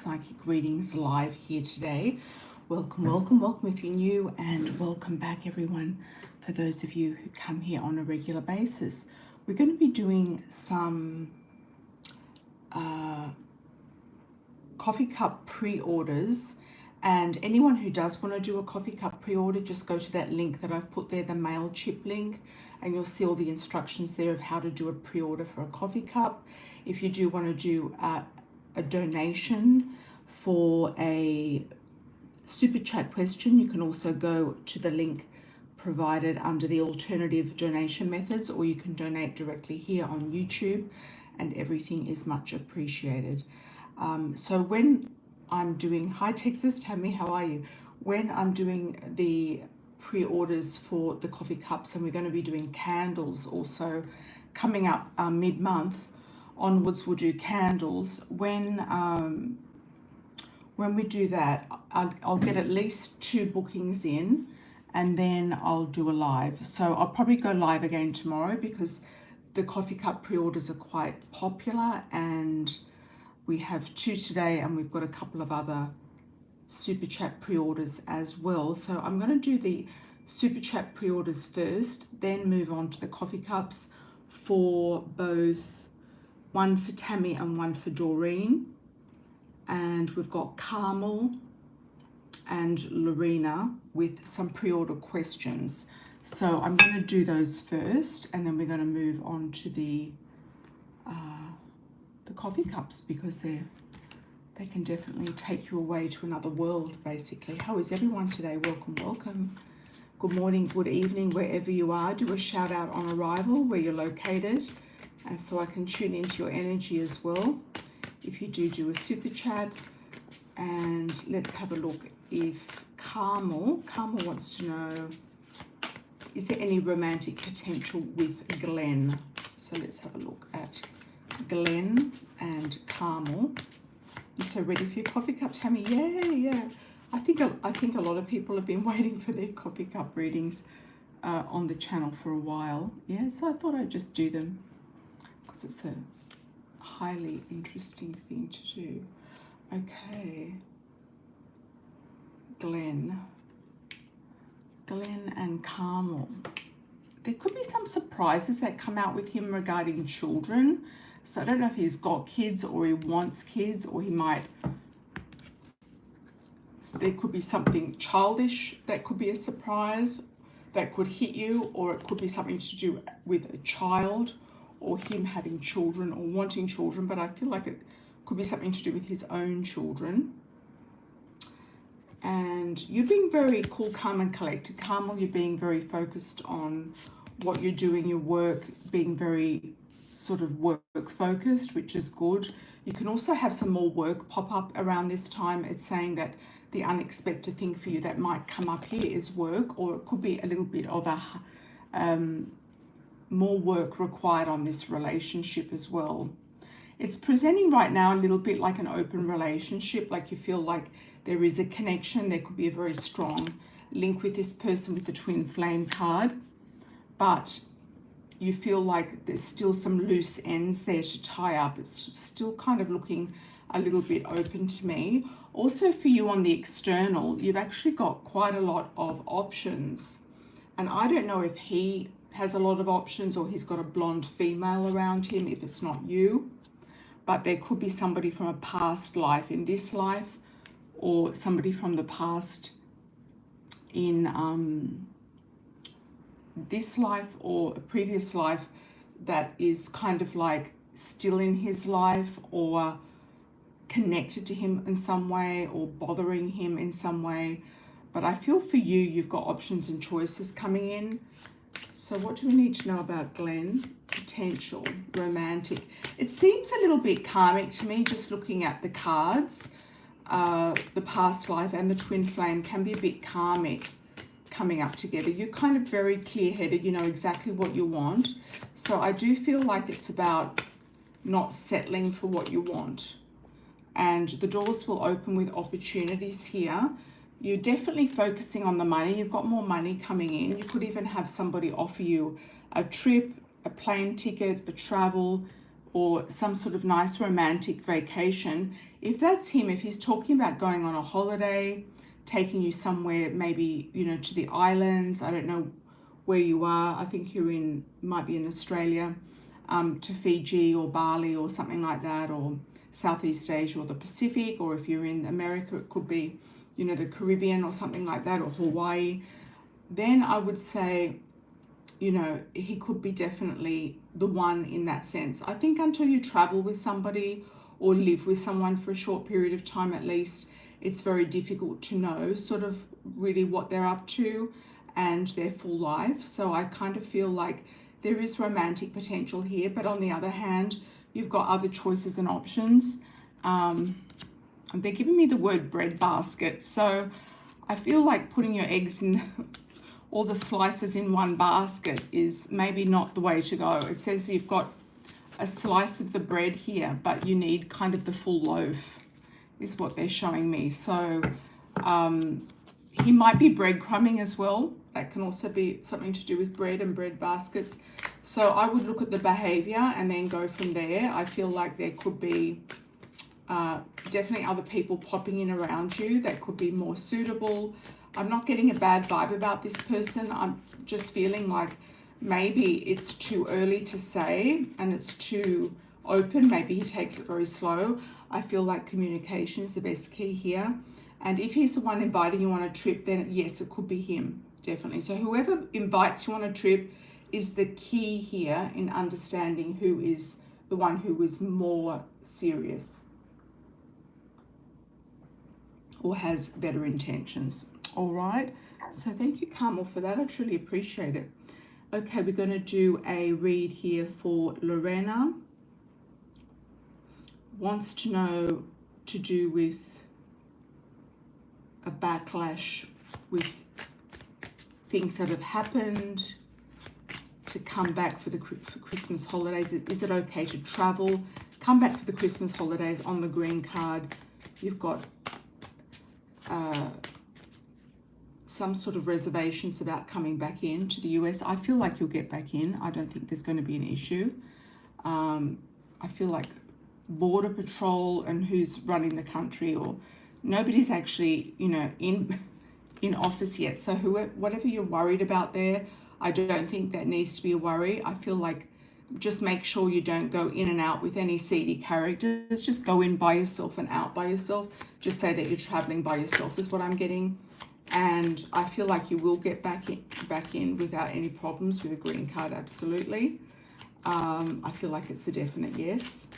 Psychic Readings live here today. Welcome if you're new, and welcome back everyone for those of you who come here on a regular basis. We're going to be doing some coffee cup pre-orders, and anyone who does want to do a coffee cup pre-order, just go to that link that I've put there, the MailChimp link, and you'll see all the instructions there of how to do a pre-order for a coffee cup. If you do want to do a donation for a super chat question, you can also go to the link provided under the alternative donation methods, or you can donate directly here on YouTube, and everything is much appreciated. So when I'm doing, hi Texas, Tammy, how are you? When I'm doing the pre-orders for the coffee cups, and we're going to be doing candles also coming up mid-month onwards, we'll do candles. When we do that, I'll get at least 2 bookings in, and then I'll do a live. So I'll probably go live again tomorrow because the coffee cup pre-orders are quite popular, and we have 2 today, and we've got a couple of other super chat pre-orders as well. So I'm going to do the super chat pre-orders first, then move on to the coffee cups for both, one for Tammy and one for Doreen. And we've got Carmel and Lorena with some pre-order questions. So I'm going to do those first, and then we're going to move on to the coffee cups, because they can definitely take you away to another world, basically. How is everyone today? Welcome. Good morning, good evening, wherever you are. Do a shout out on arrival where you're located, and so I can tune into your energy as well if you do a super chat. And let's have a look if Carmel wants to know, is there any romantic potential with Glenn? So let's have a look at Glenn and Carmel. You're so ready for your coffee cup, Tammy? Yeah. I think a lot of people have been waiting for their coffee cup readings on the channel for a while. Yeah, so I thought I'd just do them because it's a highly interesting thing to do. Okay, Glenn and Carmel. There could be some surprises that come out with him regarding children. So I don't know if he's got kids or he wants kids, or he might, there could be something childish that could be a surprise that could hit you, or it could be something to do with a child or him having children or wanting children, but I feel like it could be something to do with his own children. And you're being very cool, calm and collected, Carmel. You're being very focused on what you're doing, your work, being very sort of work focused, which is good. You can also have some more work pop up around this time. It's saying that the unexpected thing for you that might come up here is work, or it could be a little bit of a more work required on this relationship as well. It's presenting right now a little bit like an open relationship, like you feel like there is a connection. There could be a very strong link with this person with the twin flame card, but you feel like there's still some loose ends there to tie up. It's still kind of looking a little bit open to me. Also for you on the external, you've actually got quite a lot of options, and I don't know if he has a lot of options or he's got a blonde female around him if it's not you, but there could be somebody from a past life in this life, or somebody from the past in this life or a previous life that is kind of like still in his life or connected to him in some way or bothering him in some way. But I feel for you, you've got options and choices coming in. So what do we need to know about Glenn? Potential, romantic. It seems a little bit karmic to me, just looking at the cards. The past life and the twin flame can be a bit karmic coming up together. You're kind of very clear-headed, you know exactly what you want. So I do feel like it's about not settling for what you want. And the doors will open with opportunities here. You're definitely focusing on the money. You've got more money coming in. You could even have somebody offer you a trip, a plane ticket, a travel, or some sort of nice romantic vacation. If that's him, if he's talking about going on a holiday, taking you somewhere, maybe, you know, to the islands, I don't know where you are. I think you're in, might be in Australia, to Fiji or Bali or something like that, or Southeast Asia or the Pacific, or if you're in America, it could be, you know, the Caribbean or something like that, or Hawaii. Then I would say, you know, he could be definitely the one in that sense. I think until you travel with somebody or live with someone for a short period of time at least, it's very difficult to know sort of really what they're up to and their full life. So I kind of feel like there is romantic potential here, but on the other hand, you've got other choices and options. And they're giving me the word bread basket. So I feel like putting your eggs in all the slices in one basket is maybe not the way to go. It says you've got a slice of the bread here, but you need kind of the full loaf, is what they're showing me. So he might be breadcrumbing as well. That can also be something to do with bread and bread baskets. So I would look at the behavior and then go from there. I feel like there could be definitely other people popping in around you that could be more suitable. I'm not getting a bad vibe about this person. I'm just feeling like maybe it's too early to say and it's too open. Maybe he takes it very slow. I feel like communication is the best key here. And if he's the one inviting you on a trip, then yes, it could be him, definitely. So whoever invites you on a trip is the key here in understanding who is the one who is more serious or has better intentions. All right, so thank you, Carmel, for that. I truly appreciate it. Okay, we're going to do a read here for Lorena. Wants to know to do with a backlash with things that have happened, to come back for the Christmas holidays. Is it okay to travel? Come back for the Christmas holidays on the green card. You've got some sort of reservations about coming back into the US. I feel like you'll get back in. I don't think there's going to be an issue. I feel like Border Patrol and who's running the country, or nobody's actually, you know, in office yet. So whatever you're worried about there, I don't think that needs to be a worry. I feel like just make sure you don't go in and out with any seedy characters. Just go in by yourself and out by yourself. Just say that you're traveling by yourself is what I'm getting. And I feel like you will get back in without any problems with a green card, absolutely. I feel like it's a definite yes.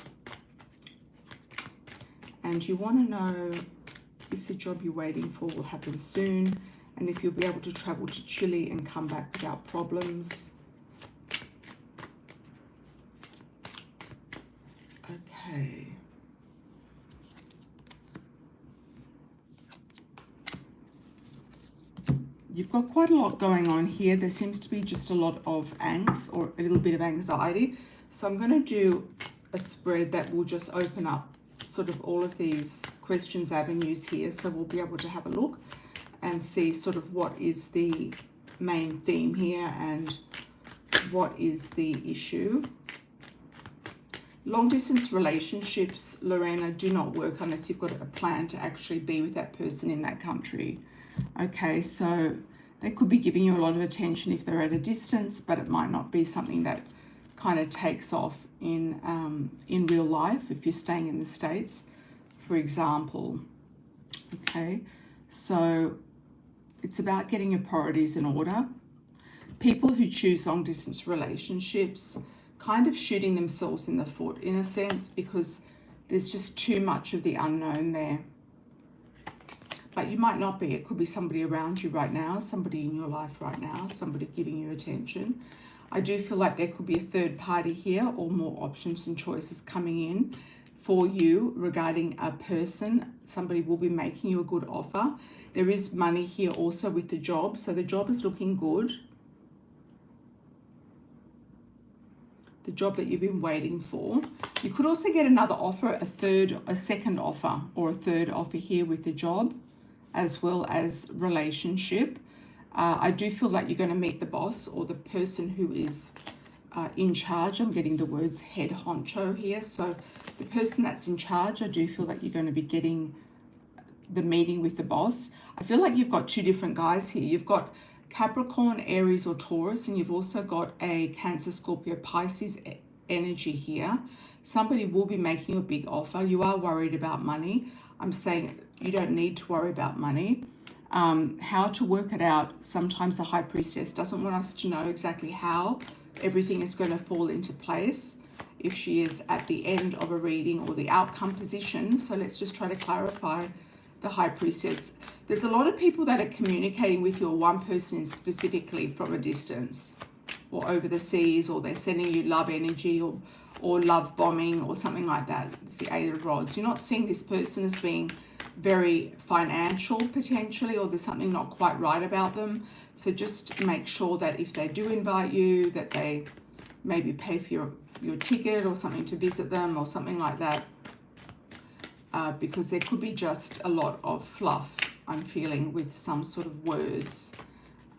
And you want to know if the job you're waiting for will happen soon, and if you'll be able to travel to Chile and come back without problems. Okay. You've got quite a lot going on here. There seems to be just a lot of angst or a little bit of anxiety. So I'm going to do a spread that will just open up sort of all of these questions avenues here. So we'll be able to have a look and see sort of what is the main theme here and what is the issue. Long distance relationships, Lorena, do not work unless you've got a plan to actually be with that person in that country. Okay, so they could be giving you a lot of attention if they're at a distance, but it might not be something that kind of takes off in real life if you're staying in the States, for example. Okay, so it's about getting your priorities in order. People who choose long distance relationships kind of shooting themselves in the foot in a sense, because there's just too much of the unknown there. But you might not be. It could be somebody around you right now, somebody in your life right now, somebody giving you attention. I do feel like there could be a third party here, or more options and choices coming in for you regarding a person. Somebody will be making you a good offer. There is money here also with the job. So the job is looking good. The job that you've been waiting for. You could also get another offer, a second offer or a third offer here with the job, as well as relationship. I do feel like you're going to meet the boss or the person who is in charge. I'm getting the words head honcho here. So the person that's in charge, I do feel that you're going to be getting the meeting with the boss. I feel like you've got two different guys here. You've got Capricorn, Aries or Taurus, and you've also got a Cancer, Scorpio, Pisces energy here. Somebody will be making you a big offer. You are worried about money. I'm saying you don't need to worry about money. How to work it out, sometimes the High Priestess doesn't want us to know exactly how everything is going to fall into place if she is at the end of a reading or the outcome position. So let's just try to clarify the High Priestess. There's a lot of people that are communicating with you, or one person specifically, from a distance or over the seas, or they're sending you love energy or love bombing or something like that. It's the Eight of Rods. You're not seeing this person as being very financial potentially, or there's something not quite right about them. So just make sure that if they do invite you, that they maybe pay for your ticket or something to visit them or something like that, because there could be just a lot of fluff, I'm feeling, with some sort of words.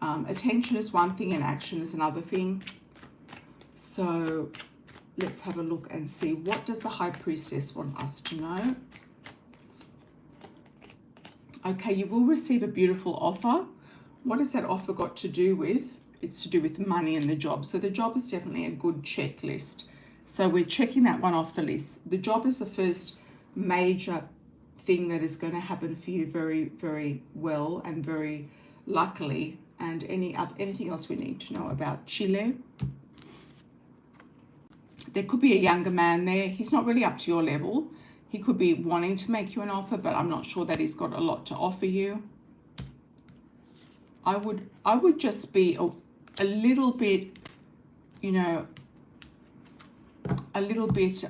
Attention is one thing and action is another thing. So let's have a look and see, what does the High Priestess want us to know? Okay, you will receive a beautiful offer. What has that offer got to do with? It's to do with money and the job. So the job is definitely a good checklist. So we're checking that one off the list. The job is the first major thing that is going to happen for you very, very well and very luckily. And anything else we need to know about Chile? There could be a younger man there. He's not really up to your level. He could be wanting to make you an offer, but I'm not sure that he's got a lot to offer you. I would just be a little bit, you know, a little bit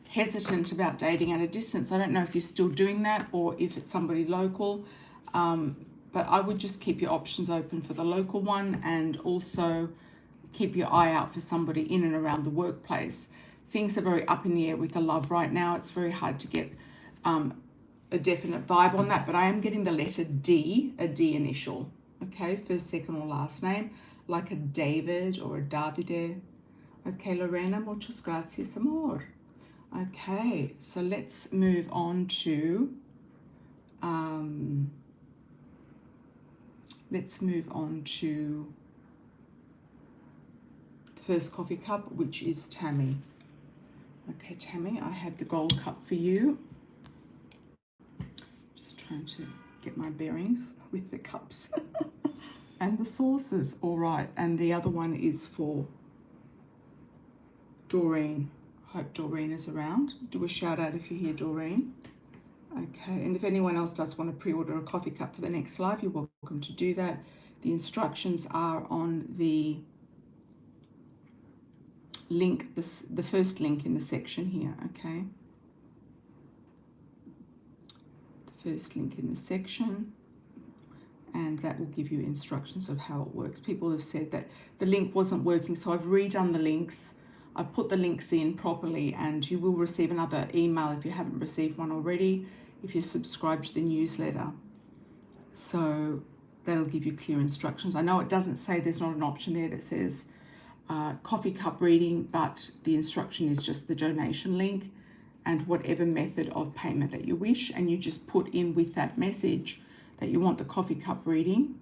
hesitant about dating at a distance. I don't know if you're still doing that or if it's somebody local, but I would just keep your options open for the local one, and also keep your eye out for somebody in and around the workplace. Things are very up in the air with the love right now. It's very hard to get a definite vibe on that, but I am getting the letter D, a D initial, okay, first, second or last name, like a David or a Davide. Okay, Lorena, muchas gracias, amor. Okay, so let's move on to the first coffee cup, which is Tammy. Okay, Tammy, I have the gold cup for you. Just trying to get my bearings with the cups and the saucers. All right, and the other one is for Doreen. Hope Doreen is around. Do a shout out if you hear Doreen. Okay, and if anyone else does want to pre-order a coffee cup for the next live, you're welcome to do that. The instructions are on the link, the first link in the section here, okay? The first link in the section, and that will give you instructions of how it works. People have said that the link wasn't working, so I've redone the links. I've put the links in properly, and you will receive another email if you haven't received one already, if you're subscribed to the newsletter. So that'll give you clear instructions. I know it doesn't say, there's not an option there that says coffee cup reading, but the instruction is just the donation link and whatever method of payment that you wish, and you just put in with that message that you want the coffee cup reading.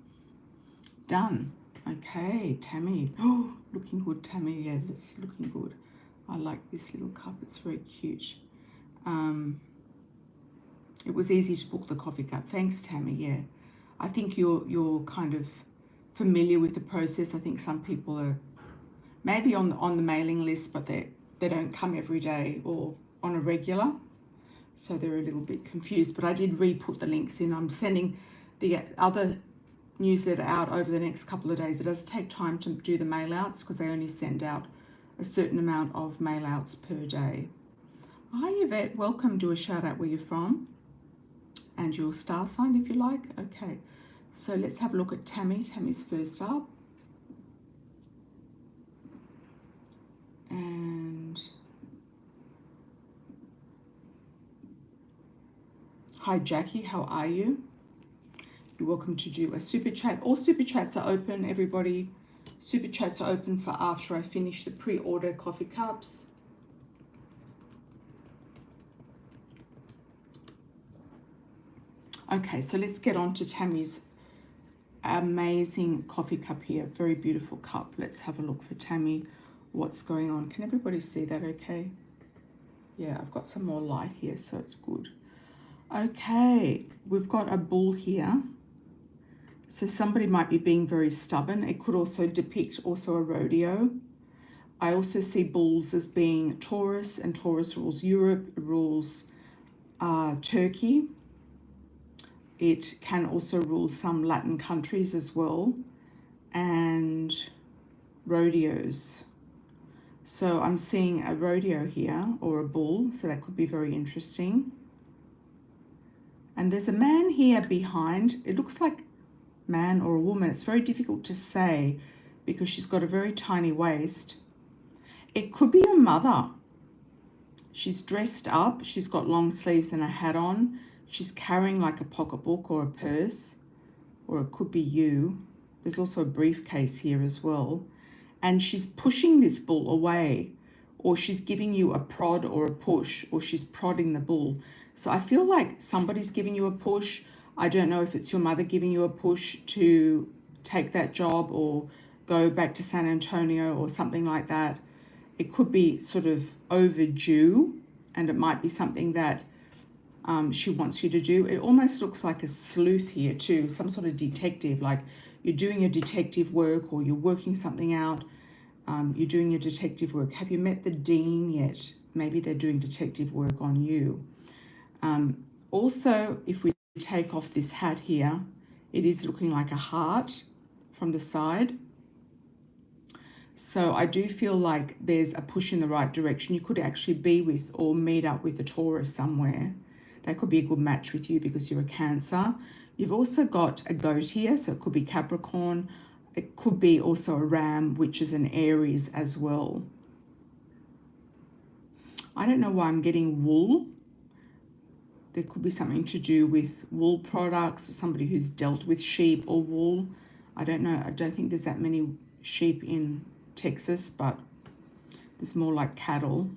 Done. Okay, Tammy. Oh, looking good, Tammy. Yeah, it's looking good. I like this little cup. It's very cute. It was easy to book the coffee cup. Thanks, Tammy. Yeah, I think you're kind of familiar with the process. I think some people are maybe on the mailing list, but they don't come every day or on a regular, so they're a little bit confused. But I did re-put the links in. I'm sending the other newsletter out over the next couple of days. It does take time to do the mail outs because they only send out a certain amount of mail outs per day. Hi Yvette, welcome. Do a shout out where you're from and your star sign if you like. Okay, so let's have a look at Tammy. Tammy's first up. And hi Jackie, how are you? You're welcome to do a super chat. All super chats are open, everybody. Super chats are open for after I finish the pre-order coffee cups. Okay, so let's get on to Tammy's amazing coffee cup here. Very beautiful cup. Let's have a look for Tammy. What's going on? Can everybody see that okay? Yeah, I've got some more light here, so it's good. Okay, we've got a bull here. So somebody might be being very stubborn. It could also depict also a rodeo. I also see bulls as being Taurus, and Taurus rules Europe, rules Turkey. It can also rule some Latin countries as well, and rodeos. So I'm seeing a rodeo here, or a bull, so that could be very interesting. And there's a man here behind. It looks like man or a woman. It's very difficult to say because she's got a very tiny waist. It could be your mother. She's dressed up. She's got long sleeves and a hat on. She's carrying like a pocketbook or a purse, or it could be you. There's also a briefcase here as well. And she's pushing this bull away, or she's giving you a prod or a push, or she's prodding the bull. So I feel like somebody's giving you a push. I don't know if it's your mother giving you a push to take that job or go back to San Antonio or something like that. It could be sort of overdue, and it might be something that she wants you to do. It almost looks like a sleuth here too, some sort of detective, like you're doing your detective work or you're working something out. You're doing your detective work. Have you met the dean yet? Maybe they're doing detective work on you. Also, if we take off this hat here, it is looking like a heart from the side. So I do feel like there's a push in the right direction. You could actually be with or meet up with a Taurus somewhere. That could be a good match with you because you're a Cancer. You've also got a goat here, so it could be Capricorn. It could be also a ram, which is an Aries as well. I don't know why I'm getting wool. There could be something to do with wool products, or somebody who's dealt with sheep or wool. I don't know. I don't think there's that many sheep in Texas, but there's more like cattle.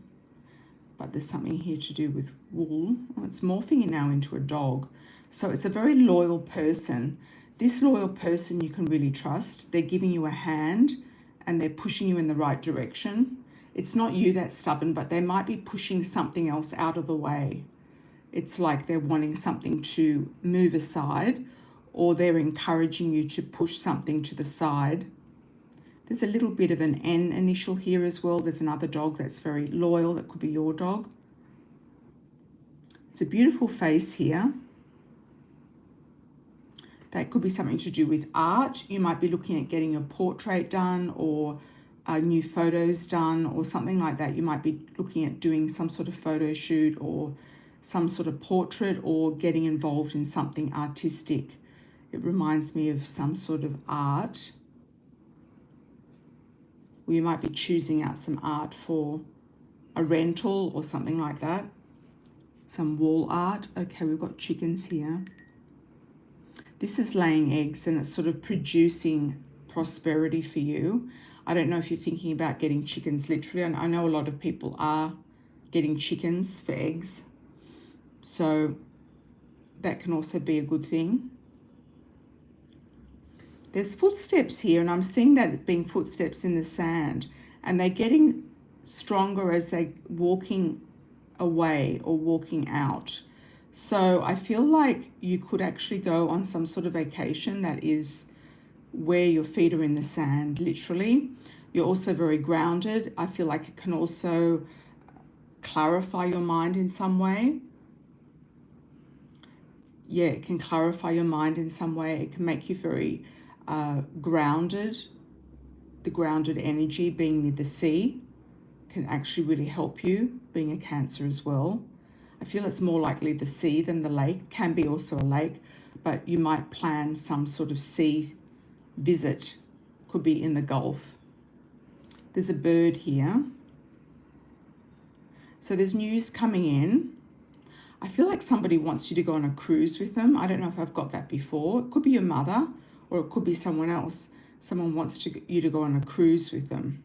But there's something here to do with wool. Oh, it's morphing now into a dog. So it's a very loyal person. This loyal person you can really trust. They're giving you a hand and they're pushing you in the right direction. It's not you that's stubborn, but they might be pushing something else out of the way. It's like they're wanting something to move aside, or they're encouraging you to push something to the side. There's a little bit of an N initial here as well. There's another dog that's very loyal. That could be your dog. It's a beautiful face here. That could be something to do with art. You might be looking at getting your portrait done, or new photos done, or something like that. You might be looking at doing some sort of photo shoot or some sort of portrait, or getting involved in something artistic. It reminds me of some sort of art. Or you might be choosing out some art for a rental or something like that. Some wall art. Okay, we've got chickens here. This is laying eggs and it's sort of producing prosperity for you. I don't know if you're thinking about getting chickens literally. I know a lot of people are getting chickens for eggs. So that can also be a good thing. There's footsteps here, and I'm seeing that being footsteps in the sand, and they're getting stronger as they're walking away or walking out. So I feel like you could actually go on some sort of vacation that is where your feet are in the sand, literally. You're also very grounded. I feel like it can also clarify your mind in some way. Yeah, it can clarify your mind in some way. It can make you very grounded. The grounded energy, being near the sea, can actually really help you, being a Cancer as well. I feel it's more likely the sea than the lake. Can be also a lake, but you might plan some sort of sea visit. Could be in the Gulf. There's a bird here. So there's news coming in. I feel like somebody wants you to go on a cruise with them. I don't know if I've got that before. It could be your mother, or it could be someone else. Someone wants you to go on a cruise with them.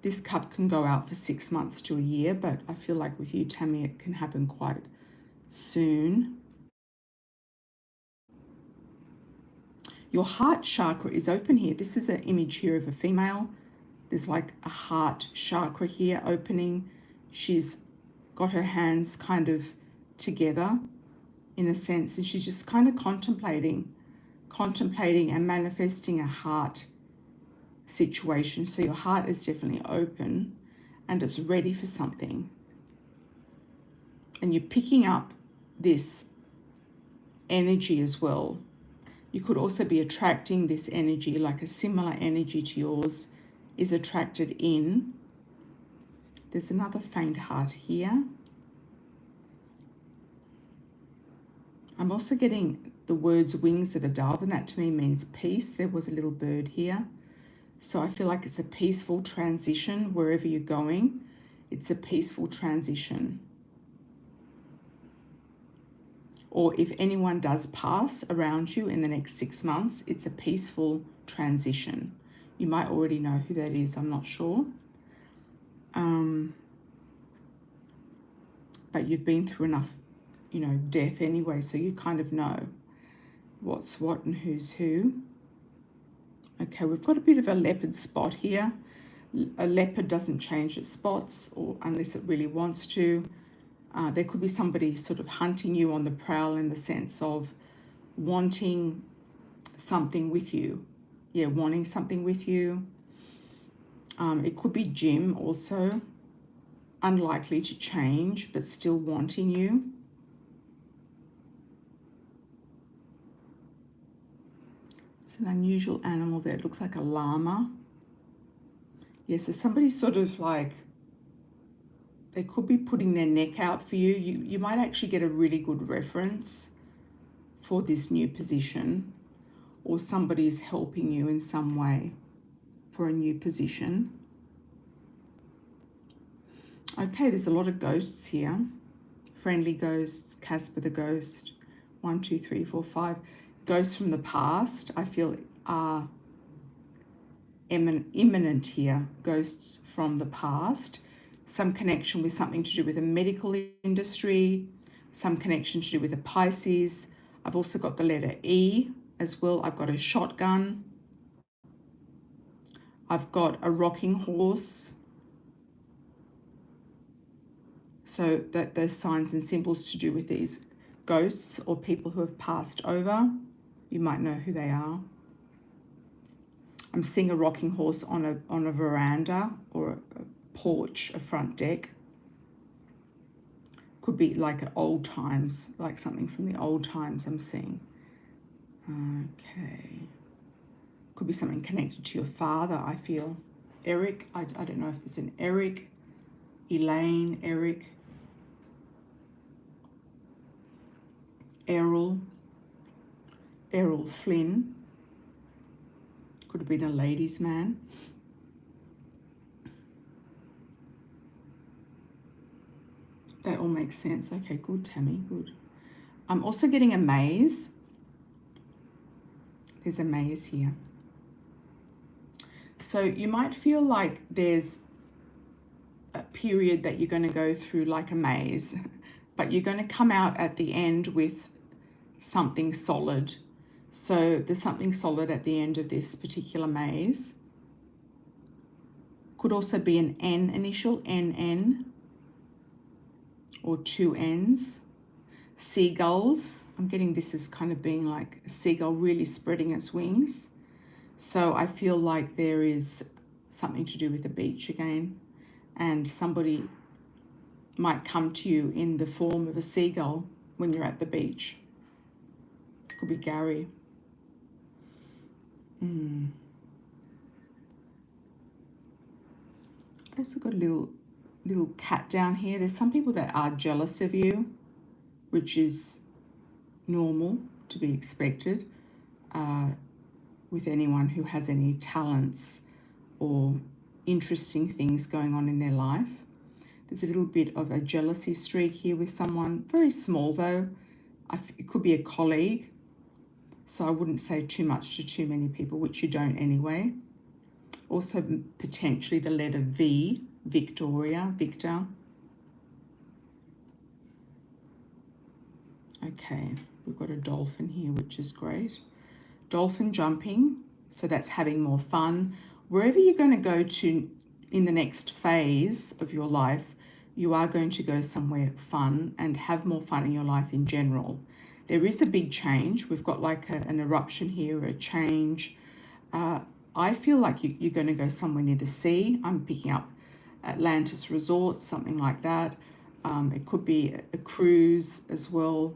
This cup can go out for 6 months to a year, but I feel like with you, Tammy, it can happen quite soon. Your heart chakra is open here. This is an image here of a female. There's like a heart chakra here opening. She's got her hands kind of together in a sense, and she's just kind of contemplating and manifesting a heart situation. So your heart is definitely open and it's ready for something. And you're picking up this energy as well. You could also be attracting this energy, like a similar energy to yours is attracted in. There's another faint heart here. I'm also getting the words wings of a dove, and that to me means peace. There was a little bird here. So I feel like it's a peaceful transition wherever you're going. It's a peaceful transition. Or if anyone does pass around you in the next 6 months, it's a peaceful transition. You might already know who that is, I'm not sure. But you've been through enough, death anyway, so you kind of know what's what and who's who. Okay, we've got a bit of a leopard spot here. A leopard doesn't change its spots, or unless it really wants to. There could be somebody sort of hunting you on the prowl in the sense of wanting something with you. Yeah, wanting something with you. It could be Jim also, unlikely to change, but still wanting you. It's an unusual animal there. It looks like a llama. Yeah, so somebody's sort of like, they could be putting their neck out for you. You might actually get a really good reference for this new position, or somebody's helping you in some way for a new position. Okay, there's a lot of ghosts here. Friendly ghosts, Casper the ghost, 1, 2, 3, 4, 5. Ghosts from the past, I feel, are imminent here. Ghosts from the past. Some connection with something to do with the medical industry. Some connection to do with a Pisces. I've also got the letter E as well. I've got a shotgun. I've got a rocking horse. So that those signs and symbols to do with these ghosts or people who have passed over. You might know who they are. I'm seeing a rocking horse on a veranda or a porch, a front deck. Could be like old times, like something from the old times I'm seeing. Okay. Could be something connected to your father, I feel. Eric, I don't know if there's an Eric, Elaine, Eric, Errol Flynn. Could have been a ladies' man. That all makes sense. Okay, good, Tammy, good. I'm also getting a maze. There's a maze here. So you might feel like there's a period that you're going to go through like a maze, but you're going to come out at the end with something solid. So there's something solid at the end of this particular maze. Could also be an N initial, NN, or 2 N's. Seagulls. I'm getting this as kind of being like a seagull really spreading its wings. So I feel like there is something to do with the beach again, and somebody might come to you in the form of a seagull when you're at the beach. Could be Gary. Also got a little cat down here. There's some people that are jealous of you, which is normal to be expected with anyone who has any talents or interesting things going on in their life. There's a little bit of a jealousy streak here with someone, very small though. It could be a colleague. So I wouldn't say too much to too many people, which you don't anyway. Also potentially the letter V, Victoria, Victor. Okay, we've got a dolphin here, which is great. Dolphin jumping, so that's having more fun. Wherever you're going to go to in the next phase of your life, you are going to go somewhere fun and have more fun in your life in general. There is a big change. We've got like an eruption here, a change. I feel like you're going to go somewhere near the sea. I'm picking up Atlantis Resorts, something like that. It could be a cruise as well,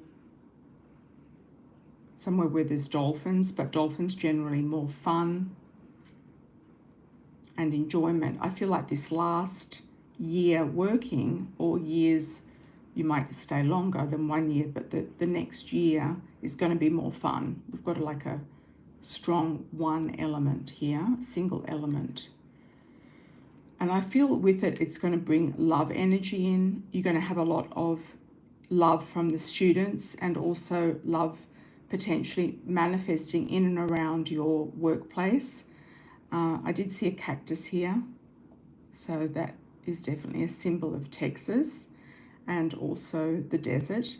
somewhere where there's dolphins, but dolphins generally more fun and enjoyment. I feel like this last year working, or years, you might stay longer than 1 year, but the next year is going to be more fun. We've got like a strong one element here, single element. And I feel with it, it's going to bring love energy in. You're going to have a lot of love from the students, and also love potentially manifesting in and around your workplace. I did see a cactus here, so that is definitely a symbol of Texas and also the desert.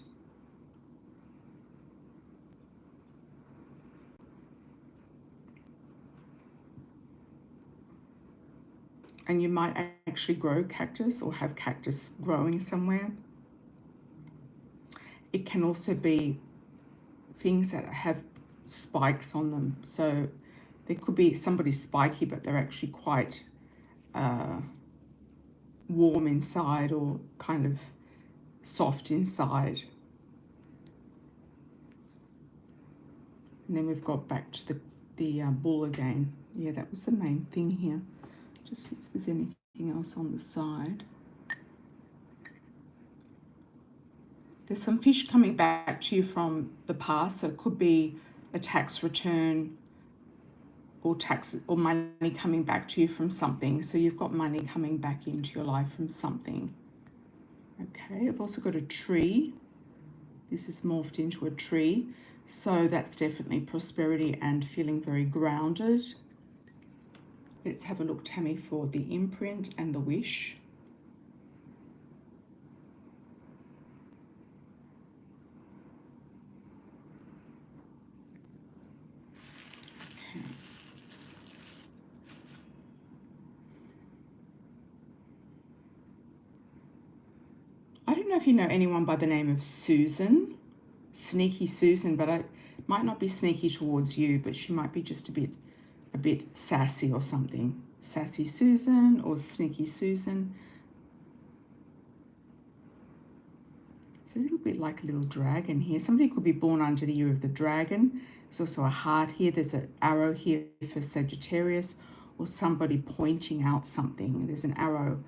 And you might actually grow cactus or have cactus growing somewhere. It can also be things that have spikes on them. So there could be somebody spiky, but they're actually quite warm inside, or kind of soft inside. And then we've got back to the bull again. Yeah, that was the main thing here. Just see if there's anything else on the side. There's some fish coming back to you from the past, so it could be a tax return, or tax, or money coming back to you from something. So you've got money coming back into your life from something. Okay, I've also got a tree. This is morphed into a tree. So that's definitely prosperity and feeling very grounded. Let's have a look, Tammy, for the imprint and the wish. Okay. I don't know if you know anyone by the name of Susan, Sneaky Susan, but I might not be sneaky towards you, but she might be just a bit sassy or something. Sassy Susan or Sneaky Susan. It's a little bit like a little dragon here. Somebody could be born under the year of the dragon. There's also a heart here. There's an arrow here for Sagittarius, or somebody pointing out something. There's an arrow.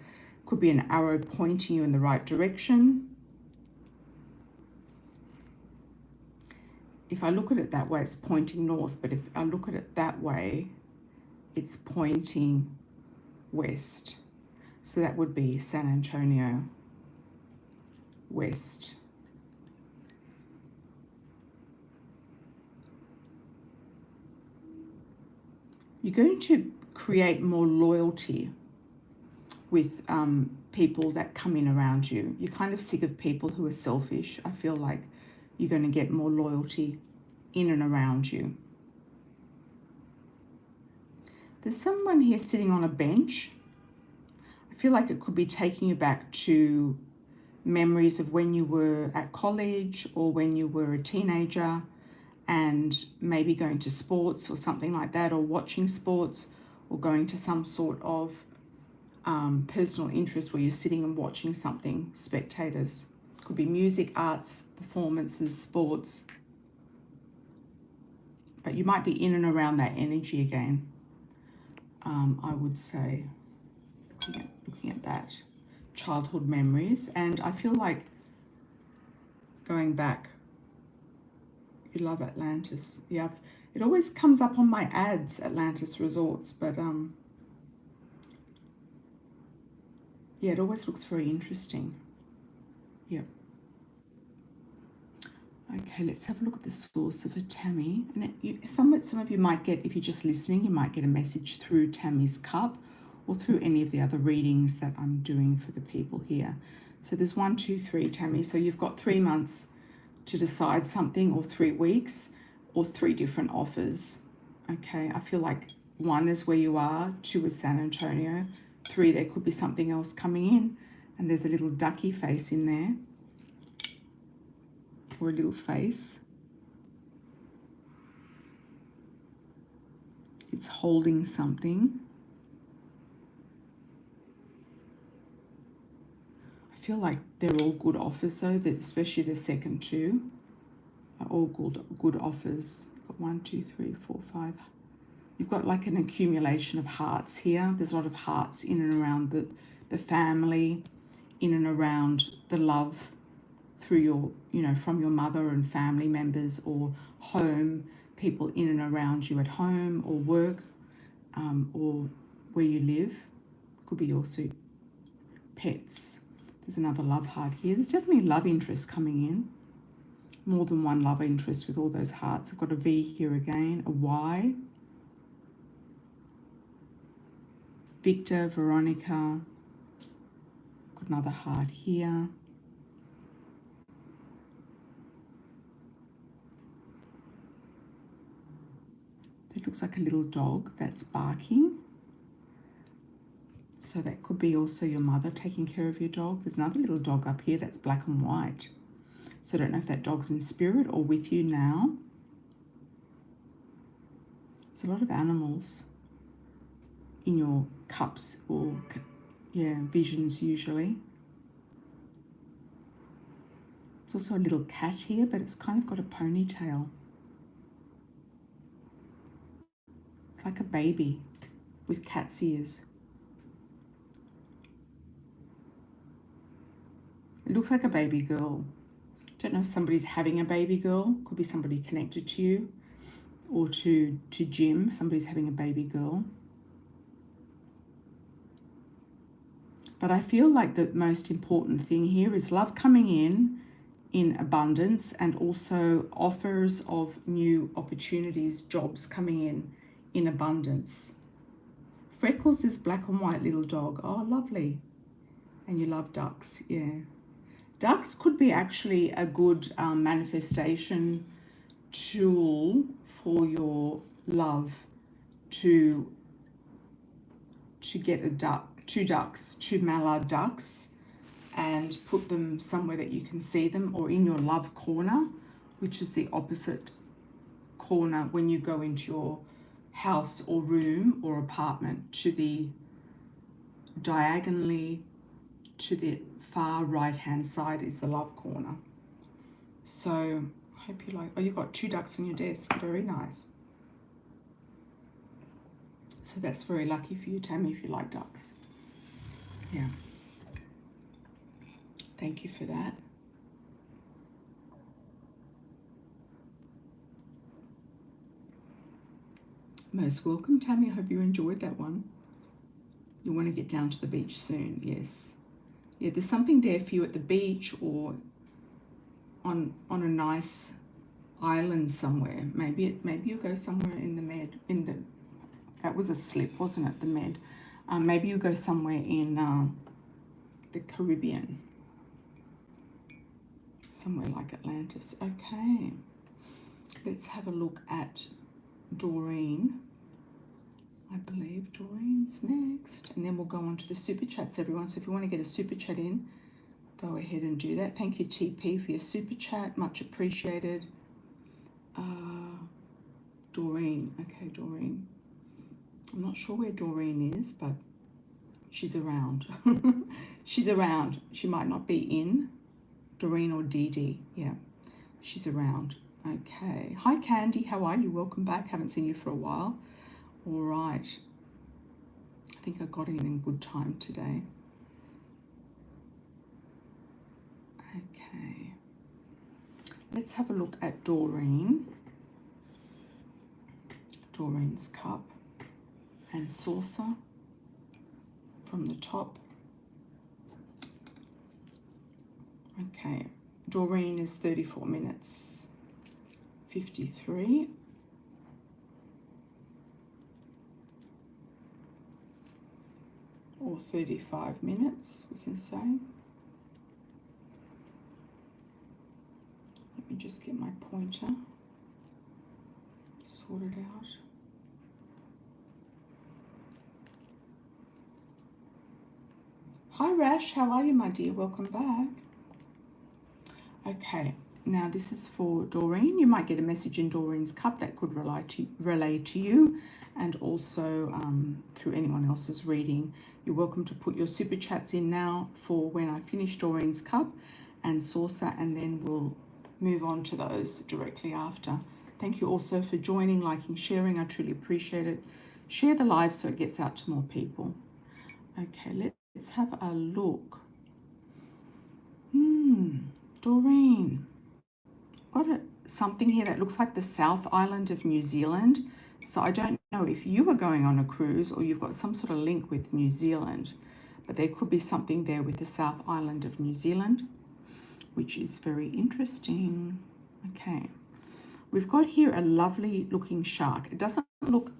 Could be an arrow pointing you in the right direction. If I look at it that way, it's pointing north, but if I look at it that way, it's pointing west. So that would be San Antonio, west. You're going to create more loyalty with people that come in around you. You're kind of sick of people who are selfish. I feel like you're going to get more loyalty in and around you. There's someone here sitting on a bench. I feel like it could be taking you back to memories of when you were at college or when you were a teenager, and maybe going to sports or something like that, or watching sports, or going to some sort of personal interest where you're sitting and watching something, spectators. Could be music, arts, performances, sports. But you might be in and around that energy again, I would say, looking at that. Childhood memories. And I feel like going back, you love Atlantis. Yeah, it always comes up on my ads, Atlantis Resorts, but yeah, it always looks very interesting. Yeah. Okay, let's have a look at the source of a Tammy. And some of you might get, if you're just listening, you might get a message through Tammy's cup or through any of the other readings that I'm doing for the people here. So there's 1, 2, 3, Tammy. So you've got 3 months to decide something, or 3 weeks, or 3 different offers. Okay, I feel like 1 is where you are, 2 is San Antonio, 3 there could be something else coming in, and there's a little ducky face in there, or a little face. It's holding something. I feel like they're all good offers though, that especially the second 2 are all good offers. Got 1, 2, 3, 4, 5. You've got like an accumulation of hearts here. There's a lot of hearts in and around the family, in and around the love through your, from your mother and family members, or home, people in and around you at home or work, or where you live. Could be also pets. There's another love heart here. There's definitely love interest coming in. More than one love interest with all those hearts. I've got a V here again, a Y. Victor, Veronica. Got another heart here. That looks like a little dog that's barking. So that could be also your mother taking care of your dog. There's another little dog up here that's black and white. So I don't know if that dog's in spirit or with you now. There's a lot of animals in your cups, or visions usually. There's also a little cat here, but it's kind of got a ponytail. It's like a baby with cat's ears. It looks like a baby girl. Don't know if somebody's having a baby girl. Could be somebody connected to you, or to Jim. Somebody's having a baby girl. But I feel like the most important thing here is love coming in abundance, and also offers of new opportunities, jobs coming in abundance. Freckles is black and white little dog. Oh, lovely. And you love ducks, yeah. Ducks could be actually a good manifestation tool for your love, to get a duck, 2 ducks, 2 mallard ducks, and put them somewhere that you can see them, or in your love corner, which is the opposite corner when you go into your house or room or apartment. To the diagonally to the far right hand side is the love corner. So I hope you like. Oh, you've got 2 ducks on your desk. Very nice. So that's very lucky for you, Tammy, if you like ducks. Yeah. Thank you for that. Most welcome, Tammy. I hope you enjoyed that one. You want to get down to the beach soon, yes. Yeah, there's something there for you at the beach, or on a nice island somewhere. Maybe you go somewhere in the Med. That was a slip, wasn't it? The Med. Maybe you go somewhere in the Caribbean, somewhere like Atlantis. Okay, let's have a look at Doreen. I believe Doreen's next, and then we'll go on to the super chats, everyone. So if you want to get a super chat in, go ahead and do that. Thank you, TP, for your super chat, much appreciated. Doreen, okay, Doreen. I'm not sure where Doreen is, but she's around. She's around. She might not be in. Doreen or Dee Dee, yeah, she's around. Okay, hi Candy, how are you? Welcome back. Haven't seen you for a while. All right. I think I got in good time today. Okay. Let's have a look at Doreen. Doreen's cup and saucer from the top. Okay. Doreen is 34 minutes 53. Or 35 minutes, we can say. Let me just get my pointer sorted out. Hi Rash, how are you, my dear? Welcome back. Okay, now this is for Doreen. You might get a message in Doreen's cup that could relay to you, and also through anyone else's reading. You're welcome to put your super chats in now for when I finish Doreen's cup and saucer, and then we'll move on to those directly after. Thank you also for joining, liking, sharing. I truly appreciate it. Share the live so it gets out to more people. Okay, let's have a look. Doreen, got something here that looks like the South Island of New Zealand. So I don't know if you were going on a cruise or you've got some sort of link with New Zealand, but there could be something there with the South Island of New Zealand, which is very interesting. Okay, we've got here a lovely looking shark. It doesn't look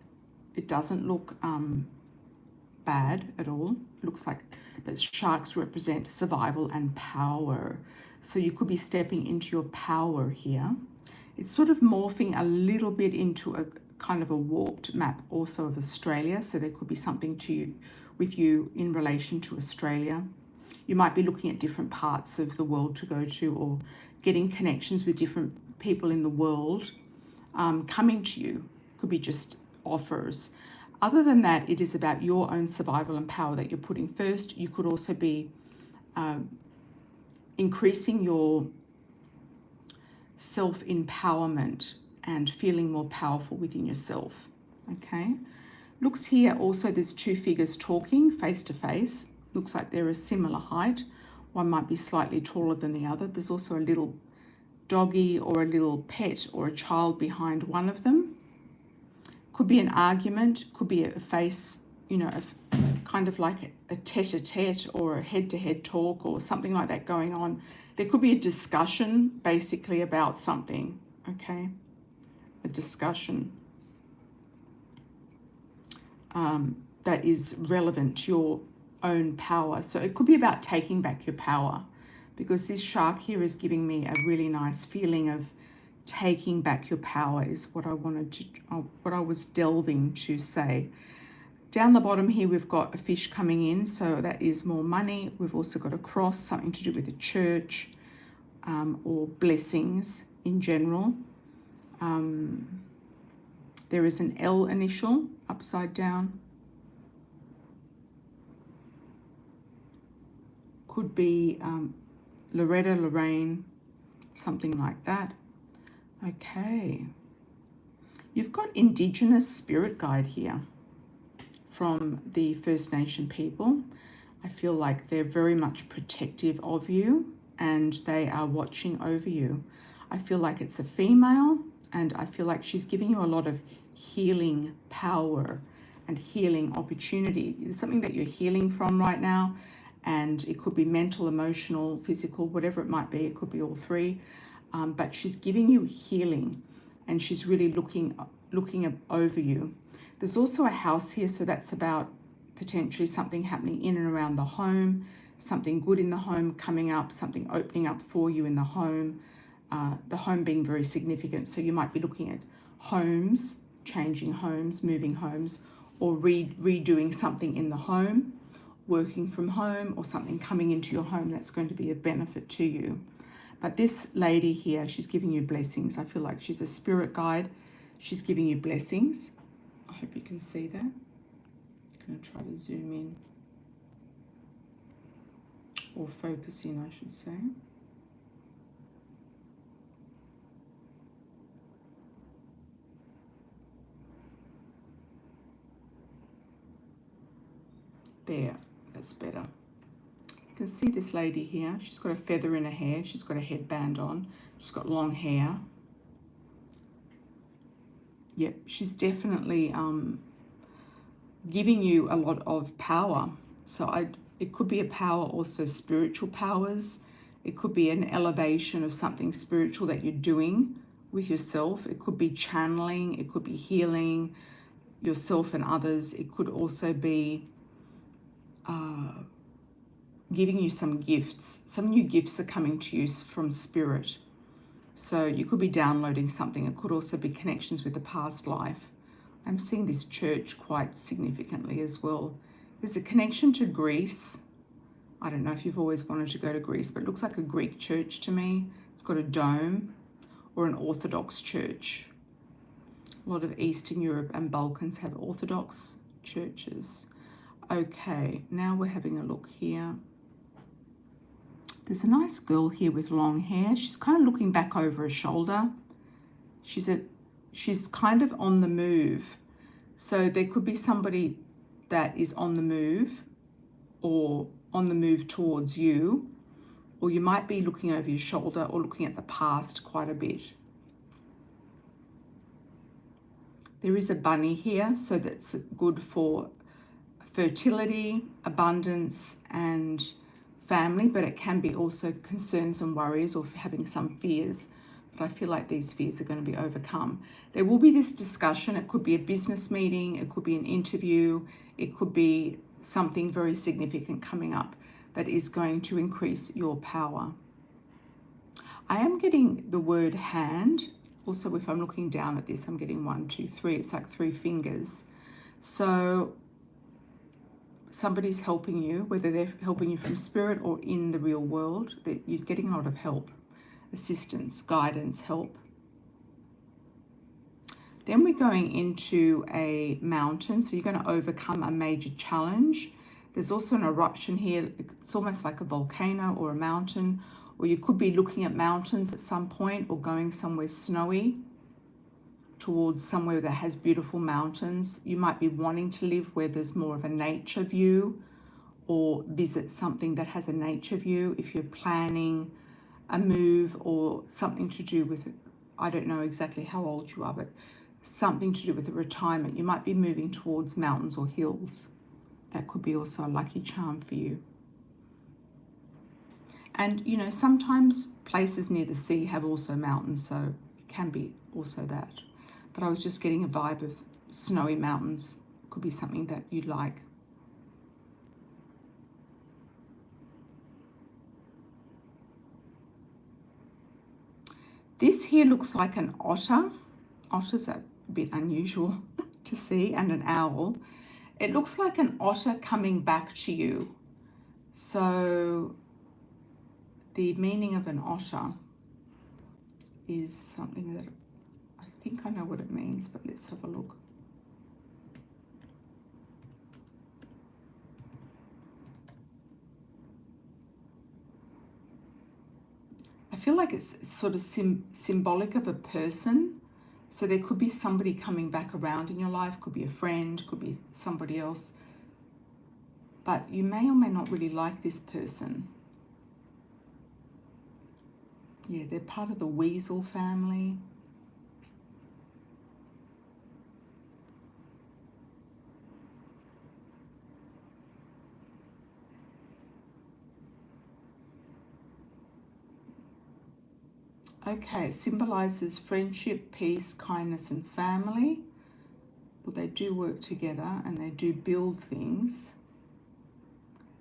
bad at all. It looks like, but sharks represent survival and power. So you could be stepping into your power here. It's sort of morphing a little bit into a kind of a warped map also of Australia. So there could be something with you in relation to Australia. You might be looking at different parts of the world to go to, or getting connections with different people in the world coming to you. Could be just offers. Other than that, it is about your own survival and power that you're putting first. You could also be increasing your self-empowerment and feeling more powerful within yourself. Okay. Looks here also there's two figures talking face to face. Looks like they're a similar height. One might be slightly taller than the other. There's also a little doggy or a little pet or a child behind one of them. Could be an argument, could be a face, kind of like a tete-a-tete or a head-to-head talk or something like that going on. There could be a discussion basically about something, okay? A discussion that is relevant to your own power. So it could be about taking back your power, because this shark here is giving me a really nice feeling of taking back your power is what I what I was delving to say. Down the bottom here, we've got a fish coming in, so that is more money. We've also got a cross, something to do with the church or blessings in general. There is an L initial upside down. Could be Loretta, Lorraine, something like that. Okay. You've got Indigenous spirit guide here from the First Nation people. I feel like they're very much protective of you and they are watching over you. I feel like it's a female, and I feel like she's giving you a lot of healing power and healing opportunity. It's something that you're healing from right now, and it could be mental, emotional, physical, whatever it might be. It could be all three, but she's giving you healing, and she's really looking over you. There's also a house here, so that's about potentially something happening in and around the home, something good in the home coming up, something opening up for you in the home being very significant. So you might be looking at homes, changing homes, moving homes, or redoing something in the home, working from home, or something coming into your home that's going to be a benefit to you. But this lady here, she's giving you blessings. I feel like she's a spirit guide. She's giving you blessings. I hope you can see that. I'm going to try to zoom in, or focus in, I should say. There, that's better. You can see this lady here. She's got a feather in her hair. She's got a headband on. She's got long hair. Yep, she's definitely giving you a lot of power. So it could be a power, also spiritual powers, It could be an elevation of something spiritual that you're doing with yourself. It could be channeling. It could be healing yourself and others. It could also be giving you some gifts. Some new gifts are coming to you from spirit. So you could be downloading something. It could also be connections with the past life. I'm seeing this church quite significantly as well. There's a connection to Greece. I don't know if you've always wanted to go to Greece, but it looks like a Greek church to me. It's got a dome, or an Orthodox church. A lot of Eastern Europe and Balkans have Orthodox churches. Okay, now we're having a look here. There's a nice girl here with long hair. She's kind of looking back over her shoulder. She's kind of on the move. So there could be somebody that is on the move, or on the move towards you, or you might be looking over your shoulder or looking at the past quite a bit. There is a bunny here, so that's good for fertility, abundance, and family, but it can be also concerns and worries, or having some fears. But I feel like these fears are going to be overcome. There will be this discussion. It could be a business meeting. It could be an interview. It could be something very significant coming up that is going to increase your power. I am getting the word hand. Also, if I'm looking down at this, I'm getting 1, 2, 3. It's like 3 fingers. So somebody's helping you, whether they're helping you from spirit or in the real world, that you're getting a lot of help, assistance, guidance, help. Then we're going into a mountain, so you're going to overcome a major challenge. There's also an eruption here. It's almost like a volcano or a mountain, or you could be looking at mountains at some point, or going somewhere snowy towards somewhere that has beautiful mountains. You might be wanting to live where there's more of a nature view, or visit something that has a nature view if you're planning a move or something to do with, I don't know exactly how old you are, but something to do with a retirement. You might be moving towards mountains or hills. That could be also a lucky charm for you. And you know, sometimes places near the sea have also mountains, so it can be also that. But I was just getting a vibe of snowy mountains. Could be something that you'd like. This here looks like an otter. Otters are a bit unusual to see, and an owl. It looks like an otter coming back to you. So the meaning of an otter is something that I think I know what it means, but let's have a look. I feel like it's sort of symbolic of a person. So there could be somebody coming back around in your life, could be a friend, could be somebody else. But you may or may not really like this person. Yeah, they're part of the weasel family. Okay, it symbolizes friendship, peace, kindness, and family. Well, they do work together and they do build things,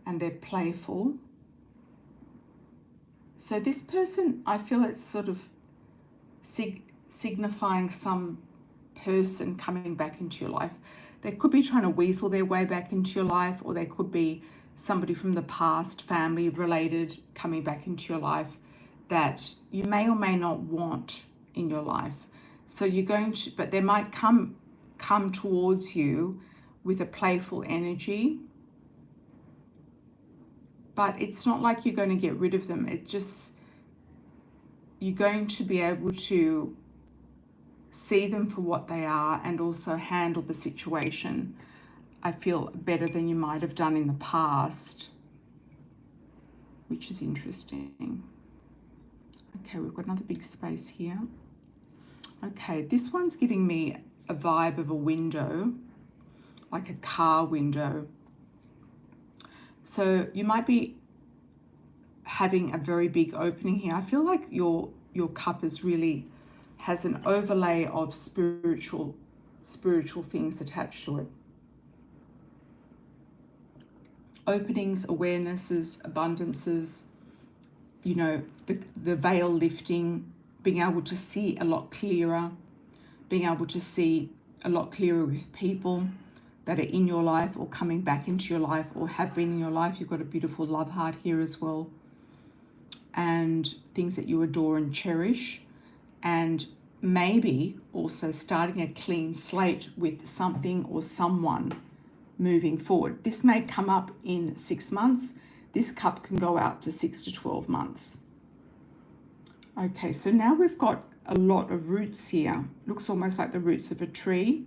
and they're playful. So this person, I feel it's sort of signifying some person coming back into your life. They could be trying to weasel their way back into your life, or they could be somebody from the past, family related, coming back into your life that you may or may not want in your life. So you're going to, but they might come towards you with a playful energy. But it's not like you're going to get rid of them. It just, you're going to be able to see them for what they are and also handle the situation, I feel, better than you might have done in the past, which is interesting. Okay, we've got another big space here. Okay, this one's giving me a vibe of a window, like a car window. So you might be having a very big opening here. I feel like your cup is really has an overlay of spiritual things attached to it. Openings, awarenesses, abundances, you know, the veil lifting, being able to see a lot clearer, being able to see a lot clearer with people that are in your life or coming back into your life or have been in your life. You've got a beautiful love heart here as well. And things that you adore and cherish. And maybe also starting a clean slate with something or someone moving forward. This may come up in 6 months. This cup can go out to 6 to 12 months. Okay, so now we've got a lot of roots here. Looks almost like the roots of a tree.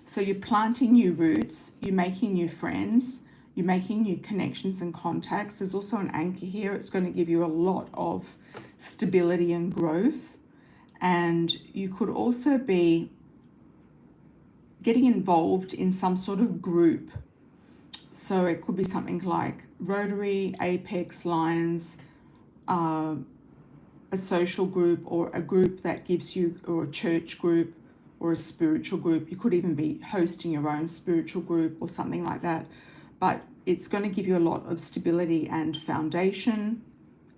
So you're planting new roots, you're making new friends, you're making new connections and contacts. There's also an anchor here. It's going to give you a lot of stability and growth. And you could also be getting involved in some sort of group. So it could be something like Rotary, Apex, Lions, a social group, or a group that gives you, or a church group, or a spiritual group. You could even be hosting your own spiritual group or something like that. But it's going to give you a lot of stability and foundation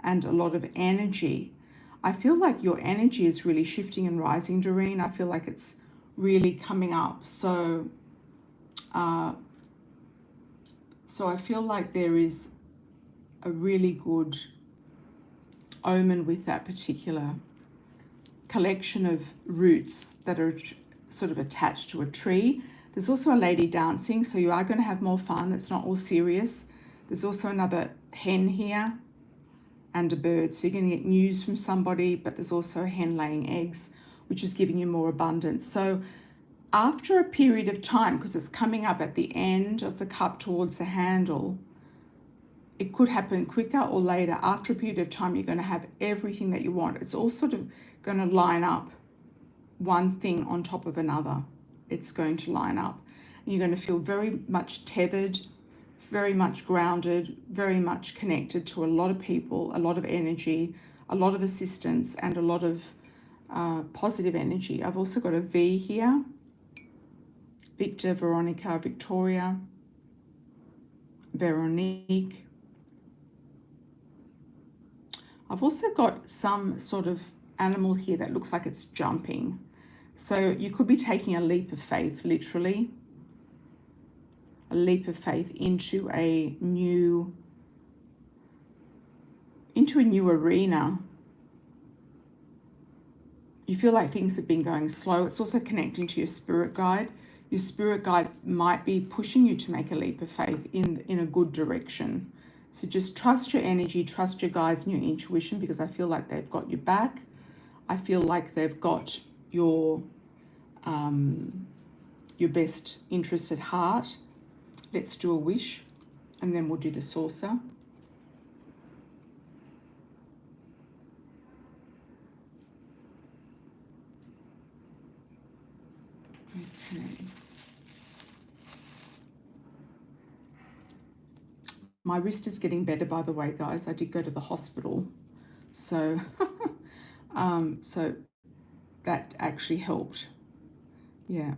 and a lot of energy. I feel like your energy is really shifting and rising, Doreen. I feel like it's really coming up. So I feel like there is a really good omen with that particular collection of roots that are sort of attached to a tree. There's also a lady dancing, so you are going to have more fun. It's not all serious. There's also another hen here and a bird. So you're going to get news from somebody, but there's also a hen laying eggs, which is giving you more abundance. So after a period of time, because it's coming up at the end of the cup towards the handle, it could happen quicker or later. After a period of time, you're going to have everything that you want. It's all sort of going to line up, one thing on top of another. It's going to line up. And you're going to feel very much tethered, very much grounded, very much connected to a lot of people, a lot of energy, a lot of assistance, and a lot of positive energy. I've also got a V here. Victor, Veronica, Victoria, Veronique. I've also got some sort of animal here that looks like it's jumping. So you could be taking a leap of faith, literally. A leap of faith into a new arena. You feel like things have been going slow. It's also connecting to your spirit guide. Your spirit guide might be pushing you to make a leap of faith in a good direction. So just trust your energy, trust your guides and your intuition, because I feel like they've got your back. I feel like they've got your best interests at heart. Let's do a wish, and then we'll do the saucer. Okay. My wrist is getting better, by the way, guys. I did go to the hospital, so so that actually helped. Yeah,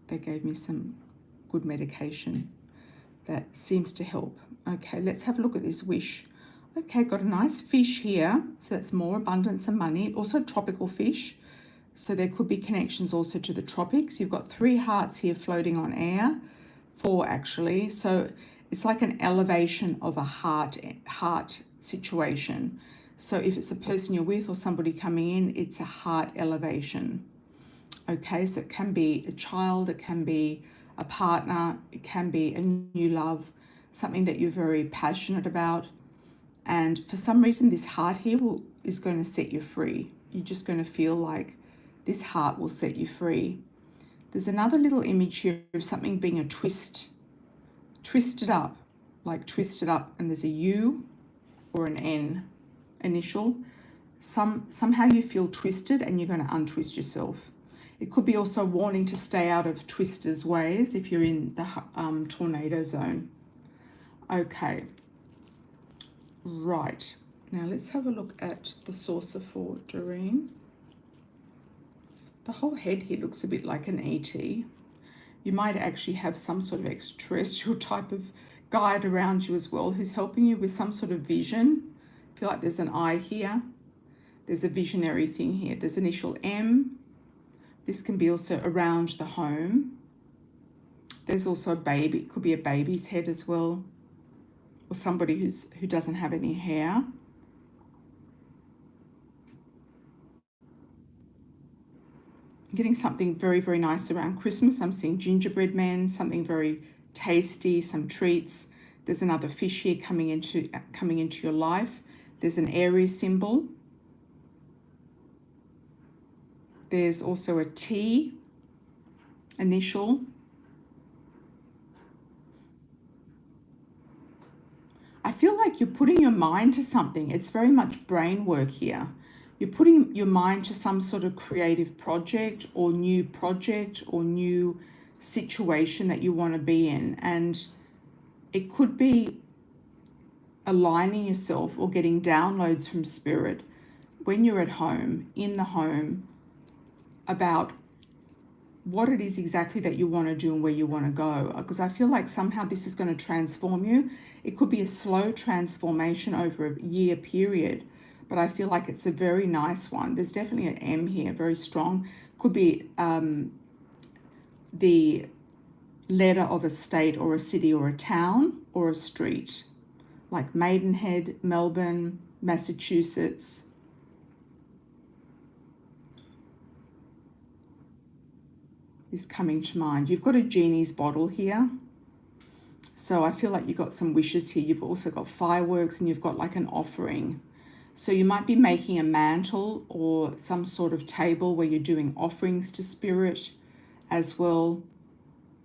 they gave me some good medication that seems to help. Okay, let's have a look at this wish. Okay, got a nice fish here, so that's more abundance and money. Also tropical fish, so there could be connections also to the tropics. You've got 3 hearts here floating on air, 4 actually. So it's like an elevation of a heart situation. So if it's a person you're with or somebody coming in, it's a heart elevation. Okay, so it can be a child, it can be a partner, it can be a new love, something that you're very passionate about. And for some reason, this heart here is going to set you free. You're just going to feel like this heart will set you free. There's another little image here of something being a twisted up, like twisted up, and there's a U or an N initial. Somehow you feel twisted and you're going to untwist yourself. It could be also warning to stay out of twisters' ways if you're in the tornado zone. Okay. Right. Now let's have a look at the saucer for Doreen. The whole head here looks a bit like an ET. You might actually have some sort of extraterrestrial type of guide around you as well who's helping you with some sort of vision. I feel like there's an eye here. There's a visionary thing here. There's initial M. This can be also around the home. There's also a baby. It could be a baby's head as well, or somebody who doesn't have any hair. I'm getting something very, very nice around Christmas. I'm seeing gingerbread men, something very tasty, some treats. There's another fish here coming into your life. There's an Aries symbol. There's also a T initial. I feel like you're putting your mind to something. It's very much brain work here. You're putting your mind to some sort of creative project or new situation that you want to be in. And it could be aligning yourself or getting downloads from spirit when you're at home, in the home, about what it is exactly that you want to do and where you want to go. Because I feel like somehow this is going to transform you. It could be a slow transformation over a year period, but I feel like it's a very nice one. There's definitely an M here, very strong. Could be the letter of a state or a city or a town or a street, like Maidenhead, Melbourne, Massachusetts. Is coming to mind. You've got a genie's bottle here. So I feel like you've got some wishes here. You've also got fireworks and you've got like an offering. So you might be making a mantle or some sort of table where you're doing offerings to spirit as well.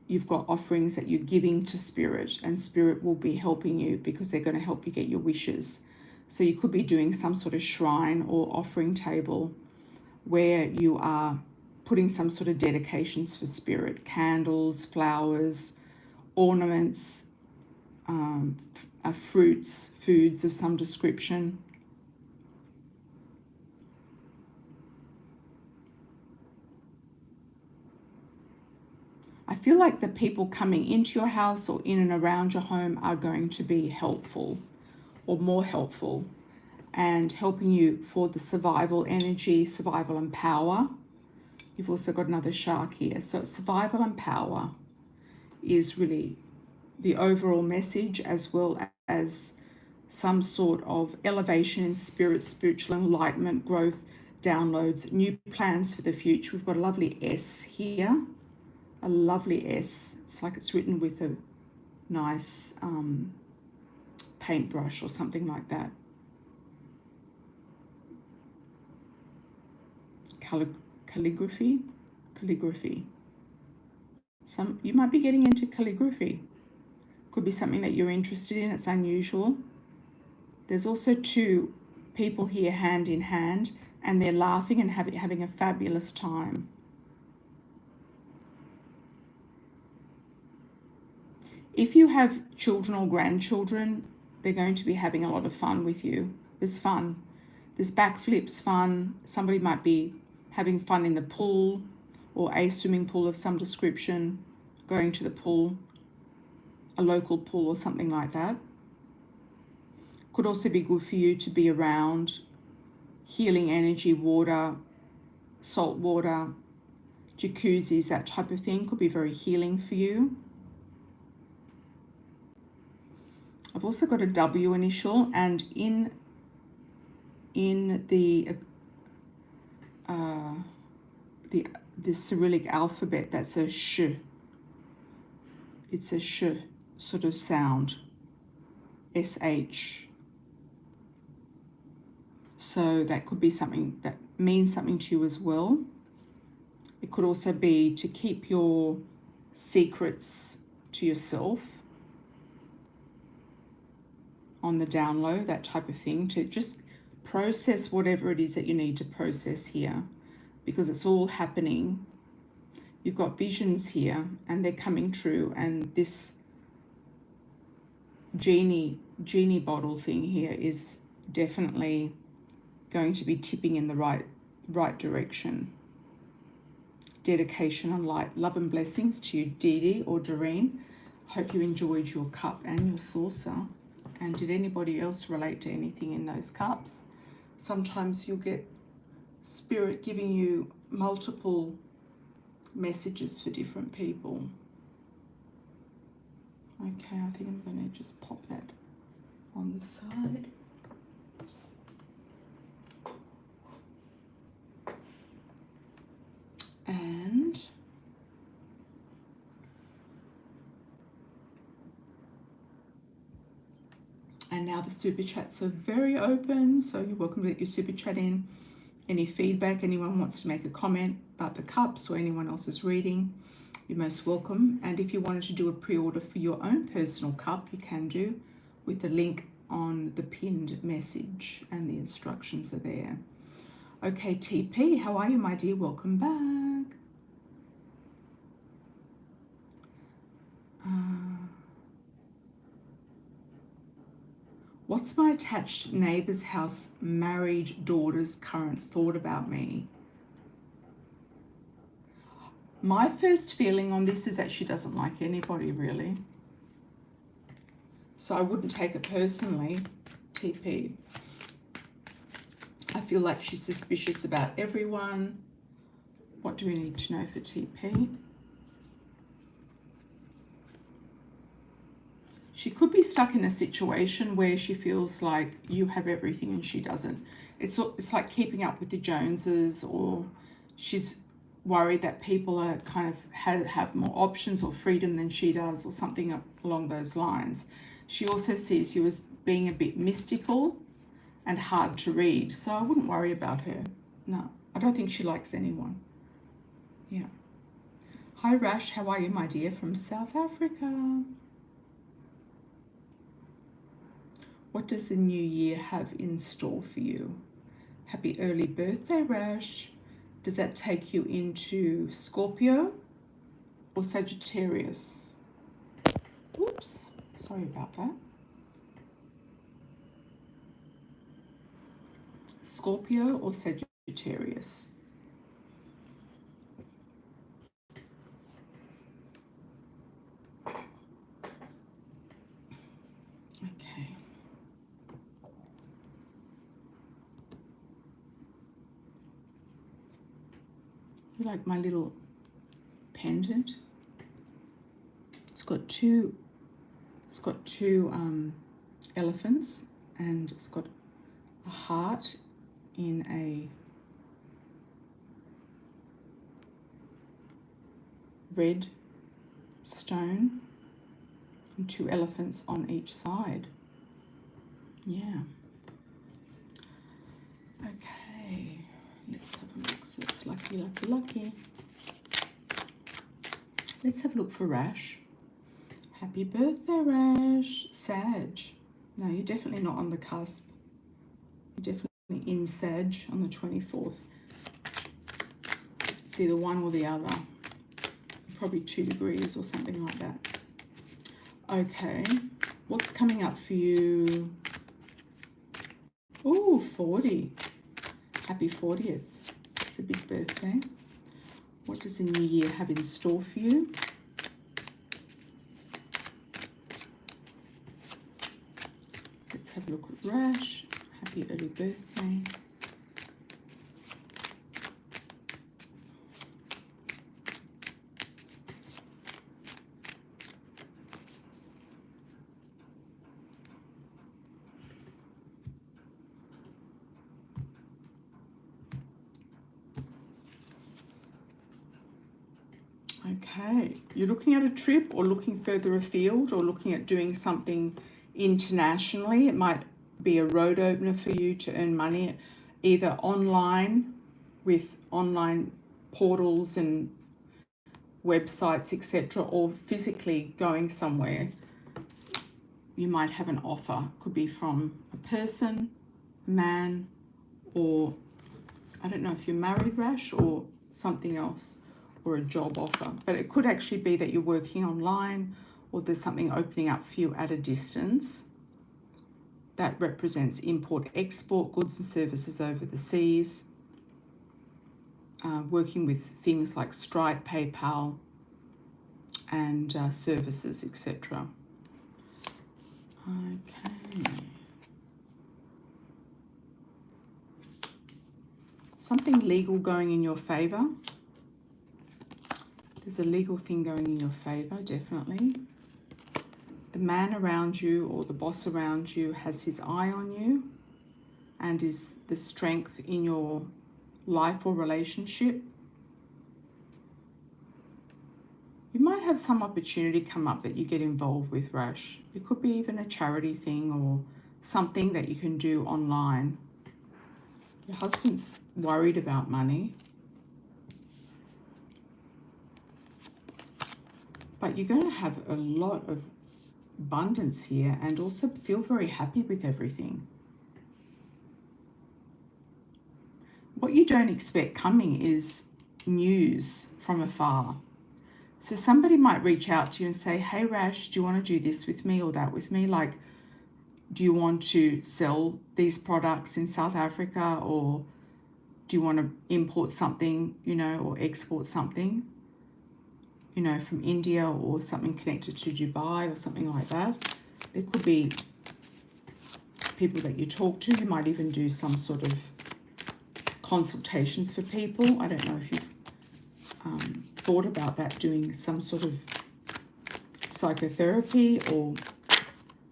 You've got offerings that you're giving to spirit, and spirit will be helping you because they're going to help you get your wishes. So you could be doing some sort of shrine or offering table where you are putting some sort of dedications for spirit, candles, flowers, ornaments, fruits, foods of some description. I feel like the people coming into your house or in and around your home are going to be helpful or more helpful and helping you for the survival energy, survival and power. You've also got another shark here. So survival and power is really the overall message, as well as some sort of elevation in spirit, spiritual enlightenment, growth, downloads, new plans for the future. We've got a lovely S here, a lovely S. It's like it's written with a nice paintbrush or something like that. Calligraphy. You might be getting into calligraphy. Could be something that you're interested in. It's unusual. There's also two people here hand in hand, and they're laughing and having a fabulous time. If you have children or grandchildren, they're going to be having a lot of fun with you. There's fun. There's backflips, fun. Somebody might be having fun in the pool or a swimming pool of some description, going to the pool, a local pool or something like that. Could also be good for you to be around healing energy, water, salt water, jacuzzis, that type of thing. Could be very healing for you. I've also got a W initial, and in the Cyrillic alphabet, that's a sh. It's a sh sort of sound, SH. So that could be something that means something to you as well. It could also be to keep your secrets to yourself on the down low, that type of thing, to just process whatever it is that you need to process here, because it's all happening. You've got visions here and they're coming true, and this genie genie bottle thing here is definitely going to be tipping in the right direction. Dedication and light. Love and blessings to you, Dee Dee or Doreen. Hope you enjoyed your cup and your saucer. And did anybody else relate to anything in those cups? Sometimes you'll get Spirit giving you multiple messages for different people. Okay, I think I'm going to just pop that on the side. And now the super chats are very open, so you're welcome to get your super chat in. Any feedback, anyone wants to make a comment about the cups or anyone else's reading, you're most welcome. And if you wanted to do a pre-order for your own personal cup, you can do with the link on the pinned message, and the instructions are there. Okay, TP, how are you, my dear? Welcome back. What's my attached neighbour's house married daughter's current thought about me? My first feeling on this is that she doesn't like anybody, really. So I wouldn't take it personally, TP. I feel like she's suspicious about everyone. What do we need to know for TP? She could be stuck in a situation where she feels like you have everything and she doesn't. It's like keeping up with the Joneses, or she's worried that people are kind of have more options or freedom than she does, or something along those lines. She also sees you as being a bit mystical and hard to read. So I wouldn't worry about her. No, I don't think she likes anyone. Yeah. Hi Rash, how are you, my dear, from South Africa? What does the new year have in store for you? Happy early birthday, Rash. Does that take you into Scorpio or Sagittarius? Oops, sorry about that. Scorpio or Sagittarius? Okay. You like my little pendant? It's got two elephants, and it's got a heart in a red stone and two elephants on each side. Yeah. Okay, let's have a look. So it's lucky, lucky, lucky. Let's have a look for Rash. Happy birthday, Rash. Sag. No, you're definitely not on the cusp. You're definitely in Sag on the 24th. It's either one or the other. Probably 2 degrees or something like that. Okay, what's coming up for you? Oh, 40. Happy 40th. It's a big birthday. What does the new year have in store for you? Let's have a look at Rash. Happy early birthday. Okay, you're looking at a trip or looking further afield or looking at doing something internationally. It might be a road opener for you to earn money, either online with online portals and websites, etc., or physically going somewhere. You might have an offer. Could be from a person, a man, or I don't know if you're married, Rash, or something else, or a job offer. But it could actually be that you're working online, or there's something opening up for you at a distance. That represents import, export, goods and services over the seas, working with things like Stripe, PayPal, and services, etc. Okay. Something legal going in your favor. There's a legal thing going in your favor, definitely. The man around you or the boss around you has his eye on you and is the strength in your life or relationship. You might have some opportunity come up that you get involved with, Rash. It could be even a charity thing or something that you can do online. Your husband's worried about money. But you're going to have a lot of abundance here and also feel very happy with everything. What you don't expect coming is news from afar. So somebody might reach out to you and say, hey Rash, do you want to do this with me or that with me? Like, do you want to sell these products in South Africa, or do you want to import something, you know, or export something, you know, from India or something connected to Dubai or something like that? There could be people that you talk to. You might even do some sort of consultations for people. I don't know if you've thought about that, doing some sort of psychotherapy or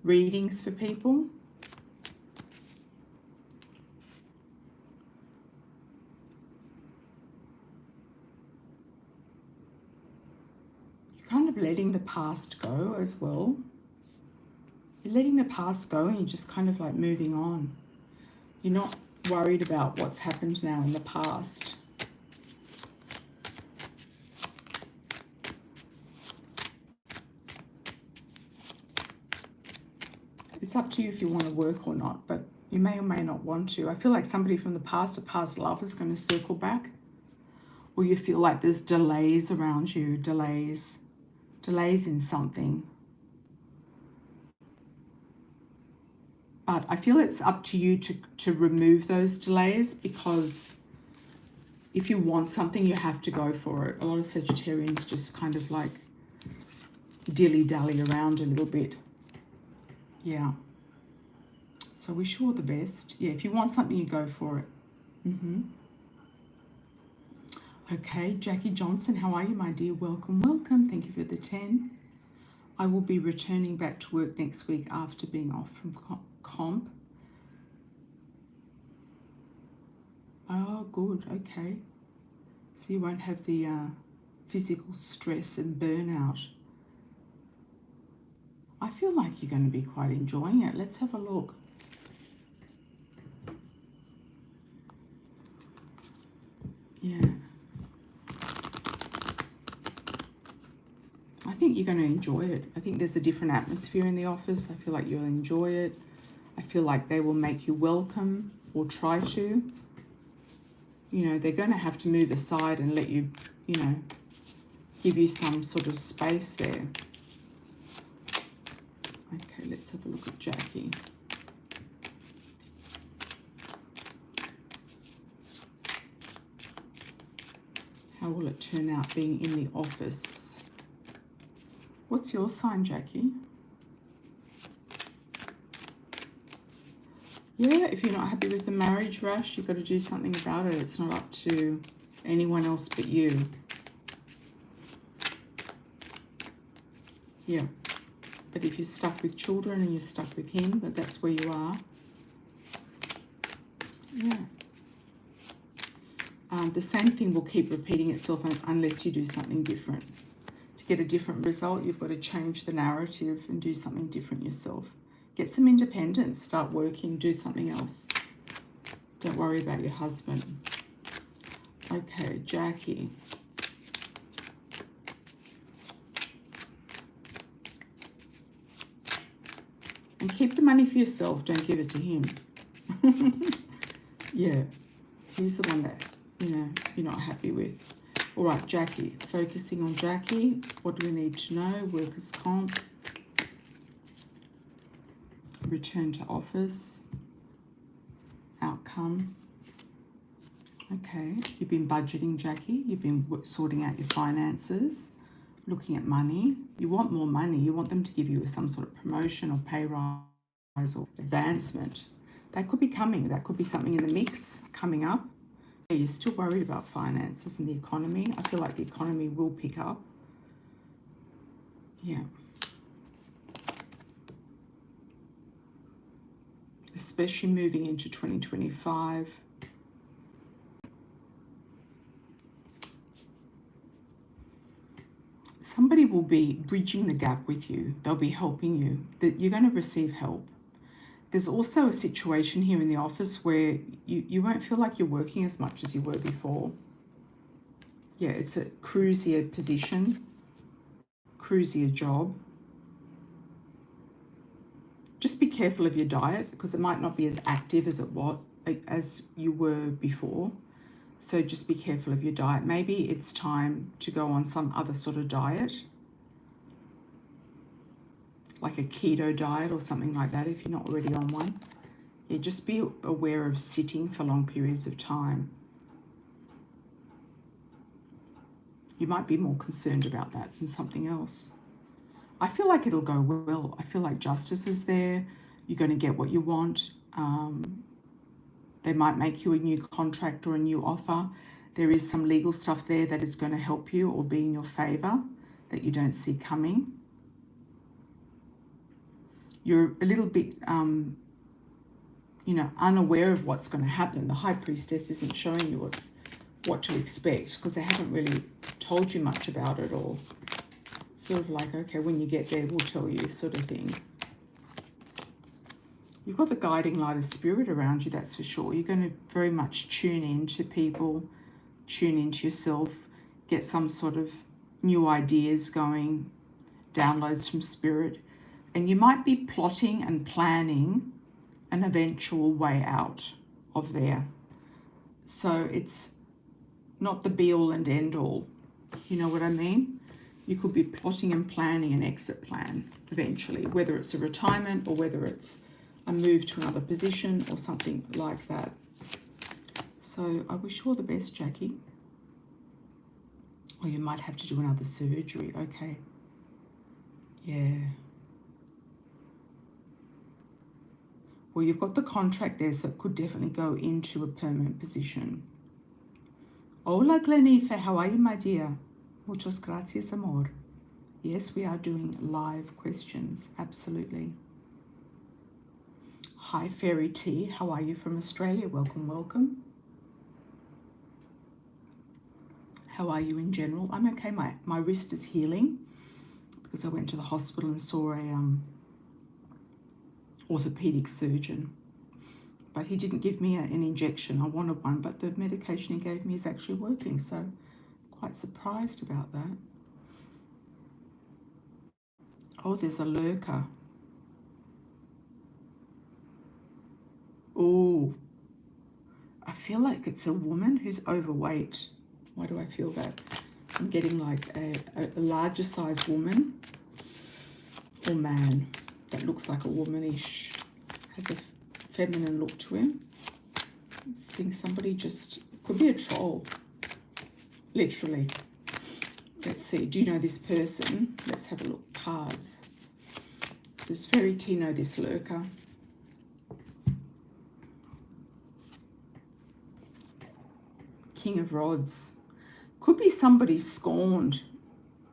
readings for people. You're kind of letting the past go as well. You're letting the past go and you're just kind of like moving on. You're not worried about what's happened now in the past. It's up to you if you want to work or not, but you may or may not want to. I feel like somebody from the past, a past love, is going to circle back. Or you feel like there's delays around you, delays in something. But I feel it's up to you to remove those delays, because if you want something, you have to go for it. A lot of Sagittarians just kind of like dilly-dally around a little bit. Yeah. So wish you all the best. Yeah, if you want something, you go for it. Okay, Jackie Johnson, how are you, my dear? Welcome, welcome. Thank you for the 10. I will be returning back to work next week after being off from comp. Oh, good. Okay. So you won't have the physical stress and burnout. I feel like you're going to be quite enjoying it. Let's have a look. Yeah. I think you're going to enjoy it. I think there's a different atmosphere in the office. I feel like you'll enjoy it. I feel like they will make you welcome, or try to. You know, they're going to have to move aside and let you, you know, give you some sort of space there. Okay, let's have a look at Jackie. How will it turn out being in the office? What's your sign, Jackie? Yeah, if you're not happy with the marriage, Rash, you've got to do something about it. It's not up to anyone else but you. Yeah. But if you're stuck with children and you're stuck with him, that's where you are. Yeah. The same thing will keep repeating itself unless you do something different. To get a different result, you've got to change the narrative and do something different yourself. Get some independence, start working, do something else. Don't worry about your husband. Okay, Jackie. And keep the money for yourself, don't give it to him. Yeah, he's the one that, you know, you're not happy with. All right, Jackie, focusing on Jackie. What do we need to know? Workers' comp. return to office, outcome. Okay, you've been budgeting, Jackie. You've been sorting out your finances, looking at money. You want more money. You want them to give you some sort of promotion or pay rise or advancement. That could be coming. That could be something in the mix coming up. Yeah, you're still worried about finances and the economy. I feel like the economy will pick up. Yeah. Especially moving into 2025. Somebody will be bridging the gap with you. They'll be helping you. That you're going to receive help. There's also a situation here in the office where you won't feel like you're working as much as you were before. Yeah, it's a cruisier position, cruisier job. Just be careful of your diet because it might not be as active as as you were before. So just be careful of your diet. Maybe it's time to go on some other sort of diet, like a keto diet or something like that if you're not already on one. Yeah, just be aware of sitting for long periods of time. You might be more concerned about that than something else. I feel like it'll go well. I feel like justice is there. You're going to get what you want. They might make you a new contract or a new offer. There is some legal stuff there that is going to help you or be in your favor that you don't see coming. You're a little bit, unaware of what's going to happen. The High Priestess isn't showing you what to expect because they haven't really told you much about it, or sort of like, okay, when you get there, we'll tell you, sort of thing. You've got the guiding light of spirit around you, that's for sure. You're going to very much tune in to people, tune into yourself, get some sort of new ideas going, downloads from spirit. And you might be plotting and planning an eventual way out of there. So it's not the be-all and end-all. You know what I mean? You could be plotting and planning an exit plan eventually, whether it's a retirement or whether it's a move to another position or something like that. So I wish you all the best, Jackie. Or you might have to do another surgery. Okay. Yeah. Well, you've got the contract there, so it could definitely go into a permanent position. Hola, Glenife. How are you, my dear? Muchas gracias, amor. Yes, we are doing live questions. Absolutely. Hi, Fairy T. How are you from Australia? Welcome, welcome. How are you in general? I'm okay. My wrist is healing because I went to the hospital and saw a orthopedic surgeon. But he didn't give me an injection. I wanted one, but the medication he gave me is actually working. So quite surprised about that. Oh, there's a lurker. Oh, I feel like it's a woman who's overweight. Why do I feel that? I'm getting like a larger sized woman or man that looks like a womanish, has a feminine look to him. Seeing somebody just, could be a troll, literally. Let's see, do you know this person? Let's have a look, cards. Does Fairy T know this lurker? King of Rods. Could be somebody scorned,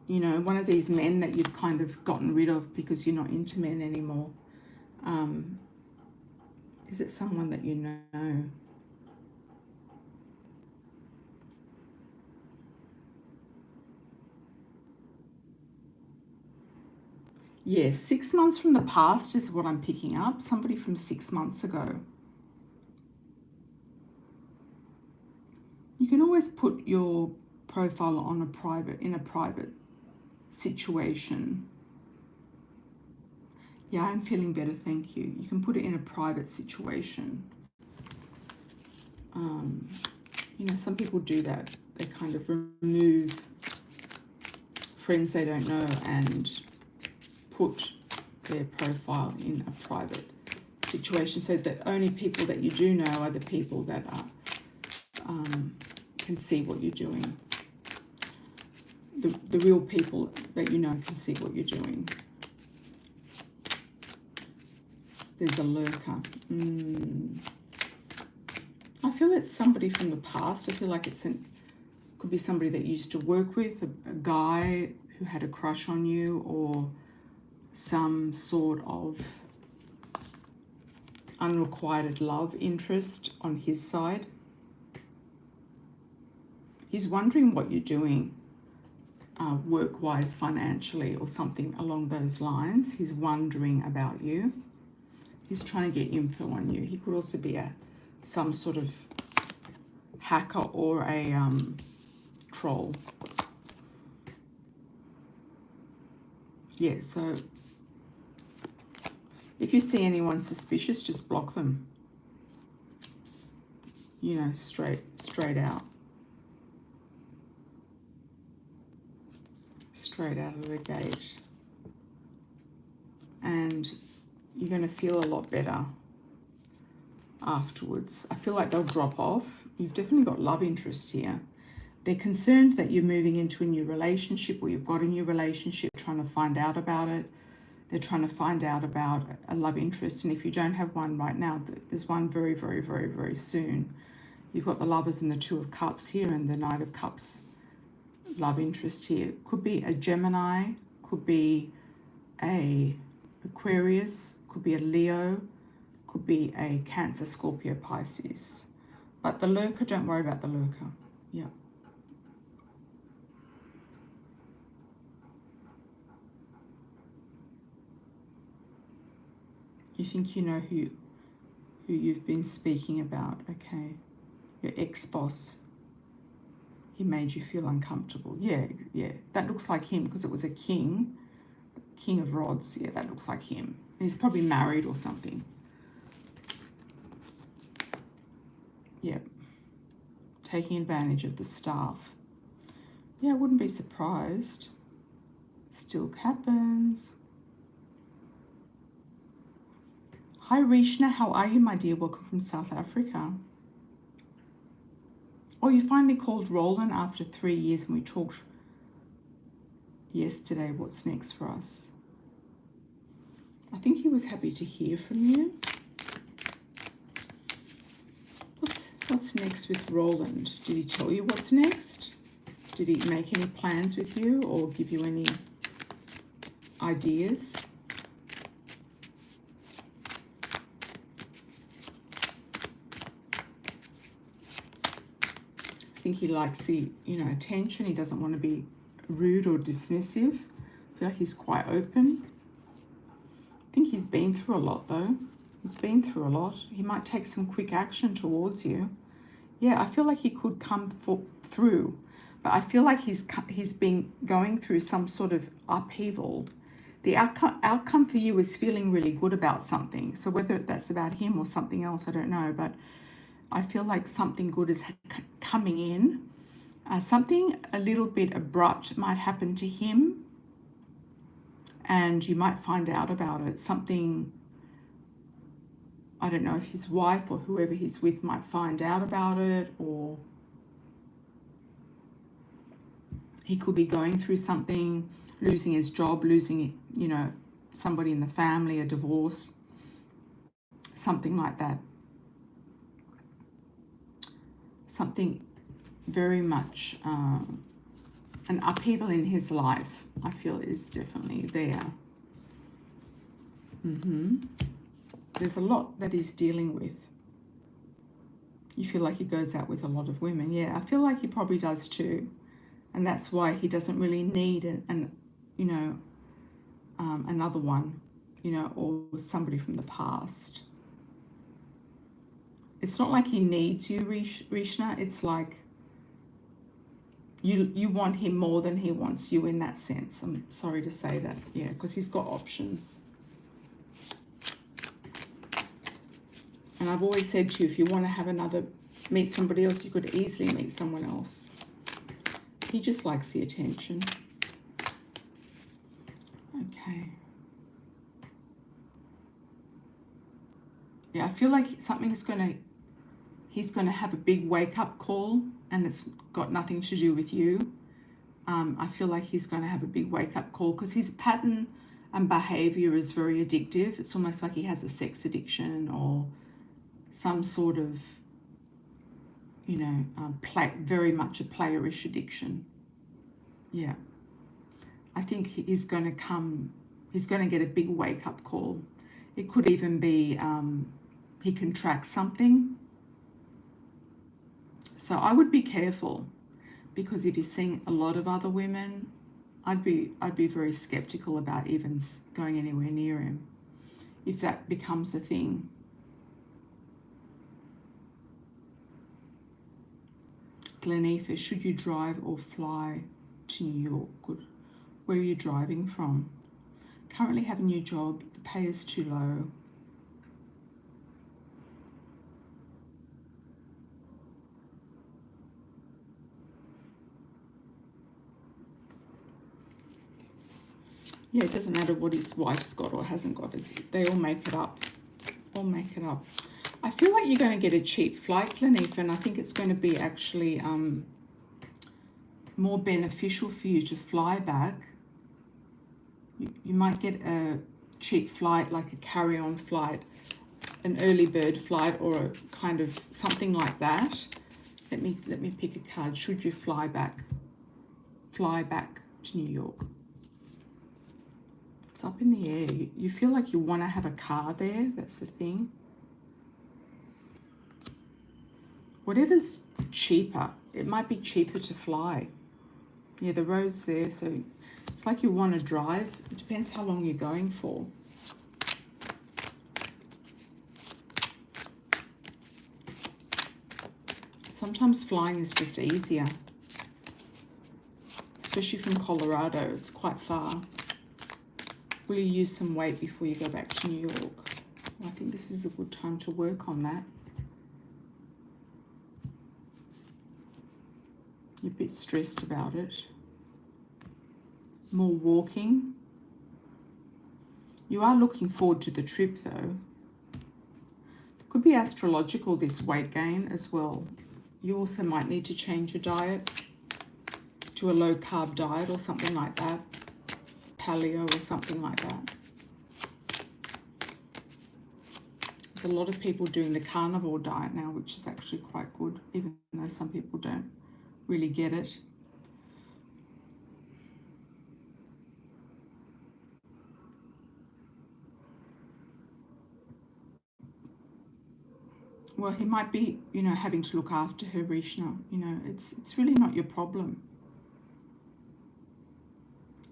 you know, one of these men that you've kind of gotten rid of because you're not into men anymore. Is it someone that you know? Yes, 6 months from the past is what I'm picking up. Somebody from 6 months ago. You can always put your profile on in a private situation. Yeah, I'm feeling better, thank you. You can put it in a private situation. You know, some people do that. They kind of remove friends they don't know and put their profile in a private situation. So the only people that you do know are the people that are, can see what you're doing. The real people that you know can see what you're doing. There's a lurker. I feel it's somebody from the past. I feel like could be somebody that you used to work with, a guy who had a crush on you, or some sort of unrequited love interest on his side. He's wondering what you're doing work-wise, financially, or something along those lines. He's wondering about you. He's trying to get info on you. He could also be some sort of hacker or a troll. Yeah, so if you see anyone suspicious, just block them. You know, straight out. Straight out of the gate. And you're going to feel a lot better afterwards. I feel like they'll drop off. You've definitely got love interest here. They're concerned that you're moving into a new relationship, or you've got a new relationship, trying to find out about it. They're trying to find out about a love interest. And if you don't have one right now, there's one very, very, very, very soon. You've got the Lovers and the Two of Cups here, and the Knight of Cups love interest here. Could be a Gemini, could be a Aquarius, could be a Leo, could be a Cancer, Scorpio, Pisces. But the lurker, don't worry about the lurker. Yeah. You think you know who you've been speaking about. Okay. Your ex-boss. He made you feel uncomfortable. Yeah. That looks like him because it was a king. King of Rods. Yeah, that looks like him. And he's probably married or something. Yeah. Taking advantage of the staff. Yeah, I wouldn't be surprised. Still happens. Hi, Rishna. How are you, my dear? Welcome from South Africa. Oh, you finally called Roland after 3 years, and we talked yesterday. What's next for us? I think he was happy to hear from you. What's next with Roland? Did he tell you what's next? Did he make any plans with you or give you any ideas? I think he likes the, attention. He doesn't want to be rude or dismissive. I feel like he's quite open. I think he's been through a lot, though. He's been through a lot. He might take some quick action towards you. Yeah, I feel like he could come through, but I feel like he's been going through some sort of upheaval. The outcome for you is feeling really good about something. So whether that's about him or something else, I don't know, but I feel like something good is coming in. Something a little bit abrupt might happen to him, and you might find out about it. Something, I don't know if his wife or whoever he's with might find out about it, or he could be going through something, losing his job, losing, somebody in the family, a divorce, something like that. Something very much an upheaval in his life, I feel, is definitely there. There's a lot that he's dealing with. You feel like he goes out with a lot of women. Yeah, I feel like he probably does too. And that's why he doesn't really need another one, or somebody from the past. It's not like he needs you, Rishna. It's like you want him more than he wants you in that sense. I'm sorry to say that, yeah, because he's got options. And I've always said to you, if you want to have meet somebody else, you could easily meet someone else. He just likes the attention. Okay. Yeah, I feel like he's gonna have a big wake-up call, and it's got nothing to do with you. I feel like he's going to have a big wake-up call because his pattern and behavior is very addictive. It's almost like he has a sex addiction or some sort of, you know, very much a playerish addiction. Yeah. I think he's going to get a big wake-up call. It could even be he can track something. So I would be careful, because if you're seeing a lot of other women, I'd be very skeptical about even going anywhere near him if that becomes a thing. Glenifa, should you drive or fly to New York? Good. Where are you driving from? Currently have a new job. The pay is too low. Yeah, it doesn't matter what his wife's got or hasn't got. They all make it up. All make it up. I feel like you're going to get a cheap flight, Glenifa, and I think it's going to be actually more beneficial for you to fly back. You might get a cheap flight, like a carry-on flight, an early bird flight, or a kind of something like that. Let me pick a card. Should you fly back to New York? It's up in the air. You feel like you want to have a car there. That's the thing. Whatever's cheaper. It might be cheaper to fly. Yeah, the road's there, so it's like you want to drive. It depends how long you're going for. Sometimes flying is just easier, especially from Colorado. It's quite far. Will you use some weight before you go back to New York? I think this is a good time to work on that. You're a bit stressed about it. More walking. You are looking forward to the trip though. It could be astrological, this weight gain as well. You also might need to change your diet to a low carb diet or something like that. Paleo or something like that. There's a lot of people doing the carnivore diet now, which is actually quite good, even though some people don't really get it. Well, he might be, you know, having to look after her, Rishna. You know, it's really not your problem.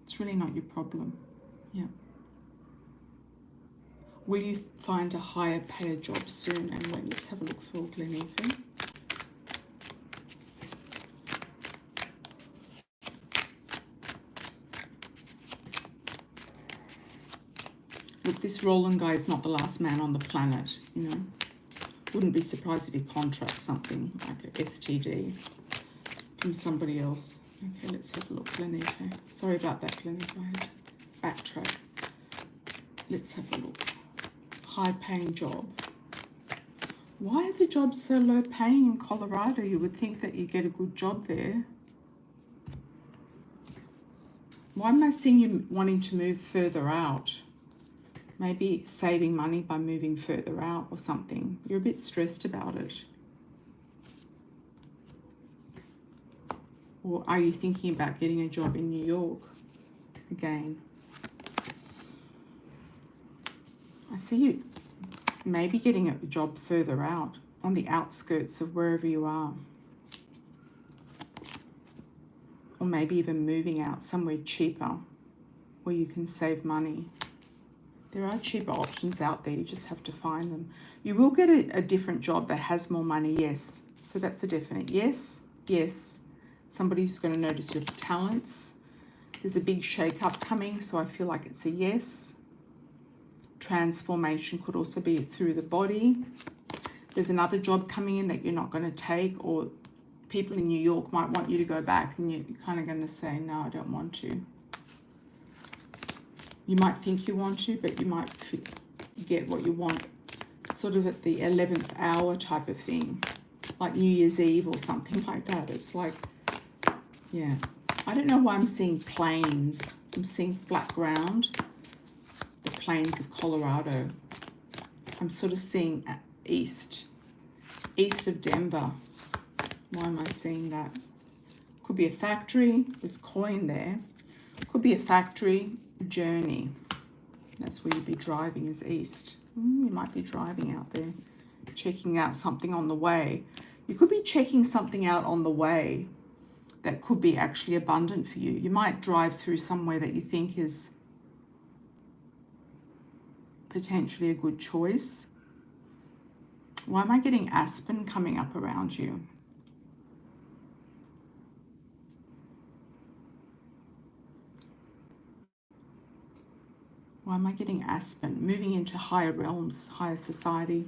It's really not your problem. Yeah. Will you find a higher paid job soon? And wait, let's have a look for Glenifa. Look, this Roland guy is not the last man on the planet, you know. Wouldn't be surprised if he contracts something like a STD from somebody else. Okay, let's have a look, Glenifa. Sorry about that, Glenifa. I had to backtrack. Let's have a look. High-paying job. Why are the jobs so low paying in Colorado? You would think that you get a good job there. Why am I seeing you wanting to move further out? Maybe saving money by moving further out or something. You're a bit stressed about it. Or are you thinking about getting a job in New York again? I see you maybe getting a job further out, on the outskirts of wherever you are. Or maybe even moving out somewhere cheaper where you can save money. There are cheaper options out there, you just have to find them. You will get a different job that has more money, yes. So that's the definite yes, yes. Somebody's going to notice your talents. There's a big shake-up coming, so I feel like it's a yes. Transformation could also be through the body. There's another job coming in that you're not going to take, or people in New York might want you to go back and you're kind of going to say, no, I don't want to. You might think you want to, but you might get what you want sort of at the 11th hour type of thing, like New Year's Eve or something like that. It's like, yeah. I don't know why I'm seeing plains. I'm seeing flat ground, the plains of Colorado. I'm sort of seeing east of Denver. Why am I seeing that? Could be a factory. There's coin there. Could be a factory journey. That's where you'd be driving, is east. You might be driving out there, checking out something on the way. You could be checking something out on the way that could be actually abundant for you. You might drive through somewhere that you think is potentially a good choice. Why am I getting aspen coming up around you? Why am I getting aspen? Moving into higher realms, higher society.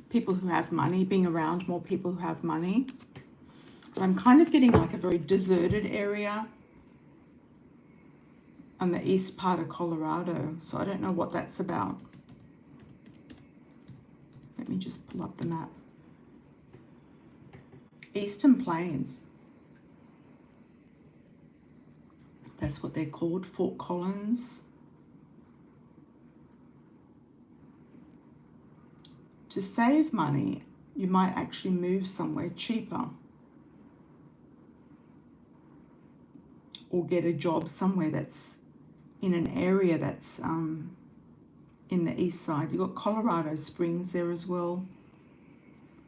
People who have money, being around more people who have money. But I'm kind of getting like a very deserted area on the east part of Colorado. So I don't know what that's about. Let me just pull up the map. Eastern Plains. That's what they're called, Fort Collins. To save money, you might actually move somewhere cheaper. Or get a job somewhere that's in an area that's in the east side. You've got Colorado Springs there as well.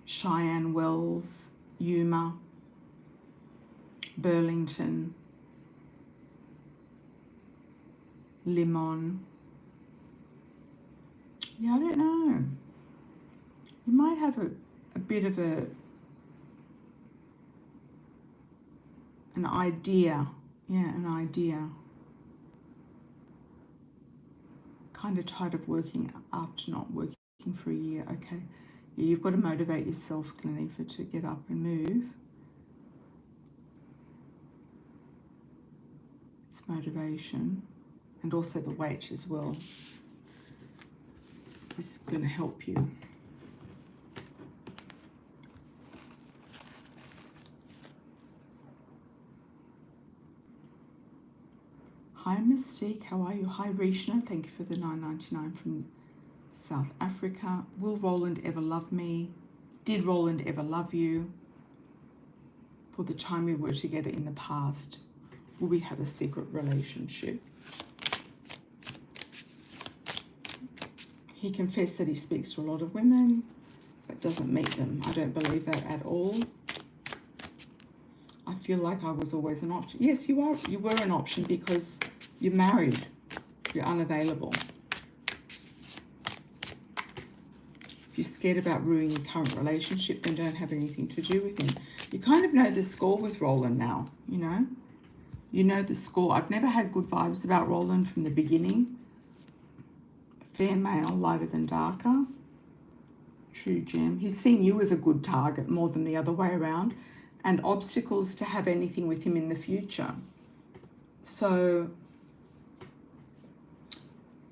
Cheyenne Wells, Yuma, Burlington, Limon. Yeah, I don't know. You might have a bit of an idea. Yeah, an idea. Kind of tired of working after not working for a year. Okay. Yeah, you've got to motivate yourself, Glenefa, to get up and move. It's motivation. And also the weight as well is going to help you. Hi Mystique, how are you? Hi Rishna, thank you for the $9.99 from South Africa. Will Roland ever love me? Did Roland ever love you? For the time we were together in the past, will we have a secret relationship? He confessed that he speaks to a lot of women, but doesn't meet them. I don't believe that at all. I feel like I was always an option. Yes, you are. You were an option because you're married. You're unavailable. If you're scared about ruining your current relationship, then don't have anything to do with him. You kind of know the score with Roland now, you know? You know the score. I've never had good vibes about Roland from the beginning. Fair male, lighter than darker. True gem. He's seeing you as a good target more than the other way around. And obstacles to have anything with him in the future. So,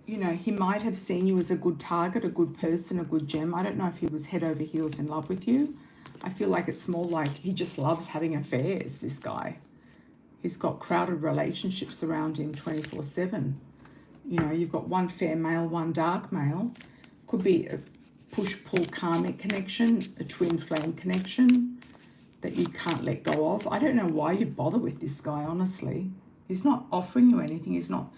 you know, he might have seen you as a good target, a good person, a good gem. I don't know if he was head over heels in love with you. I feel like it's more like he just loves having affairs, this guy. He's got crowded relationships around him 24/7. You know, you've got one fair male, one dark male. Could be a push-pull karmic connection, a twin flame connection that you can't let go of. I don't know why you'd bother with this guy, honestly. He's not offering you anything. He's not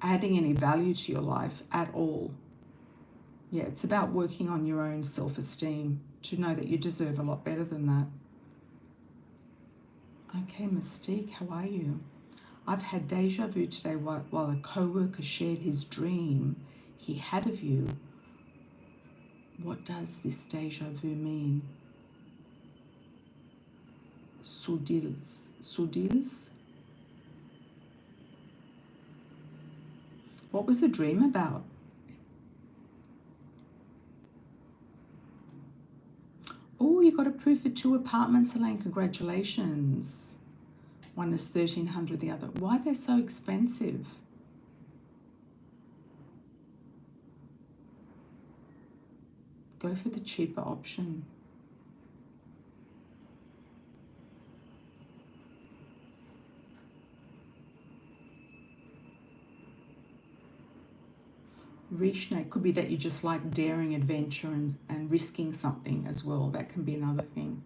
adding any value to your life at all. Yeah, it's about working on your own self-esteem to know that you deserve a lot better than that. Okay, Mystique, how are you? I've had deja vu today while a co-worker shared his dream he had of you. What does this deja vu mean? Sudils? What was the dream about? Oh, you got approved for 2 apartments, Elaine. Congratulations. One is $1,300, the other. Why are they so expensive? Go for the cheaper option. Rishna, could be that you just like daring adventure and risking something as well. That can be another thing.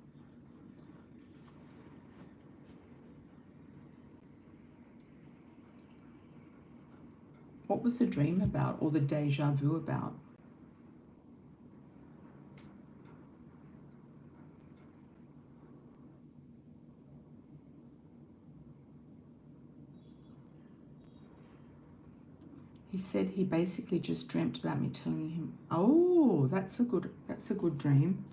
What was the dream about, or the deja vu about? He said he basically just dreamt about me telling him, oh, that's a good dream.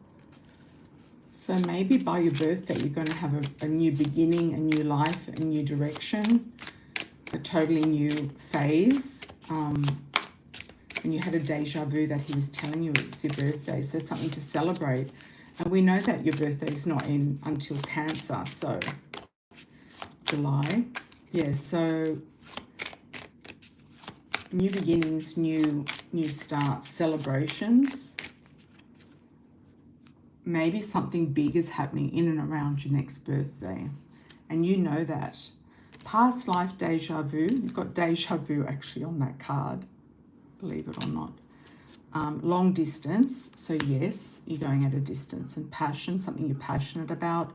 So maybe by your birthday, you're going to have a new beginning, a new life, a new direction, a totally new phase. And you had a deja vu that he was telling you it was your birthday. So something to celebrate. And we know that your birthday is not in until Cancer. So July. Yeah, so new beginnings, new starts, celebrations. Maybe something big is happening in and around your next birthday. And you know that. Past life deja vu. You've got deja vu actually on that card, believe it or not. Long distance. So yes, you're going at a distance. And passion, something you're passionate about.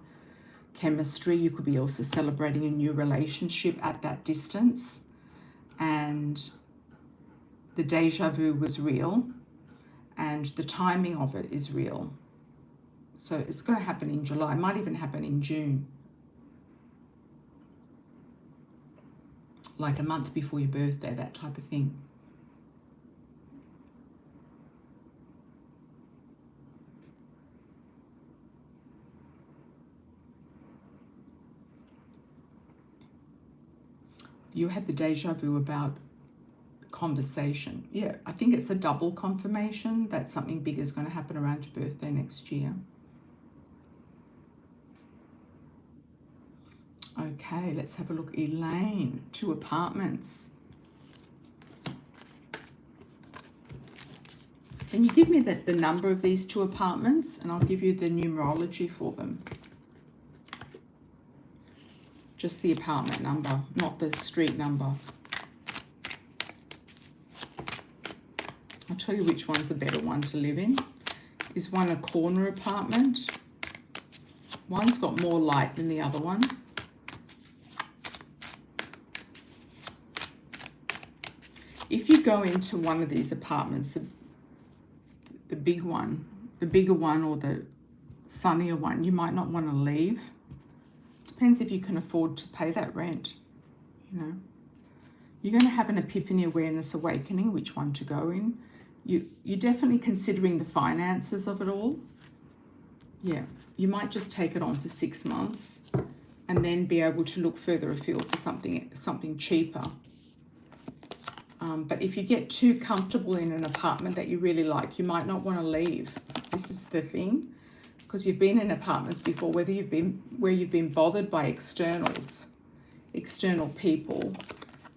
Chemistry. You could be also celebrating a new relationship at that distance. And the deja vu was real. And the timing of it is real. So it's going to happen in July. It might even happen in June. Like a month before your birthday, that type of thing. You had the deja vu about conversation. Yeah, I think it's a double confirmation that something big is going to happen around your birthday next year. Okay, let's have a look. Elaine, 2 apartments. Can you give me the number of these 2 apartments, and I'll give you the numerology for them. Just the apartment number, not the street number. I'll tell you which one's a better one to live in. Is one a corner apartment? One's got more light than the other one. If you go into one of these apartments, the bigger one or the sunnier one, you might not want to leave. Depends if you can afford to pay that rent, you know. You're going to have an epiphany, awareness, awakening, which one to go in. You're definitely considering the finances of it all. Yeah, you might just take it on for 6 months and then be able to look further afield for something cheaper. But if you get too comfortable in an apartment that you really like, you might not want to leave. This is the thing, because you've been in apartments before, where you've been bothered by external people.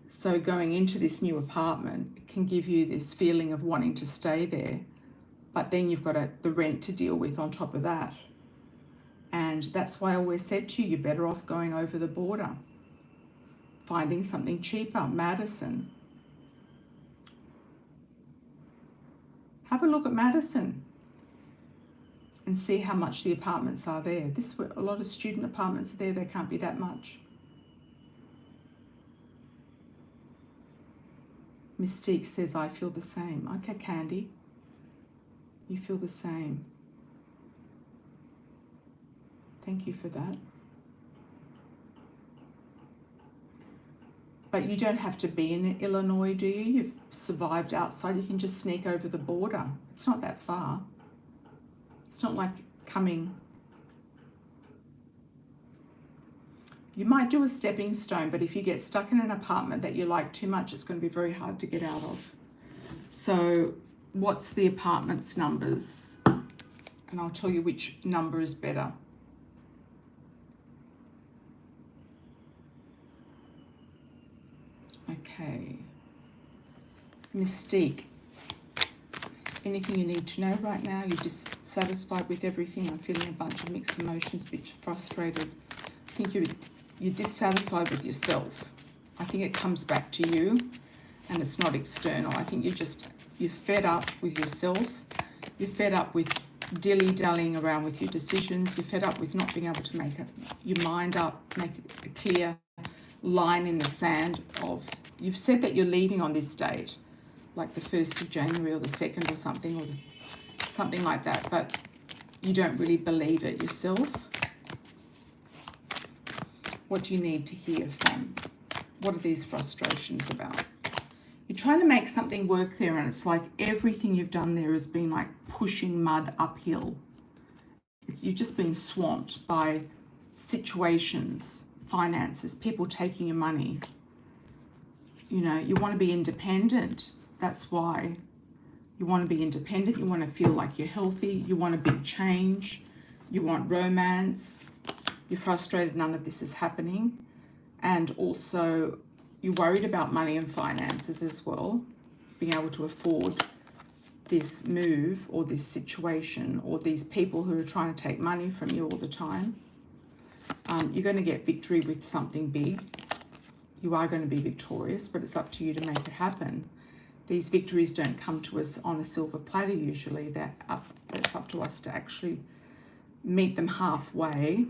So going into this new apartment can give you this feeling of wanting to stay there, but then you've got the rent to deal with on top of that. And that's why I always said to you, you're better off going over the border, finding something cheaper. Madison. Have a look at Madison and see how much the apartments are there. A lot of student apartments there, they can't be that much. Mystique says, I feel the same. Okay, Candy, you feel the same. Thank you for that. But you don't have to be in Illinois, do you? You've survived outside. You can just sneak over the border. It's not that far. It's not like coming. You might do a stepping stone, but if you get stuck in an apartment that you like too much, it's going to be very hard to get out of. So what's the apartment's numbers? And I'll tell you which number is better. Okay. Mystique. Anything you need to know right now? You're dissatisfied with everything. I'm feeling a bunch of mixed emotions, a bit frustrated. I think you're dissatisfied with yourself. I think it comes back to you and it's not external. I think you're fed up with yourself. You're fed up with dilly-dallying around with your decisions. You're fed up with not being able to make your mind up, make a clear line in the sand of, you've said that you're leaving on this date, like the 1st of January or the 2nd or something, or something like that, but you don't really believe it yourself. What do you need to hear from? What are these frustrations about? You're trying to make something work there, and it's like everything you've done there has been like pushing mud uphill. You've just been swamped by situations, finances, people taking your money. You know, you want to be independent. That's why you want to be independent. You want to feel like you're healthy. You want a big change. You want romance. You're frustrated none of this is happening. And also, you're worried about money and finances as well, being able to afford this move or this situation or these people who are trying to take money from you all the time. You're going to get victory with something big. You are going to be victorious, but it's up to you to make it happen. These victories don't come to us on a silver platter usually. It's up to us to actually meet them halfway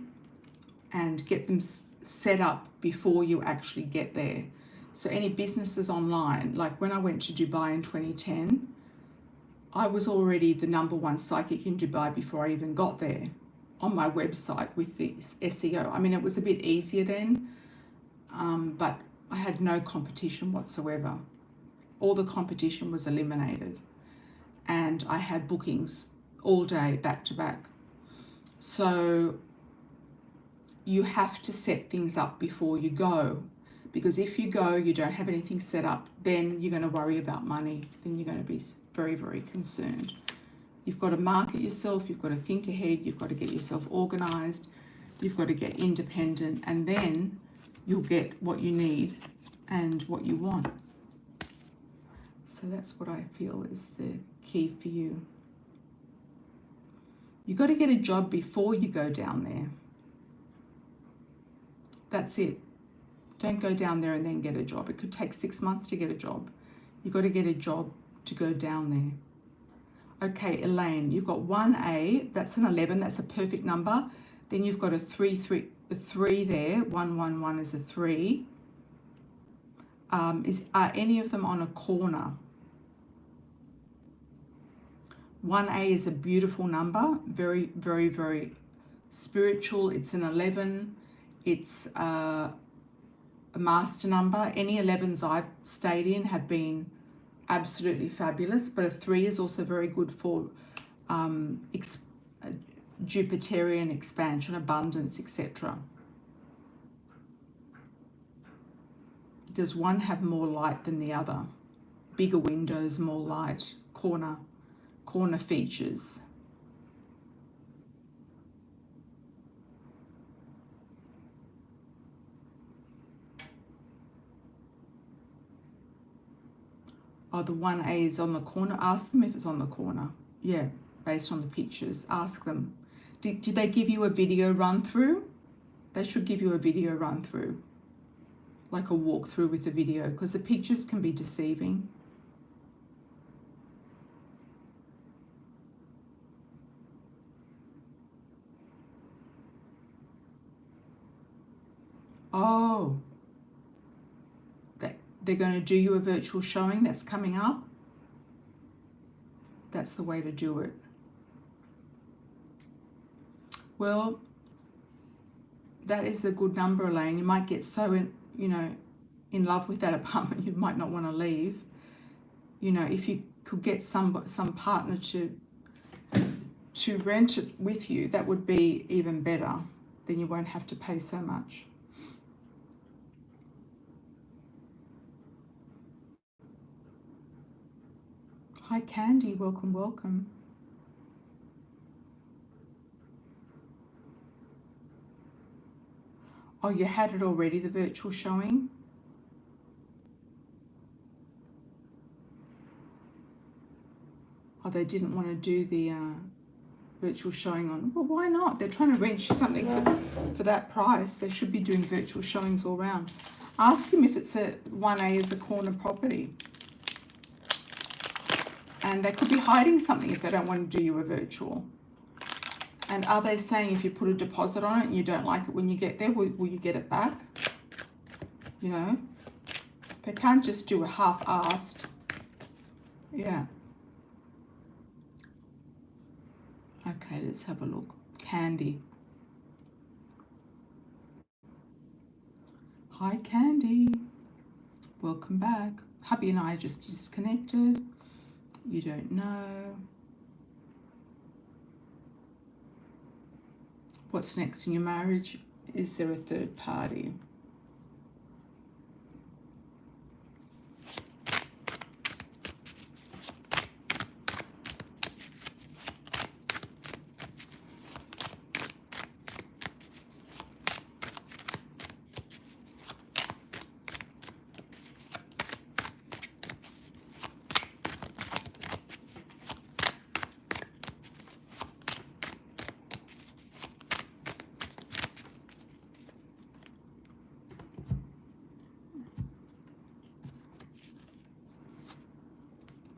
and get them set up before you actually get there. So any businesses online, like when I went to Dubai in 2010, I was already the #1 psychic in Dubai before I even got there on my website with the SEO. I mean, it was a bit easier then, but I had no competition whatsoever. All the competition was eliminated, and I had bookings all day back to back. So you have to set things up before you go, because if you go, you don't have anything set up, then you're going to worry about money. Then you're going to be very, very concerned. You've got to market yourself. You've got to think ahead. You've got to get yourself organized. You've got to get independent, and then you'll get what you need and what you want. So that's what I feel is the key for you. You've got to get a job before you go down there. That's it. Don't go down there and then get a job. It could take 6 months to get a job. You've got to get a job to go down there. Okay, Elaine, you've got 1A, that's an 11, that's a perfect number. Then you've got a 3 there, 111 is a 3. Are any of them on a corner? 1A is a beautiful number, very, very, very spiritual. It's an 11. It's a master number. Any 11s I've stayed in have been absolutely fabulous, but a 3 is also very good for Jupiterian expansion, abundance, etc. Does one have more light than the other? Bigger windows, more light, corner features. Oh, the 1A is on the corner. Ask them if it's on the corner. Yeah, based on the pictures. Ask them. Did they give you a video run through? They should give you a video run through, like a walkthrough with the video, because the pictures can be deceiving. Oh, they're going to do you a virtual showing that's coming up. That's the way to do it. Well, that is a good number, Elaine. You might get so in love with that apartment you might not want to leave. You know, if you could get some partner to rent it with you, that would be even better. Then you won't have to pay so much. Hi Candy, welcome, welcome. Oh, you had it already, the virtual showing? Oh, they didn't want to do the virtual showing on. Well, why not? They're trying to rent you something for that price. They should be doing virtual showings all around. Ask him if it's a 1A is a corner property. And they could be hiding something if they don't want to do you a virtual. And are they saying if you put a deposit on it and you don't like it when you get there, will you get it back? You know, they can't just do a half-assed. Yeah. Okay, let's have a look. Candy. Hi, Candy. Welcome back. Hubby and I just disconnected. You don't know. What's next in your marriage? Is there a third party?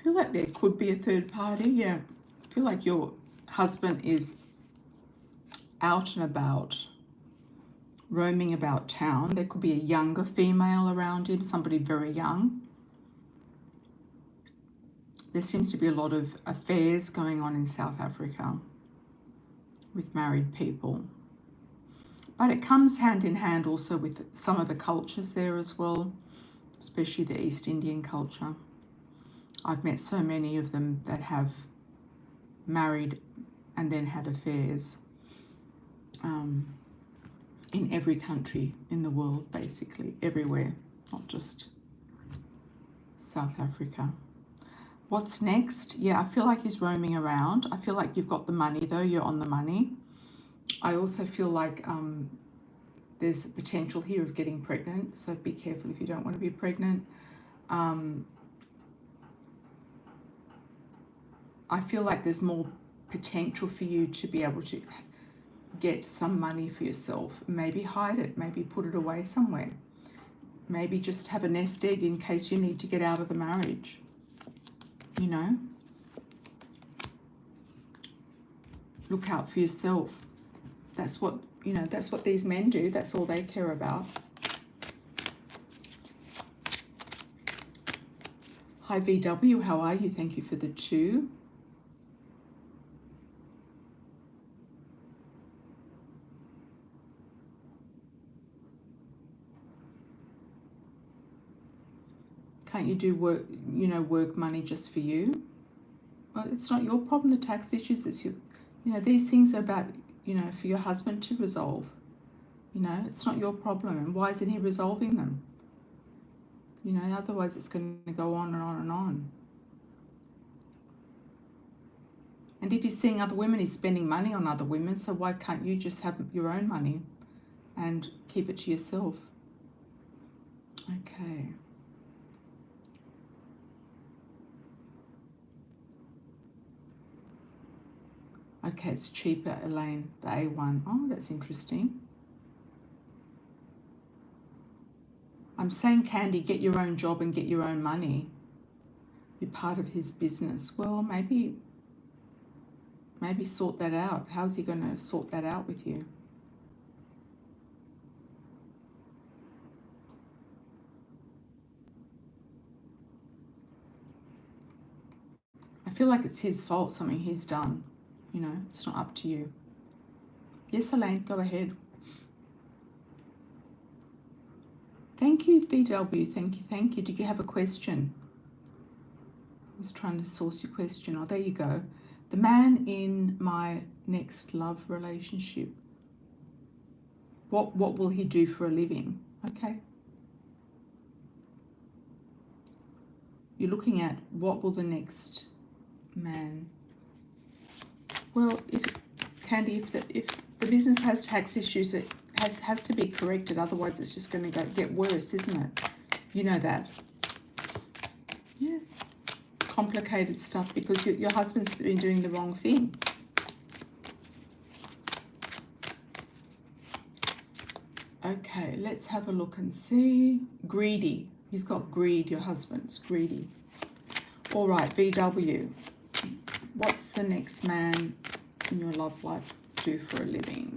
I feel like there could be a third party, yeah. I feel like your husband is out and about, roaming about town. There could be a younger female around him, somebody very young. There seems to be a lot of affairs going on in South Africa with married people. But it comes hand in hand also with some of the cultures there as well, especially the East Indian culture. I've met so many of them that have married and then had affairs in every country in the world, basically, everywhere, not just South Africa. What's next? Yeah, I feel like he's roaming around. I feel like you've got the money though, you're on the money. I also feel like there's a potential here of getting pregnant, so be careful if you don't want to be pregnant. I feel like there's more potential for you to be able to get some money for yourself. Maybe hide it, maybe put it away somewhere. Maybe just have a nest egg in case you need to get out of the marriage, you know. Look out for yourself. That's what, you know, that's what these men do. That's all they care about. Hi VW, how are you? Thank you for the 2. Can't you do work, you know, work money just for you? Well, it's not your problem, the tax issues. It's your, you know, these things are about, you know, for your husband to resolve. You know, it's not your problem. And why isn't he resolving them? You know, otherwise it's going to go on and on and on. And if he's seeing other women, he's spending money on other women. So why can't you just have your own money and keep it to yourself? Okay. Okay, it's cheaper, Elaine, the A1. Oh, that's interesting. I'm saying, Candy, get your own job and get your own money. Be part of his business. Well, maybe sort that out. How's he going to sort that out with you? I feel like it's his fault, something he's done. You know, it's not up to you. Yes, Elaine, go ahead. Thank you, BW. Thank you. Did you have a question? I was trying to source your question. Oh, there you go. The man in my next love relationship. What will he do for a living? Okay. You're looking at what will the next man. Well, if the business has tax issues, it has to be corrected. Otherwise, it's just going to get worse, isn't it? You know that. Yeah. complicated stuff because your husband's been doing the wrong thing. Okay, let's have a look and see. Greedy. He's got greed, your husband's greedy. All right, VW. What's the next man in your love life do for a living?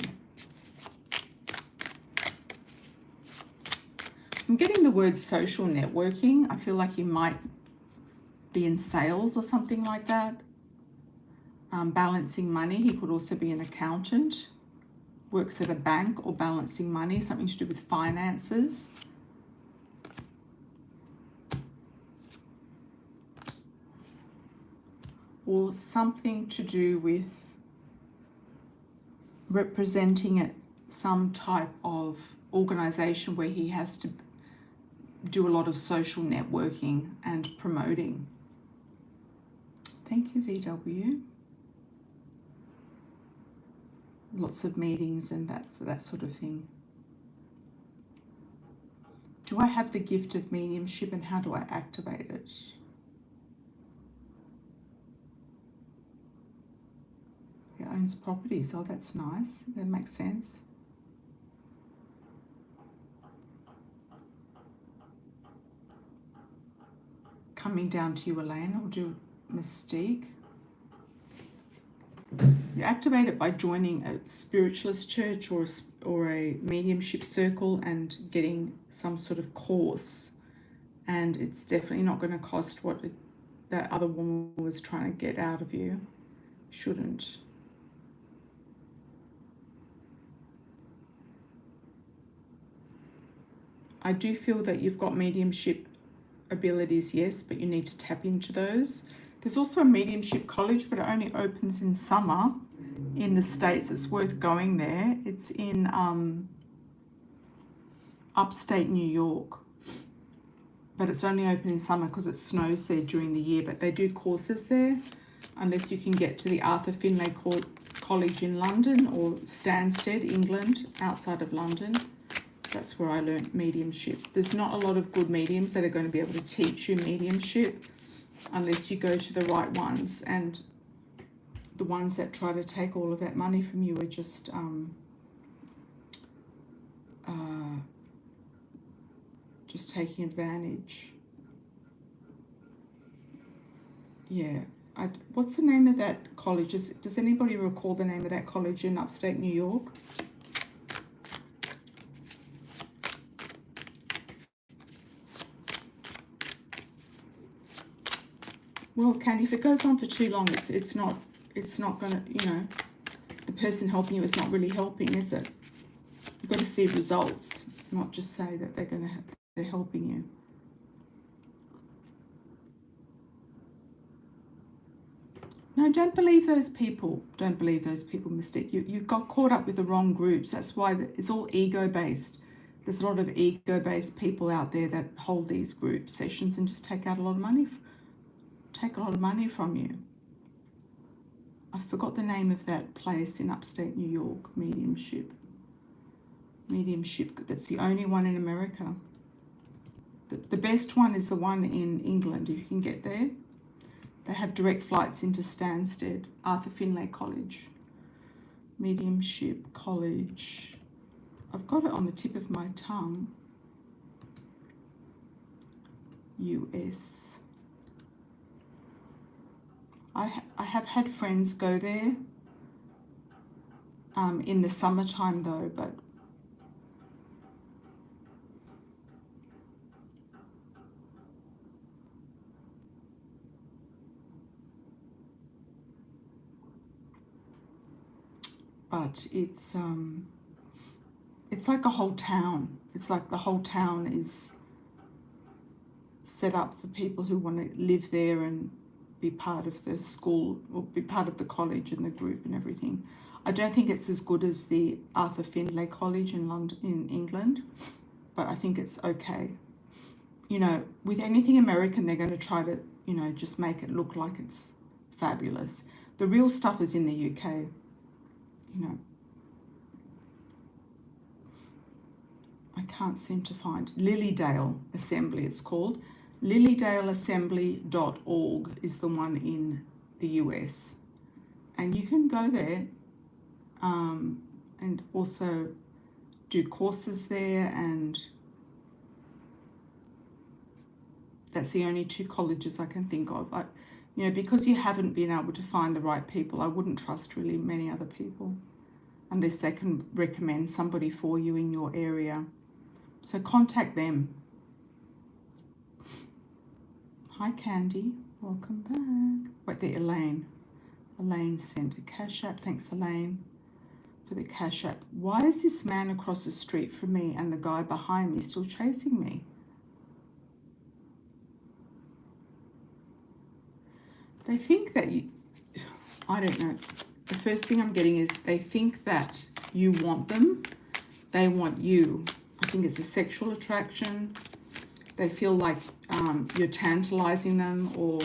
I'm getting the word social networking. I feel like he might be in sales or something like that. Balancing money. He could also be an accountant. Works at a bank or balancing money. Something to do with finances. Or something to do with representing some type of organization where he has to do a lot of social networking and promoting. Thank you, VW. Lots of meetings and that sort of thing. Do I have the gift of mediumship and how do I activate it? He owns properties. Oh, that's nice. That makes sense. Coming down to you, Elaine. I'll do Mystique. You activate it by joining a spiritualist church or a mediumship circle and getting some sort of course. And it's definitely not going to cost what that other woman was trying to get out of you. Shouldn't. I do feel that you've got mediumship abilities, yes, but you need to tap into those. There's also a mediumship college, but it only opens in summer in the States. It's worth going there. It's in upstate New York, but it's only open in summer because it snows there during the year, but they do courses there, unless you can get to the Arthur Findlay College in London or Stansted, England, outside of London. That's where I learnt mediumship. There's not a lot of good mediums that are going to be able to teach you mediumship unless you go to the right ones, and the ones that try to take all of that money from you are just taking advantage. Yeah. What's the name of that college? Does anybody recall the name of that college in upstate New York? Well, Candy, if it goes on for too long, it's not gonna, the person helping you is not really helping, is it? You've got to see results, not just say that they're helping you. No, don't believe those people. Don't believe those people, Mystique. You got caught up with the wrong groups. That's why it's all ego-based. There's a lot of ego-based people out there that hold these group sessions and just take out a lot of money. Take a lot of money from you. I forgot the name of that place in upstate New York. Mediumship. That's the only one in America. The best one is the one in England, if you can get there. They have direct flights into Stansted, Arthur Findlay College. Mediumship College. I've got it on the tip of my tongue. US. I have had friends go there in the summertime though, but it's like a whole town. It's like the whole town is set up for people who want to live there and be part of the school or be part of the college and the group and everything. I don't think it's as good as the Arthur Findlay College in London, in England, but I think it's okay. With anything American, they're going to try to, just make it look like it's fabulous. The real stuff is in the UK, I can't seem to find Lilydale Assembly, it's called. lilydaleassembly.org is the one in the US. And you can go there and also do courses there, and that's the only two colleges I can think of. Because you haven't been able to find the right people, I wouldn't trust really many other people unless they can recommend somebody for you in your area. So contact them. Hi Candy, welcome back. Wait there, Elaine. Elaine sent a Cash App. Thanks, Elaine, for the Cash App. Why is this man across the street from me and the guy behind me still chasing me? They think that I don't know. The first thing I'm getting is they think that you want them. They want you. I think it's a sexual attraction. They feel like you're tantalizing them, or,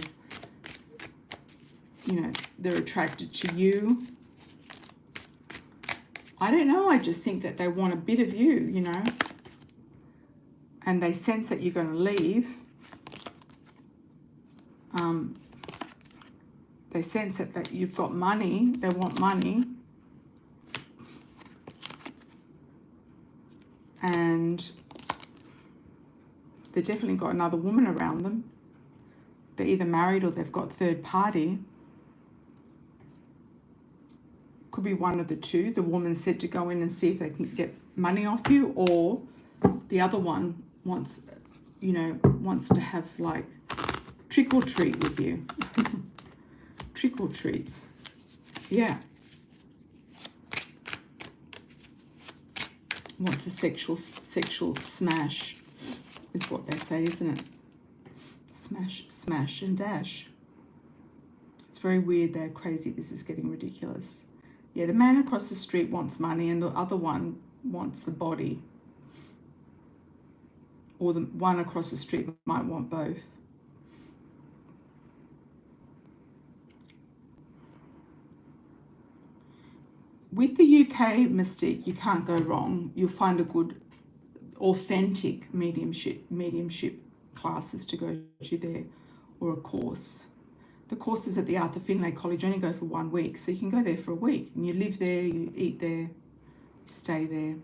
they're attracted to you. I don't know. I just think that they want a bit of you, and they sense that you're going to leave. They sense that you've got money. They want money. And they've definitely got another woman around them. They're either married or they've got third party. Could be one of the two. The woman said to go in and see if they can get money off you, or the other one wants to have like trick or treat with you. Trick or treats. Yeah. Wants a sexual smash is what they say, isn't it? Smash and dash. It's very weird. They're crazy. This is getting ridiculous. Yeah, the man across the street wants money and the other one wants the body. Or the one across the street might want both. With the UK Mystique, you can't go wrong. You'll find a good, authentic mediumship classes to go to there, or a course. The courses at the Arthur Finlay College only go for 1 week, so you can go there for a week. And you live there, you eat there, you stay there,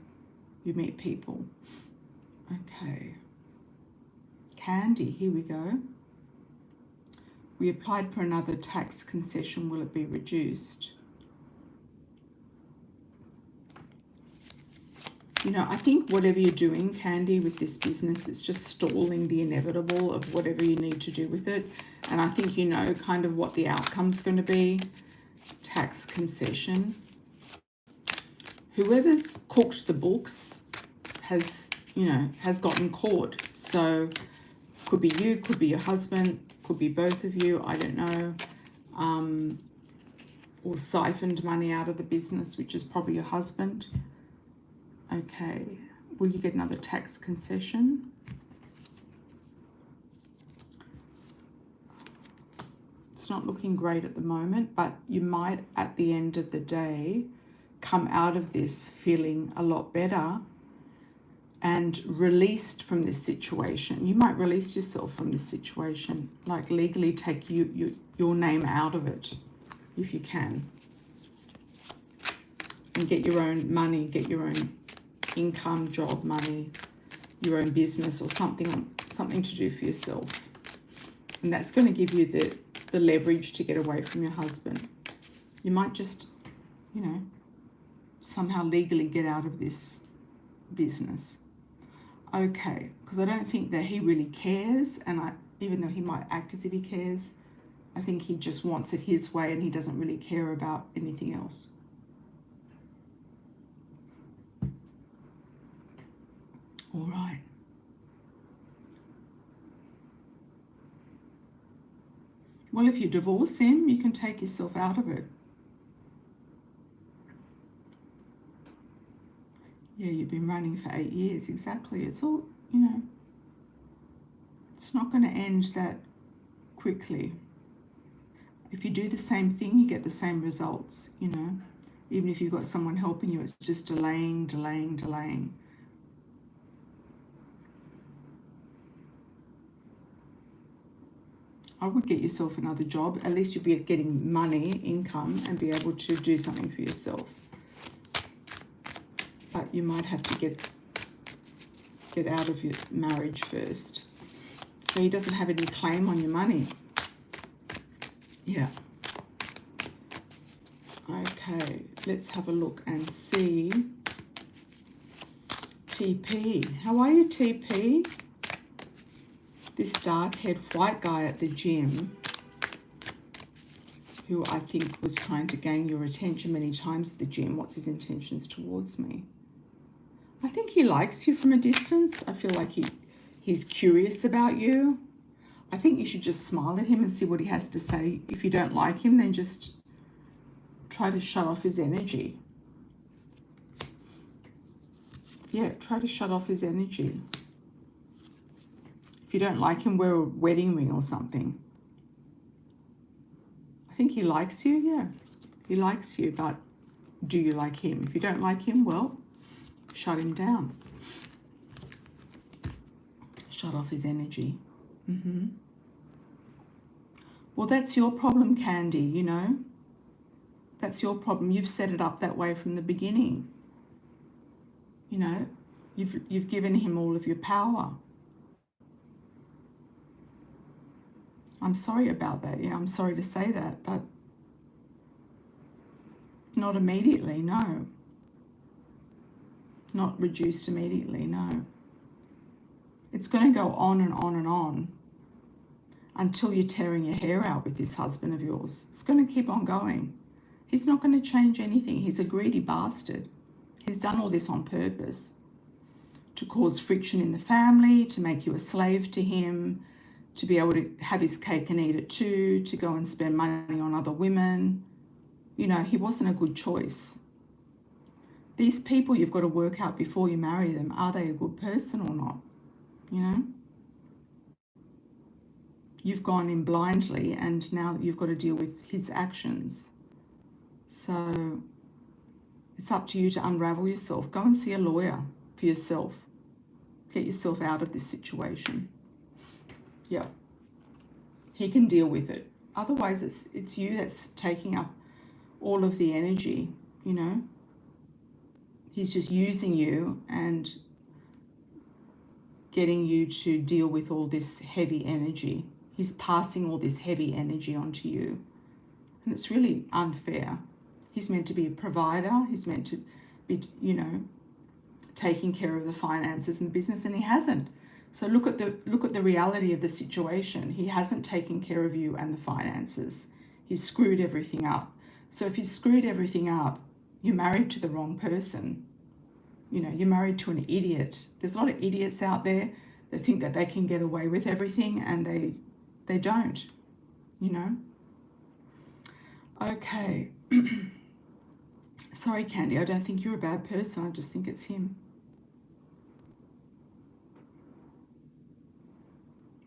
you meet people. Okay. Candy, here we go. We applied for another tax concession. Will it be reduced? I think whatever you're doing, Candy, with this business, it's just stalling the inevitable of whatever you need to do with it. And I think you know kind of what the outcome's going to be. Tax concession. Whoever's cooked the books has gotten caught. So could be you, could be your husband, could be both of you, I don't know. Or siphoned money out of the business, which is probably your husband. Okay, will you get another tax concession? It's not looking great at the moment, but you might at the end of the day come out of this feeling a lot better and released from this situation. You might release yourself from this situation, like legally take your name out of it if you can, and get your own money, get your own income, job, money, your own business, or something to do for yourself. And that's going to give you the leverage to get away from your husband. You might just, somehow legally get out of this business. Okay, because I don't think that he really cares, and even though he might act as if he cares, I think he just wants it his way and he doesn't really care about anything else. All right. Well, if you divorce him, you can take yourself out of it. Yeah, you've been running for 8 years, exactly. It's all, it's not going to end that quickly. If you do the same thing, you get the same results, Even if you've got someone helping you, it's just delaying. I would get yourself another job. At least you'll be getting money, income, and be able to do something for yourself. But you might have to get out of your marriage first. So he doesn't have any claim on your money. Yeah. Okay, let's have a look and see. TP. How are you, TP? This dark-haired white guy at the gym, who I think was trying to gain your attention many times at the gym. What's his intentions towards me? I think he likes you from a distance. I feel like he's curious about you. I think you should just smile at him and see what he has to say. If you don't like him, then just try to shut off his energy. Yeah, try to shut off his energy. If you don't like him, wear a wedding ring or something. I think he likes you, yeah. He likes you, but do you like him? If you don't like him, well, shut him down. Shut off his energy. Well, that's your problem, Candy, you know. That's your problem. You've set it up that way from the beginning. You know, you've given him all of your power. I'm sorry about that. Yeah, I'm sorry to say that, but not immediately, no. Not reduced immediately, no. It's going to go on and on and on until you're tearing your hair out with this husband of yours. It's going to keep on going. He's not going to change anything. He's a greedy bastard. He's done all this on purpose to cause friction in the family, to make you a slave to him, to be able to have his cake and eat it too, to go and spend money on other women. You know, he wasn't a good choice. These people you've got to work out before you marry them. Are they a good person or not? You know? You've gone in blindly and now you've got to deal with his actions. So it's up to you to unravel yourself. Go and see a lawyer for yourself. Get yourself out of this situation. Yeah. He can deal with it. Otherwise, it's you that's taking up all of the energy, you know. He's just using you and getting you to deal with all this heavy energy. He's passing all this heavy energy onto you. And it's really unfair. He's meant to be a provider. He's meant to be, you know, taking care of the finances and the business, and he hasn't. So look at the reality of the situation. He hasn't taken care of you and the finances. He's screwed everything up. So if he's screwed everything up, you're married to the wrong person. You know, you're married to an idiot. There's a lot of idiots out there that think that they can get away with everything, and they don't, you know. Okay. Sorry, Candy, I don't think you're a bad person. I just think it's him.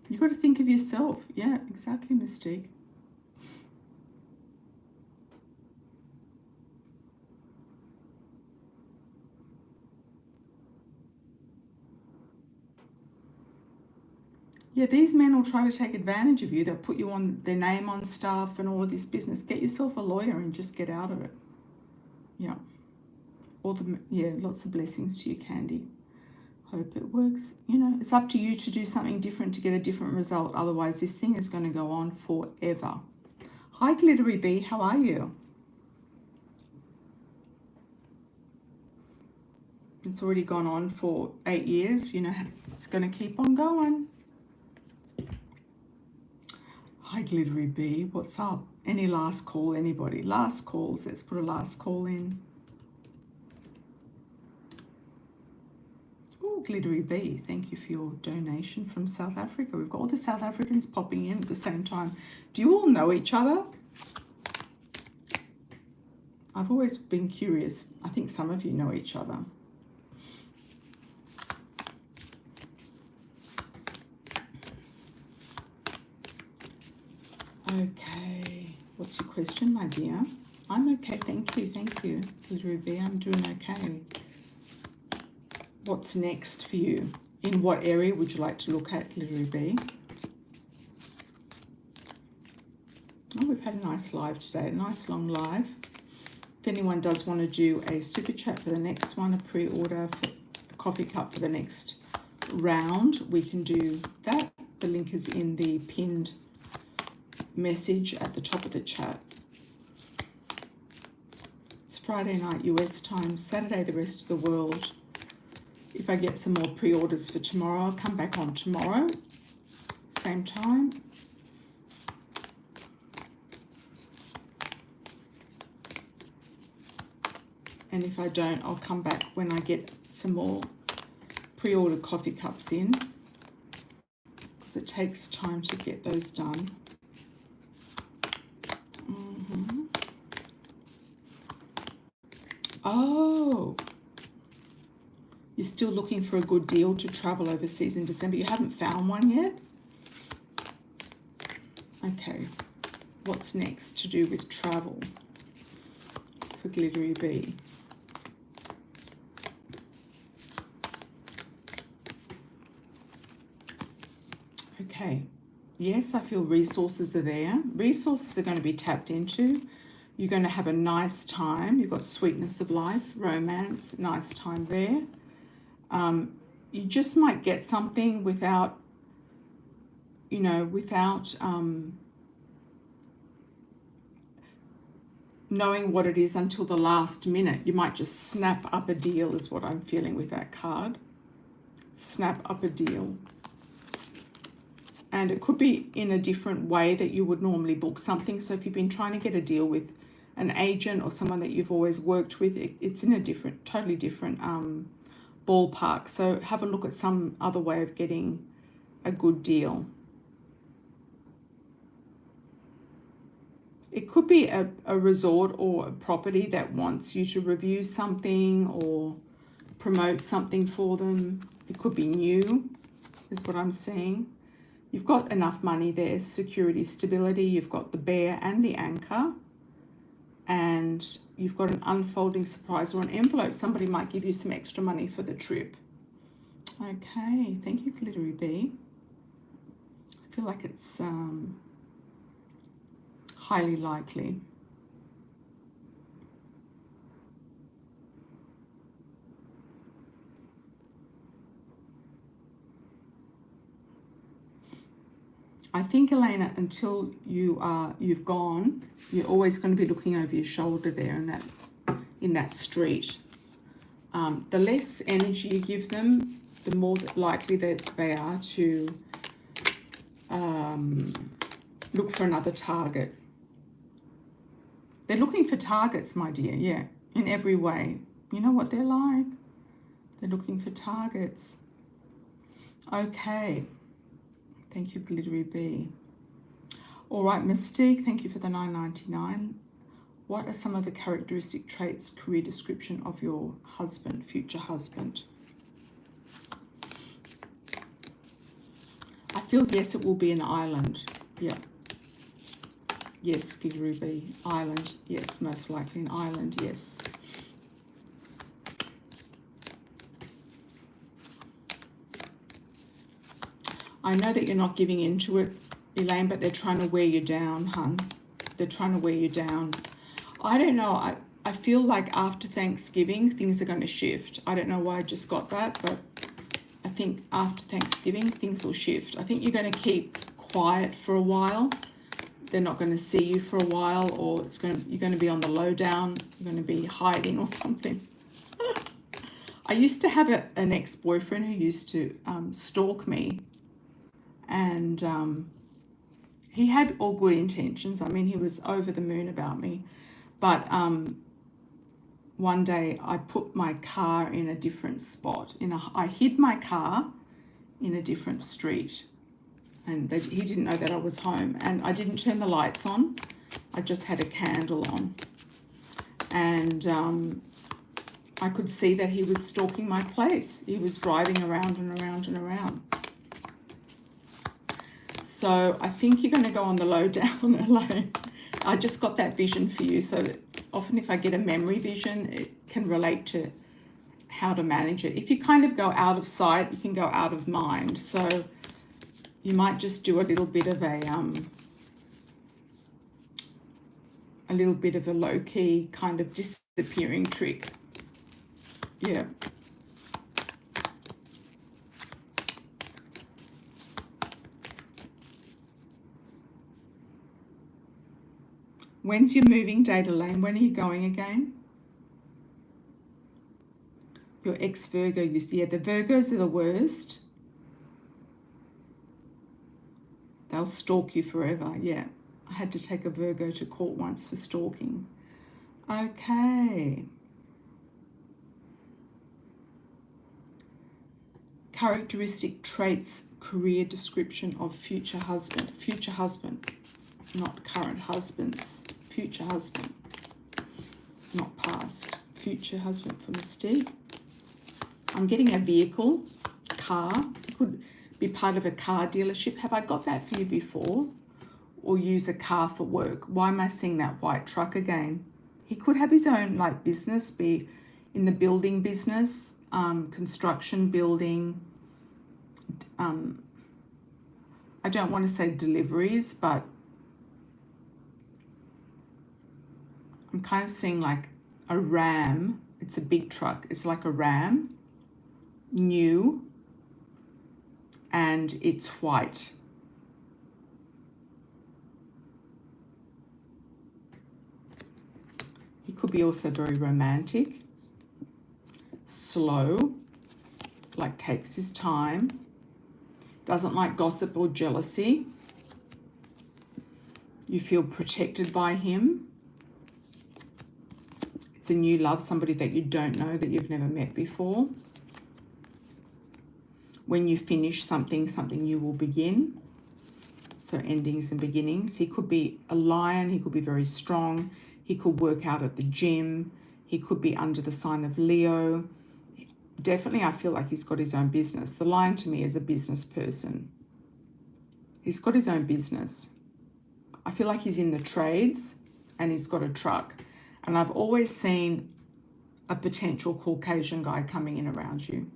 You've got to think of yourself. Yeah, exactly, Mystique. Yeah, these men will try to take advantage of you. They'll put you on their name on stuff and all of this business. Get yourself a lawyer and just get out of it. Yeah. Lots of blessings to you, Candy. Hope it works. You know, it's up to you to do something different to get a different result. Otherwise, this thing is going to go on forever. Hi, Glittery Bee. How are you? It's already gone on for 8 years. You know, it's going to keep on going. Hi, Glittery Bee. What's up? Any last call? Anybody? Last calls. Let's put a last call in. Oh, Glittery Bee. Thank you for your donation from South Africa. We've got all the South Africans popping in at the same time. Do you all know each other? I've always been curious. I think some of you know each other. Okay, what's your question, my dear? I'm okay, thank you, Glittery Bee, I'm doing okay. What's next for you? In what area would you like to look at, Glittery Bee? Oh, we've had a nice live today, a nice long live. If anyone does want to do a super chat for the next one, a pre-order for a coffee cup for the next round, we can do that. The link is in the pinned message at the top of the chat. It's Friday night US time, Saturday the rest of the world. If I get some more pre-orders for tomorrow, I'll come back on tomorrow, same time. And if I don't, I'll come back when I get some more pre-ordered coffee cups in, because it takes time to get those done. Oh, you're still looking for a good deal to travel overseas in December. You haven't found one yet? Okay, what's next to do with travel for Glittery Bee? Okay, yes, I feel resources are there. Resources are going to be tapped into. You're going to have a nice time. You've got sweetness of life, romance, nice time there. You just might get something without, you know, without knowing what it is until the last minute. You might just snap up a deal is what I'm feeling with that card. Snap up a deal. And it could be in a different way that you would normally book something. So if you've been trying to get a deal with an agent or someone that you've always worked with, it's in a different, totally different ballpark. So have a look at some other way of getting a good deal. It could be a resort or a property that wants you to review something or promote something for them. It could be new, is what I'm seeing. You've got enough money there, security, stability. You've got the bear and the anchor. And you've got an unfolding surprise or an envelope. Somebody might give you some extra money for the trip. Okay, thank you, Glittery Bee. I feel like it's highly likely. I think, Elena, until you've gone, you're always going to be looking over your shoulder there in that street. The less energy you give them, the more likely that they are to look for another target. They're looking for targets, my dear, yeah, in every way. You know what they're like? They're looking for targets. Okay. Thank you, Glittery Bee. All right, Mystique, thank you for the $9.99. What are some of the characteristic traits, career description of your husband, future husband? I feel, yes, it will be an island. Yeah. Yes, Glittery Bee. Island. Yes, most likely an island. Yes. I know that you're not giving into it, Elaine, but they're trying to wear you down, hun. They're trying to wear you down. I don't know. I feel like after Thanksgiving, things are going to shift. I don't know why I just got that, but I think after Thanksgiving, things will shift. I think you're going to keep quiet for a while. They're not going to see you for a while, or you're going to be on the lowdown. You're going to be hiding or something. I used to have an ex-boyfriend who used to stalk me. And he had all good intentions. I mean, he was over the moon about me. But one day I put my car in a different spot. I hid my car in a different street. And he didn't know that I was home. And I didn't turn the lights on. I just had a candle on. And I could see that he was stalking my place. He was driving around and around and around. So I think you're going to go on the lowdown, Elaine. I just got that vision for you. So often if I get a memory vision, it can relate to how to manage it. If you kind of go out of sight, you can go out of mind. So you might just do a little bit of a a little bit of a low-key kind of disappearing trick. Yeah. When's your moving date, Elaine? When are you going again? Your ex-Virgo used to, yeah, the Virgos are the worst. They'll stalk you forever, yeah. I had to take a Virgo to court once for stalking. Okay. Characteristic traits, career description of future husband. Future husband, not current husbands. Future husband, not past. Future husband for Mystique. I'm getting a vehicle, car. It could be part of a car dealership. Have I got that for you before? Or use a car for work? Why am I seeing that white truck again? He could have his own like business, be in the building business, construction, building. I don't want to say deliveries, but I'm kind of seeing like a Ram. It's a big truck. It's like a Ram, new, and it's white. He could be also very romantic, slow, like takes his time, doesn't like gossip or jealousy. You feel protected by him. It's a new love, somebody that you don't know, that you've never met before. When you finish something, something new will begin. So endings and beginnings. He could be a lion. He could be very strong. He could work out at the gym. He could be under the sign of Leo. Definitely, I feel like he's got his own business. The lion to me is a business person. He's got his own business. I feel like he's in the trades and he's got a truck. And I've always seen a potential Caucasian guy coming in around you.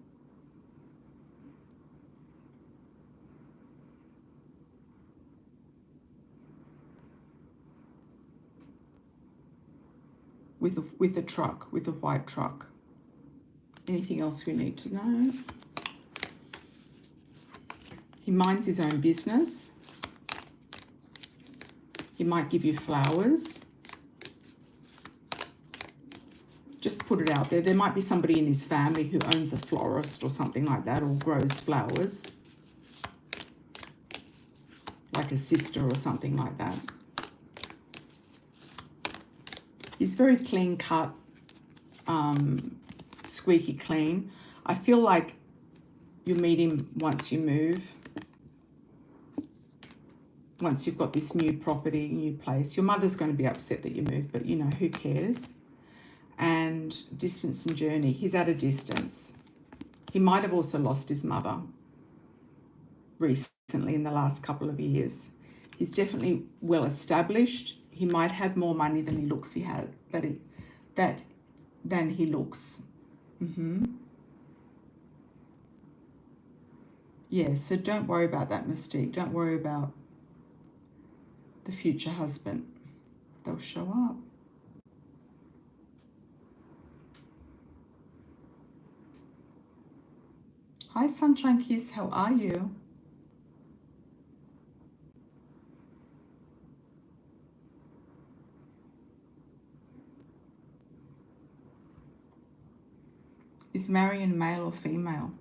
With a truck, with a white truck. Anything else we need to know? He minds his own business. He might give you flowers. Just put it out there. There might be somebody in his family who owns a florist or something like that, or grows flowers. Like a sister or something like that. He's very clean cut, squeaky clean. I feel like you'll meet him once you move. Once you've got this new property, new place. Your mother's going to be upset that you moved, but you know, who cares? And distance and journey. He's at a distance. He might have also lost his mother recently in the last couple of years. He's definitely well established. He might have more money than he looks he had, than he looks. Yeah, so don't worry about that, Mystique. Don't worry about the future husband. They'll show up. Hi, Sunshine Kiss. How are you? Is Marion male or female?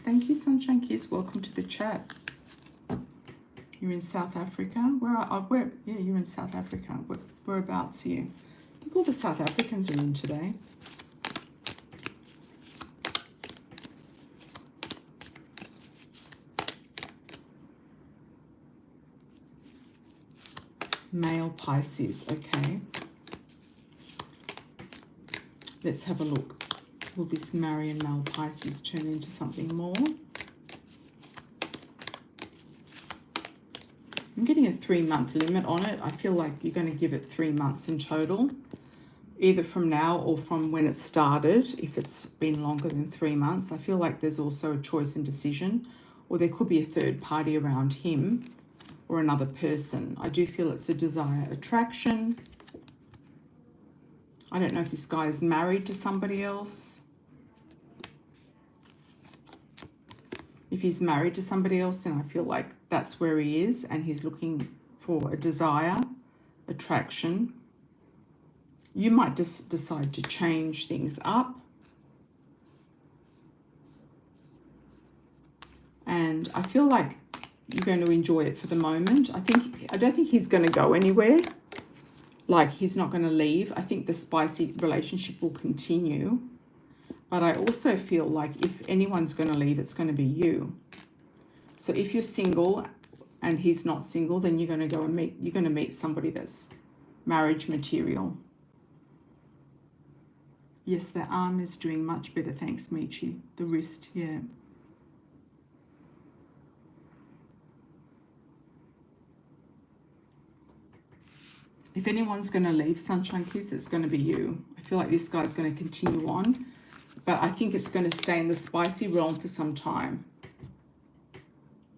Thank you, Sunshine Kiss. Welcome to the chat. You're in South Africa. Yeah, you're in South Africa. Whereabouts are you? I think all the South Africans are in today. Male Pisces, okay. Let's have a look. Will this Marion male Pisces turn into something more? I'm getting a 3-month limit on it. I feel like you're going to give it 3 months in total. either from now or from when it started, if it's been longer than 3 months. I feel like there's also a choice and decision, or there could be a third party around him or another person. I do feel it's a desire attraction. I don't know if this guy is married to somebody else. If he's married to somebody else, then I feel like that's where he is, and he's looking for a desire, attraction. You might just decide to change things up. And I feel like you're going to enjoy it for the moment. I don't think he's going to go anywhere. Like, he's not going to leave. I think the spicy relationship will continue. But I also feel like if anyone's going to leave, it's going to be you. So if you're single and he's not single, then you're going to go and meet somebody that's marriage material. Yes, the arm is doing much better. Thanks, Michi. The wrist, yeah. If anyone's going to leave, Sunshine Kiss, it's going to be you. I feel like this guy's going to continue on. But I think it's going to stay in the spicy realm for some time.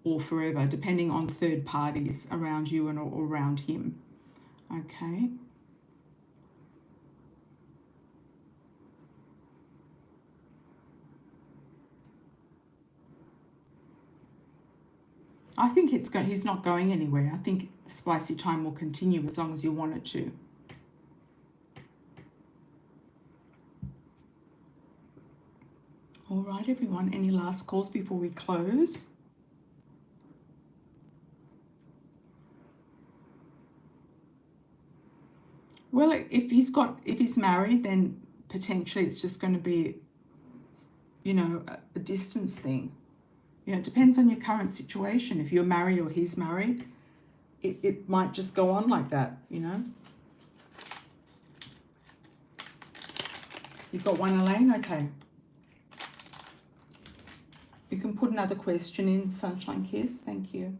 Or forever, depending on third parties around you and or around him. Okay. I think he's not going anywhere. I think the spicy time will continue as long as you want it to. All right, everyone. Any last calls before we close? Well, if he's married, then potentially it's just going to be, you know, a distance thing. You know, it depends on your current situation. If you're married or he's married, it might just go on like that, you know. You've got one, Elaine? Okay. You can put another question in, Sunshine Kiss. Thank you.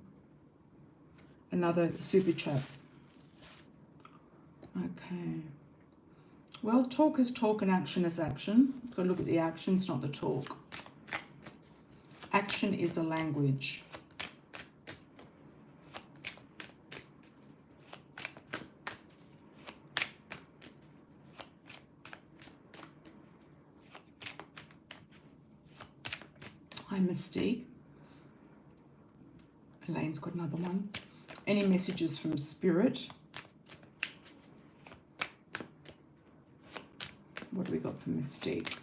Another super chat. Okay. Well, talk is talk and action is action. You've got to look at the actions, not the talk. Action is a language. Hi, Mystique. Elaine's got another one. Any messages from Spirit? What do we got for Mystique?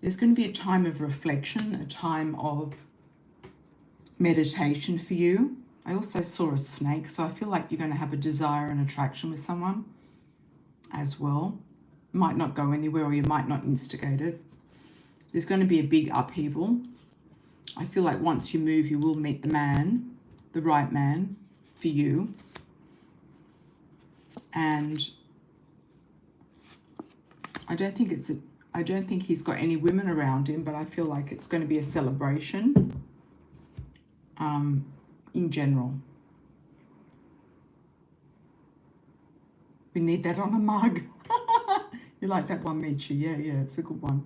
There's going to be a time of reflection, a time of meditation for you. I also saw a snake, so I feel like you're going to have a desire and attraction with someone as well. Might not go anywhere, or you might not instigate it. There's going to be a big upheaval. I feel like once you move, you will meet the man, the right man for you. And I don't think he's got any women around him, but I feel like it's going to be a celebration in general. We need that on a mug. You like that one, Michi? Yeah, it's a good one.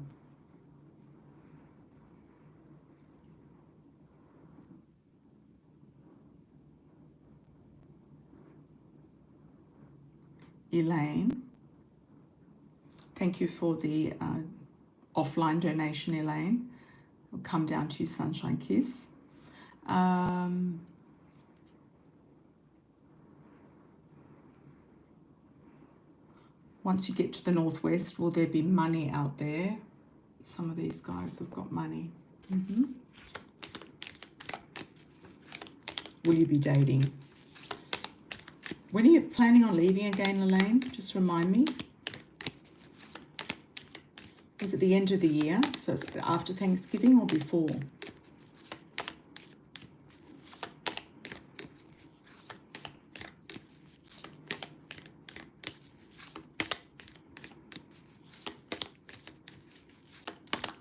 Elaine, thank you for the offline donation, Elaine. I'll come down to you, Sunshine Kiss. Once you get to the northwest, will there be money out there? Some of these guys have got money. Will you be dating? When are you planning on leaving again, Elaine? Just remind me. Is it the end of the year? So it's after Thanksgiving or before?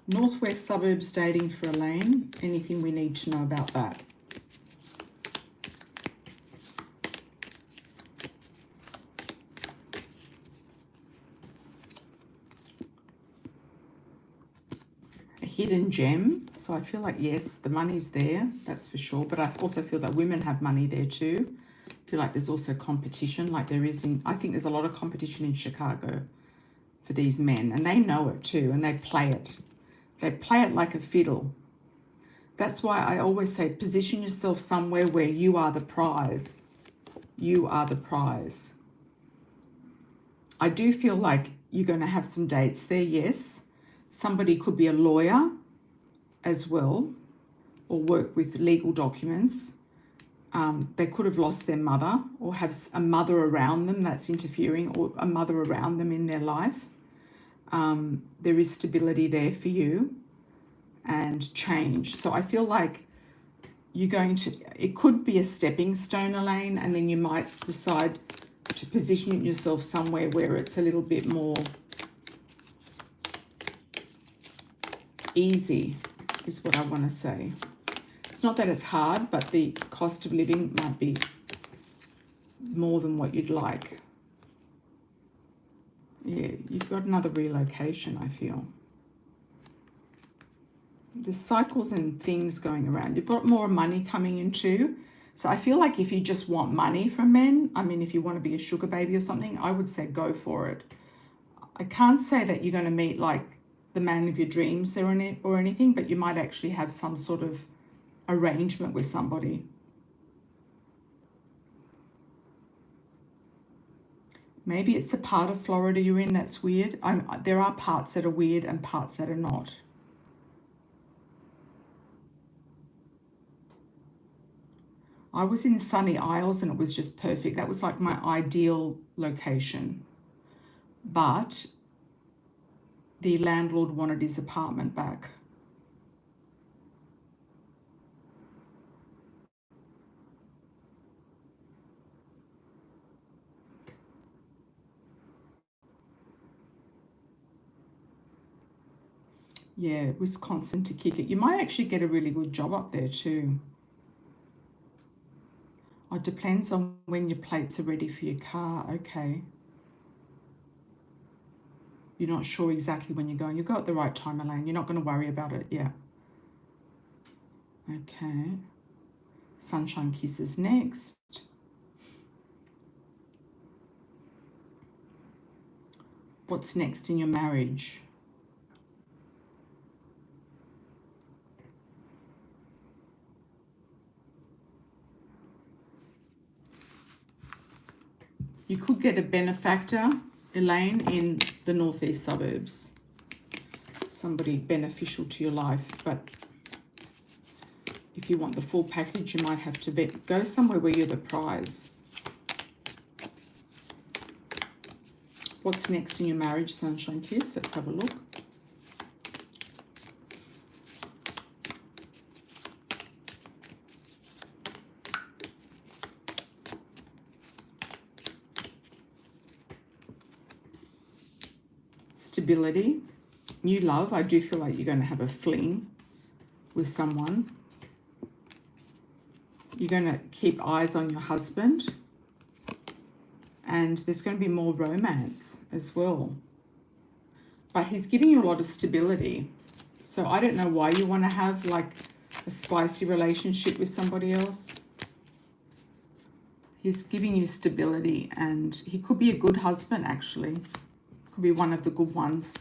Northwest suburbs dating for Elaine. Anything we need to know about that? A hidden gem. So I feel like, yes, the money's there, that's for sure. But I also feel that women have money there too. I feel like there's also competition, like there is in, I think there's a lot of competition in Chicago for these men, and they know it too, and they play it. They play it like a fiddle. That's why I always say position yourself somewhere where you are the prize. You are the prize. I do feel like you're going to have some dates there, yes. Somebody could be a lawyer as well, or work with legal documents. They could have lost their mother, or have a mother around them that's interfering, or a mother around them in their life. There is stability there for you and change. So I feel like you're going to, it could be a stepping stone, Elaine, and then you might decide to position yourself somewhere where it's a little bit more easy, is what I want to say. It's not that it's hard, but the cost of living might be more than what you'd like. Yeah, you've got another relocation, I feel. There's cycles and things going around. You've got more money coming in too. So I feel like if you just want money from men, I mean, if you want to be a sugar baby or something, I would say go for it. I can't say that you're going to meet like the man of your dreams or anything, but you might actually have some sort of arrangement with somebody. Maybe it's the part of Florida you're in that's weird. There are parts that are weird and parts that are not. I was in Sunny Isles and it was just perfect. That was like my ideal location. But the landlord wanted his apartment back. Yeah, Wisconsin to kick it. You might actually get a really good job up there too. It depends on when your plates are ready for your car. Okay. You're not sure exactly when you're going. You go at the right time, Elaine. You're not going to worry about it. Yeah. Okay. Sunshine Kisses next. What's next in your marriage? You could get a benefactor, Elaine, in the northeast suburbs. Somebody beneficial to your life, but if you want the full package, you might have to go somewhere where you're the prize. What's next in your marriage, Sunshine Kiss? Let's have a look. Stability, new love. I do feel like you're going to have a fling with someone. You're going to keep eyes on your husband. And there's going to be more romance as well. But he's giving you a lot of stability. So I don't know why you want to have like a spicy relationship with somebody else. He's giving you stability, and he could be a good husband actually. Could be one of the good ones.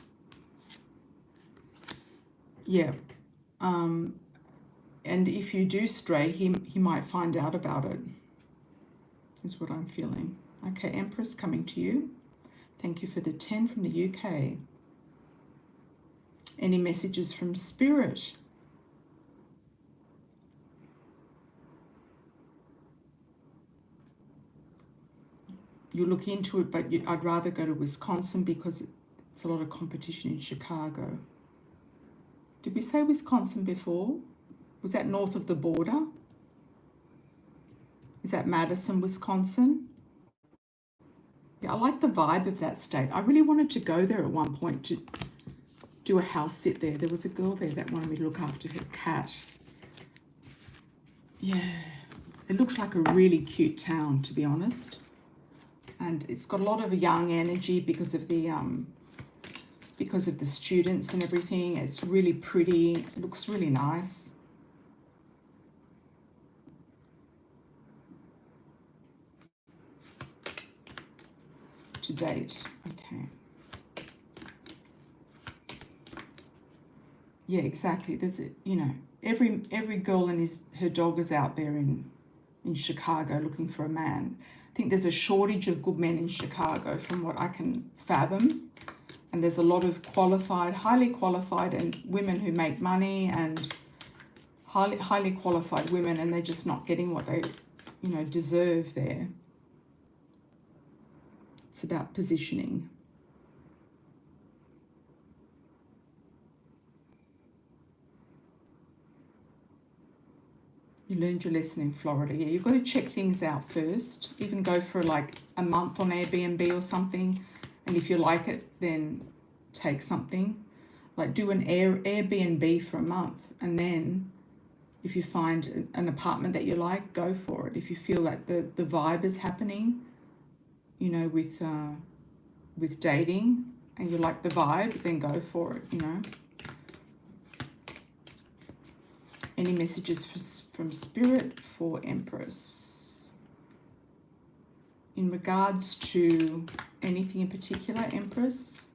Yeah. And if you do stray, he might find out about it, is what I'm feeling. Okay, Empress coming to you. Thank you for the 10 from the UK. Any messages from Spirit? You look into it, but I'd rather go to Wisconsin because it's a lot of competition in Chicago. Did we say Wisconsin before? Was that north of the border? Is that Madison, Wisconsin? Yeah, I like the vibe of that state. I really wanted to go there at one point. do a house sit there. There was a girl there that wanted me to look after her cat. Yeah, it looks like a really cute town, to be honest. And it's got a lot of young energy because of the students and everything. It's really pretty. It looks really nice. To date, okay. Yeah, exactly. There's a, you know, every girl and her dog is out there in Chicago looking for a man. I think there's a shortage of good men in Chicago from what I can fathom. And there's a lot of qualified, highly qualified and women who make money, and highly qualified women, and they're just not getting what they, you know, deserve there. It's about positioning. You learned your lesson in Florida. Yeah, you've got to check things out first. Even go for like a month on Airbnb or something. And if you like it, then take something. Like do an Airbnb for a month. And then if you find an apartment that you like, go for it. If you feel like the vibe is happening, you know, with dating, and you like the vibe, then go for it, you know. Any messages from Spirit for Empress? In regards to anything in particular, Empress?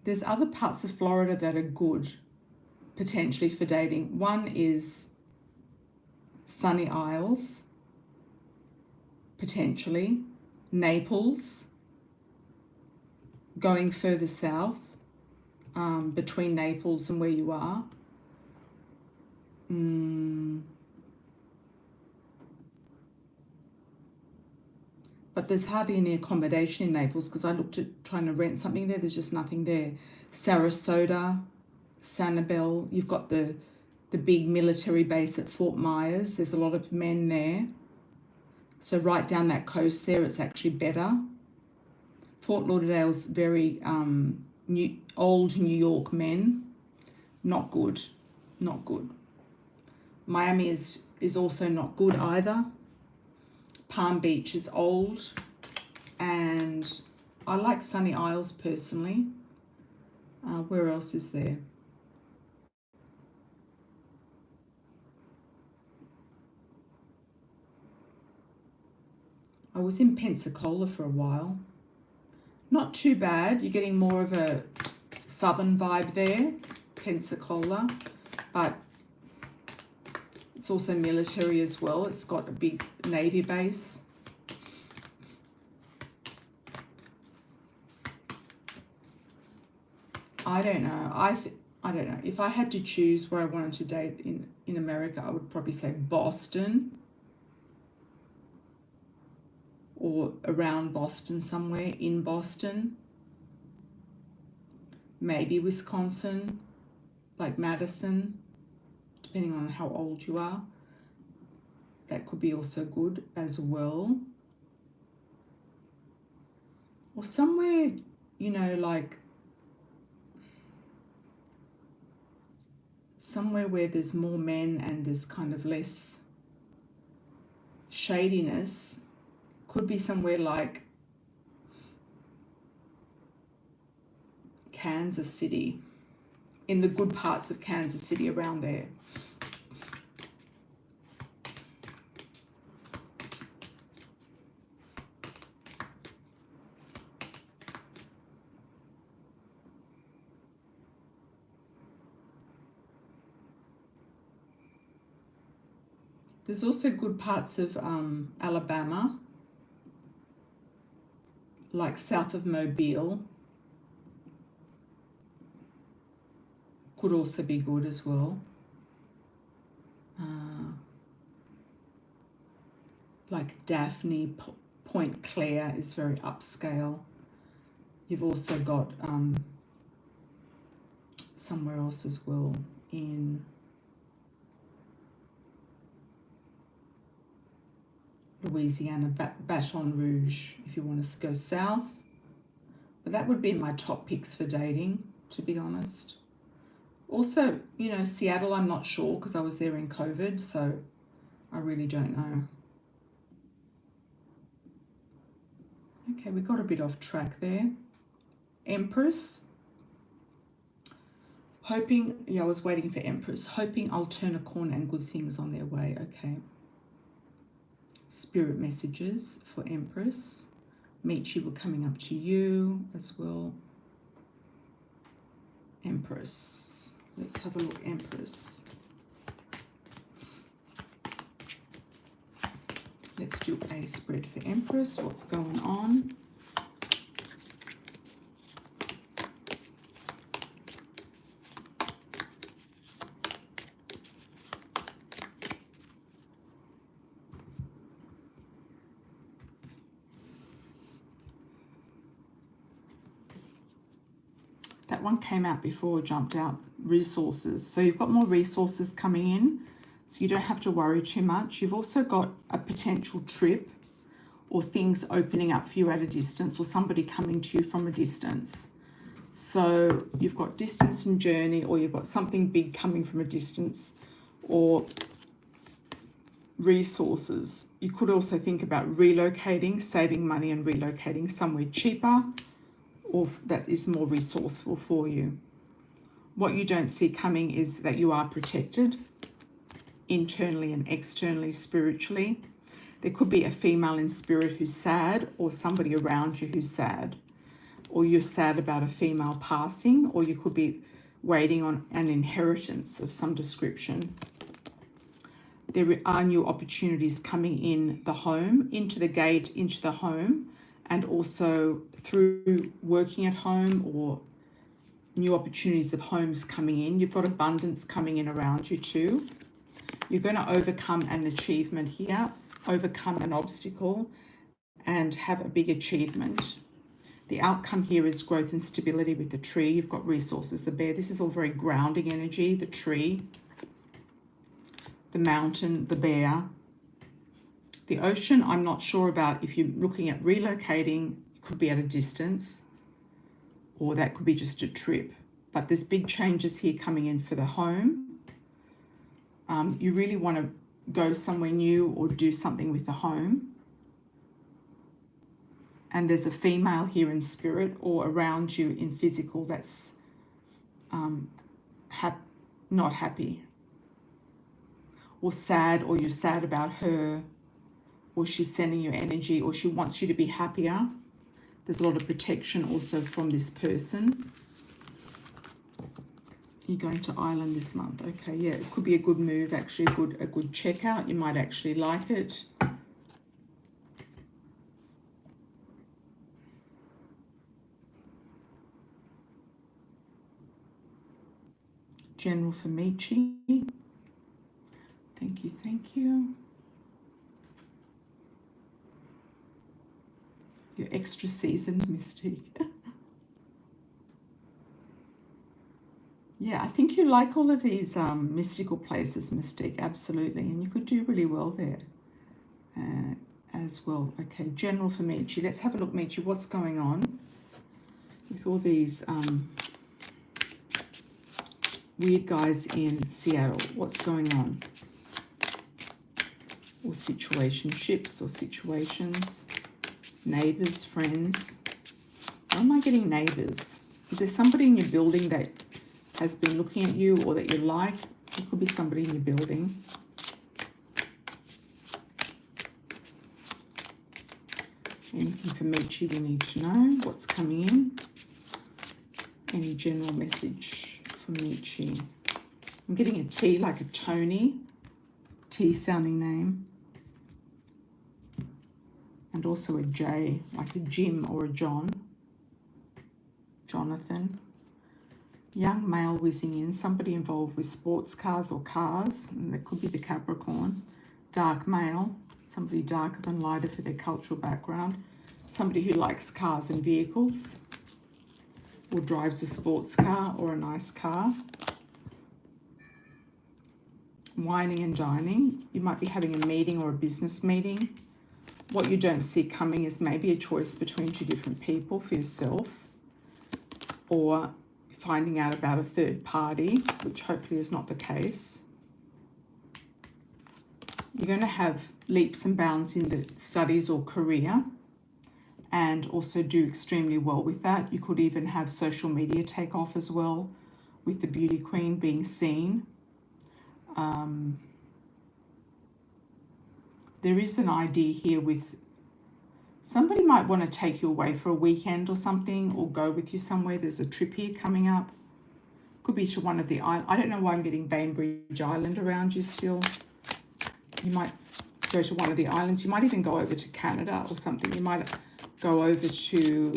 There's other parts of Florida that are good, potentially, for dating. One is Sunny Isles, potentially. Naples, going further south, between Naples and where you are. But there's hardly any accommodation in Naples because I looked at trying to rent something there. There's just nothing there. Sarasota, Sanibel, you've got the big military base at Fort Myers. There's a lot of men there. So right down that coast there, it's actually better. Fort Lauderdale's very old New York men. Not good. Not good. Miami is also not good either. Palm Beach is old. And I like Sunny Isles personally. Where else is there? I was in Pensacola for a while. Not too bad. You're getting more of a southern vibe there, Pensacola. But it's also military as well. It's got a big Navy base. I don't know. I don't know. If I had to choose where I wanted to date in America, I would probably say Boston. Or around Boston somewhere, in Boston. Maybe Wisconsin, like Madison, depending on how old you are. That could be also good as well. Or somewhere, you know, like somewhere where there's more men and there's kind of less shadiness. Could be somewhere like Kansas City, in the good parts of Kansas City, around there. There's also good parts of Alabama, like south of Mobile. Could also be good as well. Like Daphne, Point Claire is very upscale. You've also got somewhere else as well in Louisiana, Baton Rouge, if you want us to go south. But that would be my top picks for dating, to be honest. Also, you know, Seattle, I'm not sure because I was there in COVID, so I really don't know. Okay, we got a bit off track there. Empress. Hoping, yeah, I was waiting for Empress. Hoping I'll turn a corner and good things on their way. Okay. Spirit messages for Empress. Michi, we're coming up to you as well. Empress. Let's have a look, Empress. Let's do a spread for Empress. What's going on? That one came out before, jumped out, resources. So you've got more resources coming in, so you don't have to worry too much. You've also got a potential trip or things opening up for you at a distance, or somebody coming to you from a distance. So you've got distance and journey, or you've got something big coming from a distance, or resources. You could also think about relocating, saving money and relocating somewhere cheaper, or that is more resourceful for you. What you don't see coming is that you are protected internally and externally, spiritually. There could be a female in spirit who's sad, or somebody around you who's sad, or you're sad about a female passing, or you could be waiting on an inheritance of some description. There are new opportunities coming in the home, into the gate, into the home, and also through working at home, or new opportunities of homes coming in. You've got abundance coming in around you too. You're going to overcome an achievement here, overcome an obstacle, and have a big achievement. The outcome here is growth and stability with the tree. You've got resources, the bear. This is all very grounding energy, the tree, the mountain, the bear. The ocean, I'm not sure about. If you're looking at relocating, it could be at a distance, or that could be just a trip. But there's big changes here coming in for the home. You really want to go somewhere new or do something with the home. And there's a female here in spirit or around you in physical that's not happy, or sad, or you're sad about her, or she's sending you energy, or she wants you to be happier. There's a lot of protection also from this person. You're going to Ireland this month. Okay, yeah, it could be a good move, actually, a good checkout. You might actually like it. General for Michi. Thank you, thank you. Your extra seasoned mystic. Yeah, I think you like all of these mystical places, Mystique, absolutely. And you could do really well there as well. Okay, general for Michi. Let's have a look, Michi, what's going on with all these weird guys in Seattle. What's going on? Or situationships or situations. Neighbors, friends. Why am I getting neighbors? Is there somebody in your building that has been looking at you, or that you like? It could be somebody in your building. Anything for Michi we need to know? What's coming in? Any general message for Michi? I'm getting a T, like a Tony. T sounding name. And also a J, like a Jim or a John. Jonathan. Young male whizzing in, somebody involved with sports cars or cars, and that could be the Capricorn. Dark male, somebody darker than lighter for their cultural background. Somebody who likes cars and vehicles, or drives a sports car or a nice car. Wining and dining, you might be having a meeting or a business meeting. what you don't see coming is maybe a choice between two different people for yourself, or finding out about a third party, which hopefully is not the case. You're going to have leaps and bounds in the studies or career, and also do extremely well with that. You could even have social media take off as well, with the beauty queen being seen. There is an idea here with somebody might want to take you away for a weekend or something, or go with you somewhere. There's a trip here coming up. Could be to one of the islands. I don't know why I'm getting Bainbridge Island around you still. You might go to one of the islands. You might even go over to Canada or something. You might go over to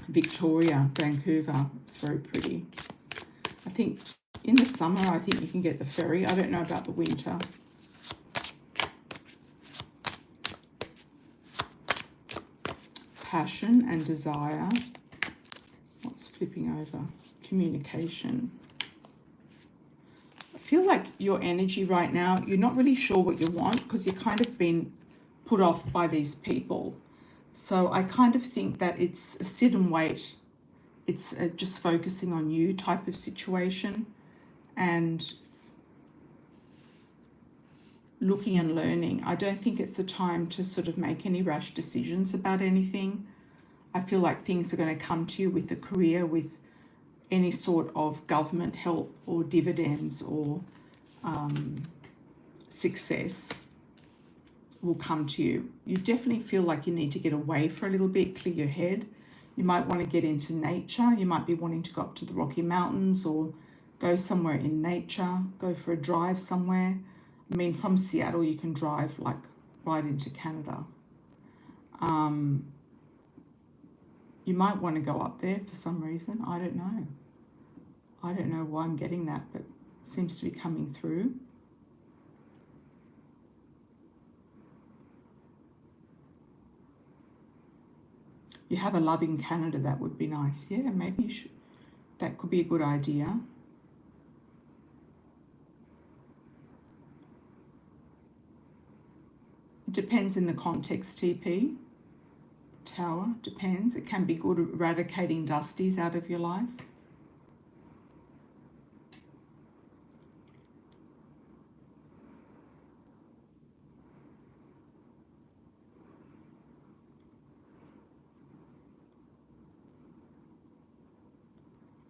Victoria, Vancouver. It's very pretty. I think in the summer, I think you can get the ferry. I don't know about the winter. Passion and desire. What's flipping over? Communication. I feel like your energy right now, you're not really sure what you want, because you've kind of been put off by these people. So I kind of think that it's a sit and wait. It's just focusing on you type of situation, and looking and learning. I don't think it's a time to sort of make any rash decisions about anything. I feel like things are going to come to you with a career, with any sort of government help or dividends or success will come to you. You definitely feel like you need to get away for a little bit, clear your head. You might want to get into nature. You might be wanting to go up to the Rocky Mountains or go somewhere in nature, go for a drive somewhere. I mean, from Seattle, you can drive like right into Canada. You might want to go up there for some reason. I don't know. I don't know why I'm getting that, but it seems to be coming through. You have a love in Canada, that would be nice. Yeah, maybe you should. That could be a good idea. It depends in the context, TP. Tower, depends. It can be good at eradicating dusties out of your life.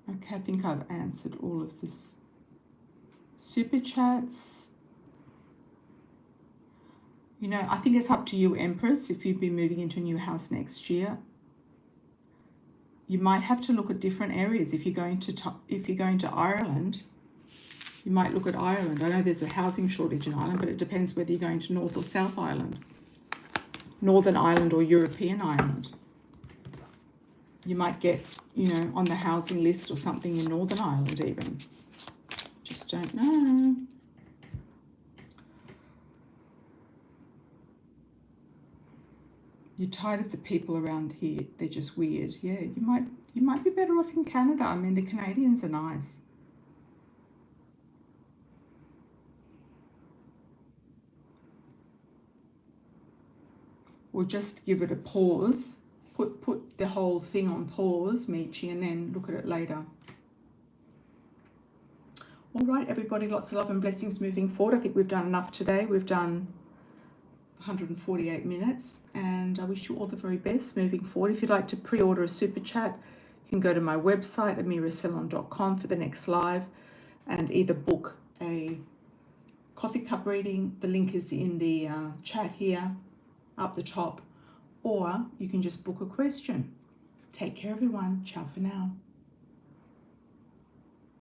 Okay, I think I've answered all of this. Super chats. You know, I think it's up to you, Empress, if you'd be moving into a new house next year. You might have to look at different areas. If you're going to Ireland, you might look at Ireland. I know there's a housing shortage in Ireland, but it depends whether you're going to North or South Ireland. Northern Ireland or European Ireland. You might get, you know, on the housing list or something in Northern Ireland even. Just don't know. You're tired of the people around here. They're just weird. Yeah, you might be better off in Canada. I mean, the Canadians are nice. Or just give it a pause. Put the whole thing on pause, Michi, and then look at it later. All right, everybody, lots of love and blessings moving forward. I think we've done enough today. We've done 148 minutes, and I wish you all the very best moving forward. If you'd like to pre-order a super chat, you can go to my website, amiracelon.com, for the next live, and either book a coffee cup reading. The link is in the chat here, up the top, or you can just book a question. Take care, everyone. Ciao for now.